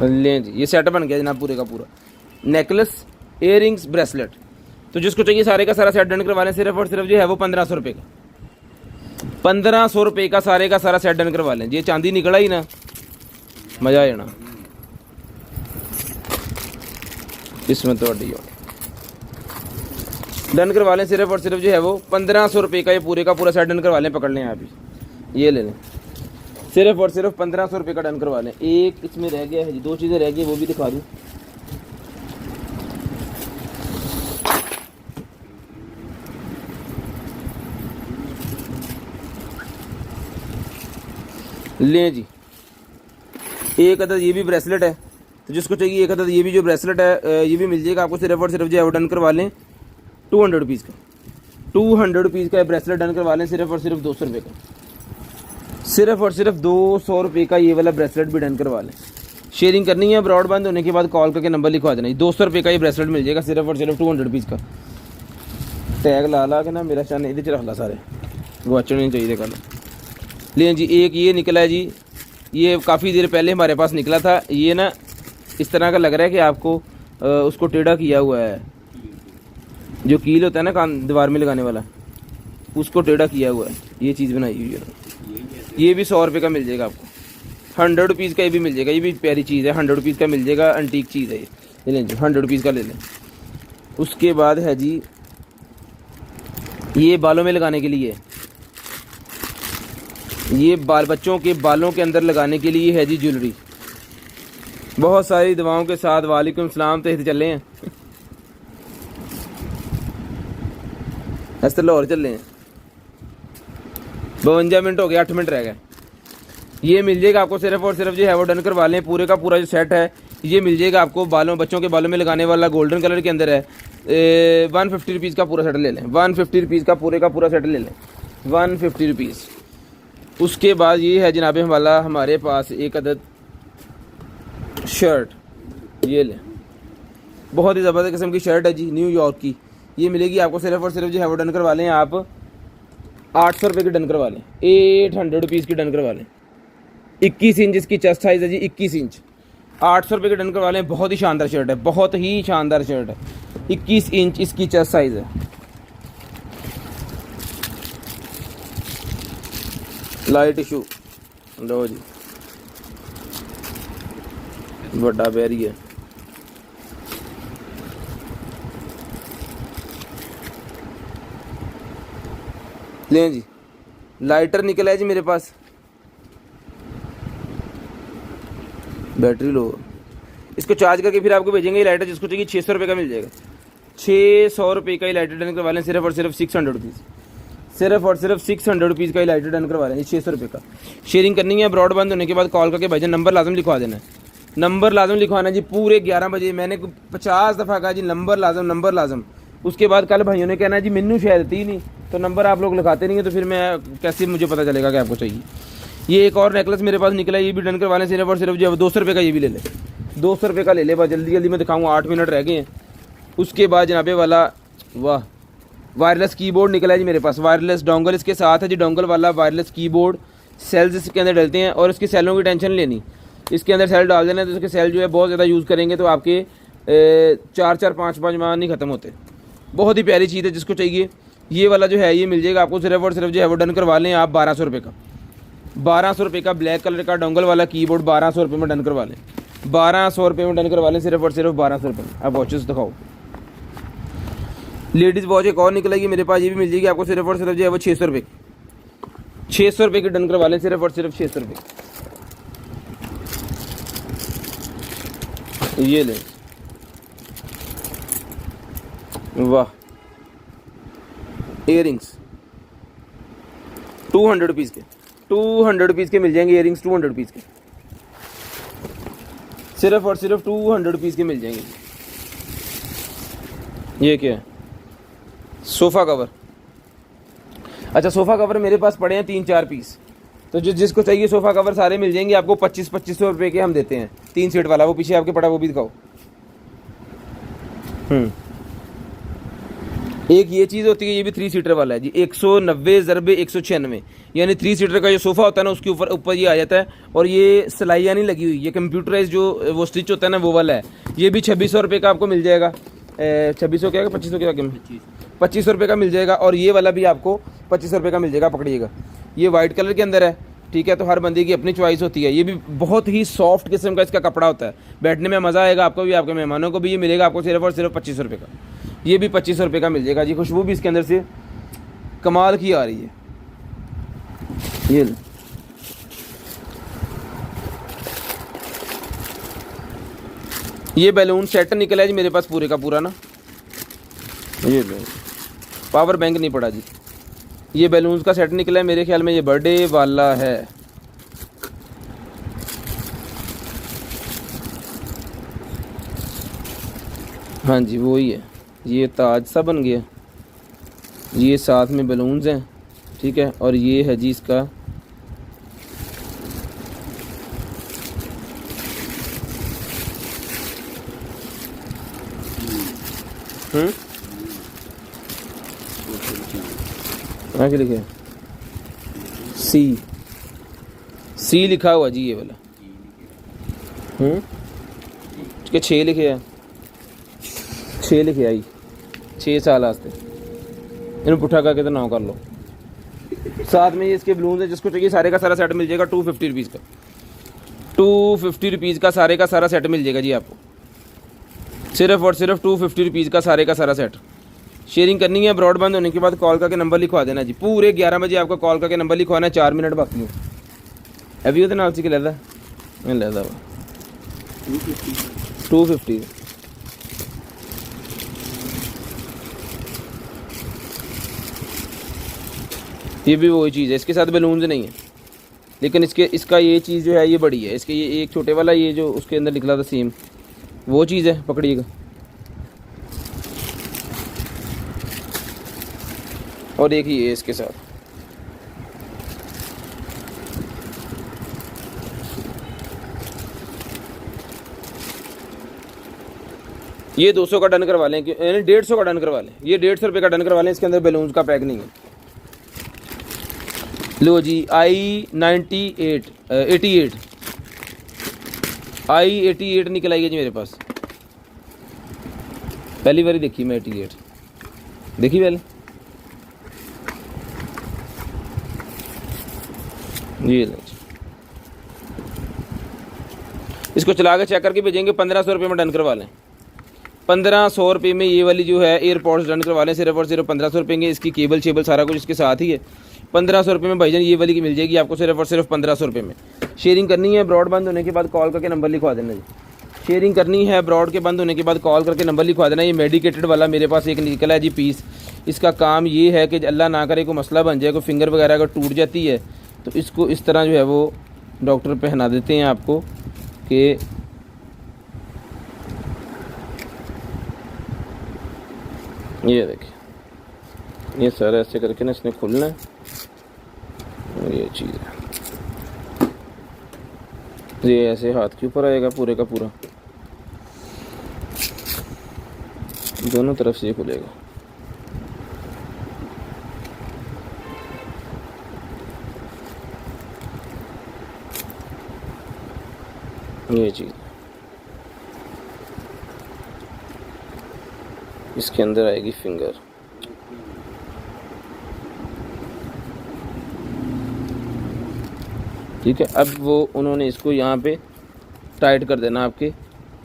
लें जी, ये सेट बन गया जनाब पूरे का पूरा। Necklace, earrings, bracelet. तो जिसको चाहिए सारे का सारा सेट डन करवा लें। सिर्फ और सिर्फ जो है वो 1500 रुपये का। 1500 रुपये का सारे का सारा सेट डन करवा लें। ये चांदी निकला ही ना, मज़ा आ जाना। इसमें तो डन करवा लें। सिर्फ और सिर्फ जो है वो 1500 रुपये का ये पूरे का पूरा सेट डन करवा लें। पकड़ लें आप ही, ये ले लें। सिर्फ और सिर्फ 1500 रुपये का डन करवा लें। एक इसमें रह गया है जी, दो चीज़ें रह गई, वो भी दिखा दूँ। लें जी, एक अदद ये भी ब्रेसलेट है। तो जिसको चाहिए एक अदद ये भी जो ब्रेसलेट है ये भी मिल जाएगा आपको। सिर्फ और सिर्फ जो है वो डन करवा लें 200 रुपीज़ का। 200 रुपीज़ का ब्रेसलेट डन करवा लें। सिर्फ और सिर्फ 200 रुपये का। सिर्फ और सिर्फ 200 रुपये का ये वाला ब्रेसलेट भी डन करवा लें। शेयरिंग करनी है, ब्रॉड बंद होने के बाद कॉल करके नंबर लिखवा देना। 200 रुपये का ये ब्रेसलेट मिल जाएगा। सिर्फ और सिर्फ 200 रुपीज़ का। टैग ला ला के ना मेरा शान ये रख ला, सारे गुआचने नहीं चाहिए कल। लें जी, एक ये निकला है जी। ये काफ़ी देर पहले हमारे पास निकला था। ये ना इस तरह का लग रहा है कि आपको उसको टेढ़ा किया हुआ है। जो कील होता है ना कान दीवार में लगाने वाला, उसको टेढ़ा किया हुआ है। ये चीज़ बनाई हुई है। ये भी 100 रुपये का मिल जाएगा आपको। 100 रुपीज़ का ये भी मिल जाएगा। ये भी प्यारी चीज़ है। 100 रुपीज़ का मिल जाएगा। एंटीक चीज़ है ये। लें जी, 100 रुपीज़ का ले लें। उसके बाद है जी ये बालों में लगाने के लिए। ये बाल बच्चों के बालों के अंदर लगाने के लिए है जी ज्वेलरी। बहुत सारी दवाओं के साथ। वालेकुम सलाम। तो चले हैं ऐसे लाहौर चले हैं। 52 मिनट हो गए, 8 मिनट रह गए। ये मिल जाएगा आपको। सिर्फ और सिर्फ जो है वो डन करवा लें। पूरे का पूरा जो सेट है ये मिल जाएगा आपको। बच्चों के बालों में लगाने वाला गोल्डन कलर के अंदर है। 150 रुपीज़ का पूरा सेट ले लें। 150 रुपीज़ का पूरे का पूरा सेट ले लें। 150 रुपीज़। उसके बाद ये है जनाब वाला हमारे पास एक अदद शर्ट। ये लें, बहुत ही ज़बरदस्त किस्म की शर्ट है जी, न्यूयॉर्क की। ये मिलेगी आपको। सिर्फ और सिर्फ जो है वो डन करवा लें आप 800 रुपये की डन करवा लें। 800 रुपीज़ की डन करवा लें। 21 इंच इसकी चेस्ट साइज़ है जी, 21 इंच। 800 रुपये की डन करवा लें। बहुत ही शानदार शर्ट है, बहुत ही शानदार शर्ट है। 21 इंच इसकी चेस्ट साइज़ है। लाइट इशू लो जी, बड़ा बैरी है। लें जी, लाइटर निकला है जी मेरे पास। बैटरी लो, इसको चार्ज करके फिर आपको भेजेंगे। ये लाइटर जिसको चाहिए 600 रुपये का मिल जाएगा। 600 रुपये का ही लाइटर डन करवा लें। सिर्फ और सिर्फ 600 रुपीज़। सिर्फ और सिर्फ 600 रुपीज़ का ही लाइटर डन करवा लें। 600 रुपये का। शेयरिंग करनी है, ब्रॉड बंद होने के बाद कॉल करके भेजें। नंबर लाजम लिखवा देना है। नंबर लाजम लिखवाना जी पूरे 11 बजे। मैंने 50 दफ़ा कहा जी नंबर लाजम, नंबर लाजम। उसके बाद कल भाइयों ने कहना जी मैनू शायद दी नहीं, तो नंबर आप लोग लिखाते नहीं है, तो फिर मैं कैसे मुझे पता चलेगा कि आपको चाहिए। ये एक और नेकलेस मेरे पास निकला है, ये भी डन करवा लें। सिर्फ और सिर्फ जो 200 रुपये का ये भी ले लें। 200 रुपये का ले ले, बस जल्दी जल्दी मैं दिखाऊँगा, 8 मिनट रह गए हैं। उसके बाद जनाबे वाला वाह वायरलेस कीबोर्ड निकला है जी मेरे पास। वायरलेस डोंगल इसके साथ है जी, डोंगल वाला वायरलेस कीबोर्ड। सेल्स इसके अंदर डलते हैं और इसकी सेलों की टेंशन लेनी, इसके अंदर सेल डाल देना तो इसके सेल जो है बहुत ज़्यादा यूज़ करेंगे तो आपके 4-4 5-5 माह नहीं ख़त्म होते। बहुत ही प्यारी चीज़ है, जिसको चाहिए ये वाला जो है ये मिल जाएगा आपको सिर्फ और सिर्फ जो है वो डन करवा लें आप 1200 रुपये का। 1200 रुपये का ब्लैक कलर का डोंगल वाला कीबोर्ड 1200 रुपये में डन करवा लें, 1200 रुपये में डन करवा लें, सिर्फ और सिर्फ 1200 रुपये में। आप वॉचेस दिखाओ। लेडीज़ वॉच एक और निकलेगी मेरे पास, ये भी मिल जाएगी आपको सिर्फ और सिर्फ जो है वो 600 रुपये की, 600 रुपये की डन करवा लें, सिर्फ और सिर्फ 600 रुपये। ये लें, वाह, इयरिंग्स 200 रुपीज़ के, 200 रुपीज़ के मिल जाएंगे इयरिंग्स, 200 रुपीज़ के, सिर्फ और सिर्फ 200 रुपीज़ के मिल जाएंगे। ये क्या है? Sofa cover. अच्छा, सोफ़ा कवर मेरे पास पड़े हैं 3-4 पीस, तो जिसको चाहिए सोफ़ा कवर सारे मिल जाएंगे आपको। 2500 रुपये के हम देते हैं, 3 सीट वाला। वो पीछे आपके पड़ा, वो भी दिखाओ। एक ये चीज़ होती है, ये भी 3 सीटर वाला है जी, 190 ज़रबे 196, यानी 3 सीटर का जो सोफ़ा होता है ना उसके ऊपर ये आ जाता है। और ये सिलाइयाँ नहीं लगी हुई, ये कंप्यूटराइज जो वो स्टिच होता है ना वो वाला है। ये भी 2600 रुपये का आपको मिल जाएगा। 2600 क्या, 2500 क्या, 2500 रुपये का मिल जाएगा। और ये वाला भी आपको 2500 रुपये का मिल जाएगा, पकड़िएगा। ये वाइट कलर के अंदर है, ठीक है, तो हर बंदे की अपनी चॉइस होती है। ये भी बहुत ही सॉफ्ट किस्म का इसका कपड़ा होता है, बैठने में मज़ा आएगा आपको भी, आपके मेहमानों को भी। ये मिलेगा आपको सिर्फ और सिर्फ 2500 रुपये का। ये भी 2500 रुपये का मिल जाएगा जी। खुशबू भी इसके अंदर से कमाल की आ रही है। ये बैलून सेट निकला है जी मेरे पास पूरे का पूरा ना। ये पावर बैंक नहीं पड़ा जी, ये बैलून्स का सेट निकला है। मेरे ख्याल में ये बर्थडे वाला है। हाँ जी, वो ही है। ये ताज सा बन गया, ये साथ में बैलून्स हैं, ठीक है। और ये है जी इसका क्या लिखे, सी लिखा हुआ जी, ये वाला। इसके 6 लिखे हैं, 6 लिखे आई, 6 साल आस्ते इन्हें पुठा करके तो ना कर लो। साथ में ये इसके बलून है, जिसको चाहिए सारे का सारा सेट मिल जाएगा 250 रुपीज़ का। 250 रुपीज़ का सारे का सारा सेट मिल जाएगा जी आपको, सिर्फ और सिर्फ 250 रुपीज़ का सारे का सारा सेट। शेयरिंग करनी है, ब्रॉड बंद होने के बाद कॉल करके नंबर लिखवा देना जी। पूरे 11 बजे आपको कॉल करके नंबर लिखवाना है, 4 मिनट बाकी है। अभी वो नाल के लेदा लेदा 250। ये भी वही चीज़ है, इसके साथ बैलून्स नहीं है, लेकिन इसका ये चीज़ जो है ये बड़ी है। इसके ये एक छोटे वाला, ये जो उसके अंदर निकला था सेम वो चीज़ है, पकड़िएगा। और एक ही है इसके साथ। ये 200 का डन करवा लें, यानी 150 का डन करवा लें। ये 150 रुपये का डन करवा लें, इसके अंदर बैलून्स का पैक नहीं है। लो जी, I88 निकल आई है जी मेरे पास। पहली बारी देखी मैं 88 देखी पहले। ये इसको चला के चेक करके भेजेंगे। 1500 रुपये में डन करवा लें, 1500 रुपये में ये वाली जो है एयरपॉड्स डन करवा लें, सिर्फ और सिर्फ 1500 रुपये की। इसकी केबल शेबल सारा कुछ इसके साथ ही है। 1500 रुपये में भाईजान ये वाली की मिल जाएगी आपको, सिर्फ और सिर्फ 1500 रुपये में। शेयरिंग करनी है, ब्रॉड बंद होने के बाद कॉल करके नंबर लिखवा देना जी। शेयरिंग करनी है, ब्रॉड के बंद होने के बाद कॉल करके नंबर लिखवा देना। ये मेडिकेटेड वाला मेरे पास एक निकला है जी पीस। इसका काम ये है कि अल्लाह ना करे कोई मसला बन जाए, कोई फिंगर वगैरह अगर टूट जाती है तो इसको इस तरह जो है वो डॉक्टर पहना देते हैं आपको कि ये देखिए, ये सारा ऐसे करके ना इसने खुलना है। ये चीज़ है, ये ऐसे हाथ के ऊपर आएगा पूरे का पूरा, दोनों तरफ से खुलेगा। ये चीज़ इसके अंदर आएगी फिंगर। ठीक है, अब वो उन्होंने इसको यहाँ पे टाइट कर देना आपके,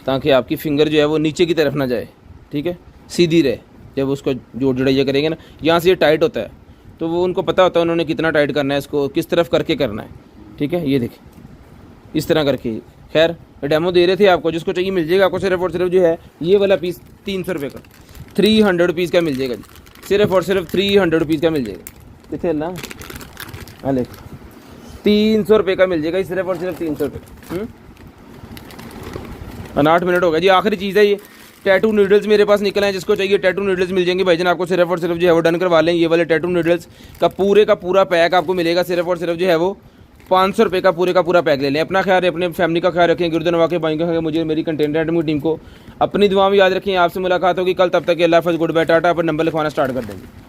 ताकि आपकी फिंगर जो है वो नीचे की तरफ ना जाए। ठीक है, सीधी रहे। जब उसको जोड़ जड़ैया करेंगे ना, यहाँ से ये टाइट होता है, तो वो उनको पता होता है उन्होंने कितना टाइट करना है, इसको किस तरफ करके करना है। ठीक है, ये देखिए इस तरह करके। खैर डेमो दे रहे थे आपको, जिसको चाहिए मिल जाएगा आपको। सिर्फ और सिर्फ जो है ये वाला पीस 300 रुपये का, 300 रुपीज़ का मिल जाएगा जी। सिर्फ और सिर्फ 300 रुपीज़ का मिल जाएगा। कितने ना अले 300 रुपये का मिल जाएगा, सिर्फ और सिर्फ 300 रुपये। 8 मिनट हो गया जी। आखिरी चीज़ है ये टैटू नीडल्स मेरे पास निकले हैं। जिसको चाहिए टैटू नीडल्स मिल जाएंगे भाईजान आपको। सिर्फ और सिर्फ जो है वो डन करवा लें। ये वाले टैटू नीडल्स का पूरा पैक आपको मिलेगा। सिर्फ और सिर्फ जो है वो 500 रुपये का पूरा पैक ले लें। अपना ख्याल, अपने फैमिली का ख्याल रखें। गुरुद्वारा वाकई भाई का, मुझे मेरी कंटेंट आइटम की टीम को अपनी दुआ में याद रखें। आपसे मुलाकात होगी कल, तब तक अल्लाह हाफ़िज़, गुड बाय, टाटा। पर नंबर लिखवाना स्टार्ट कर देंगे।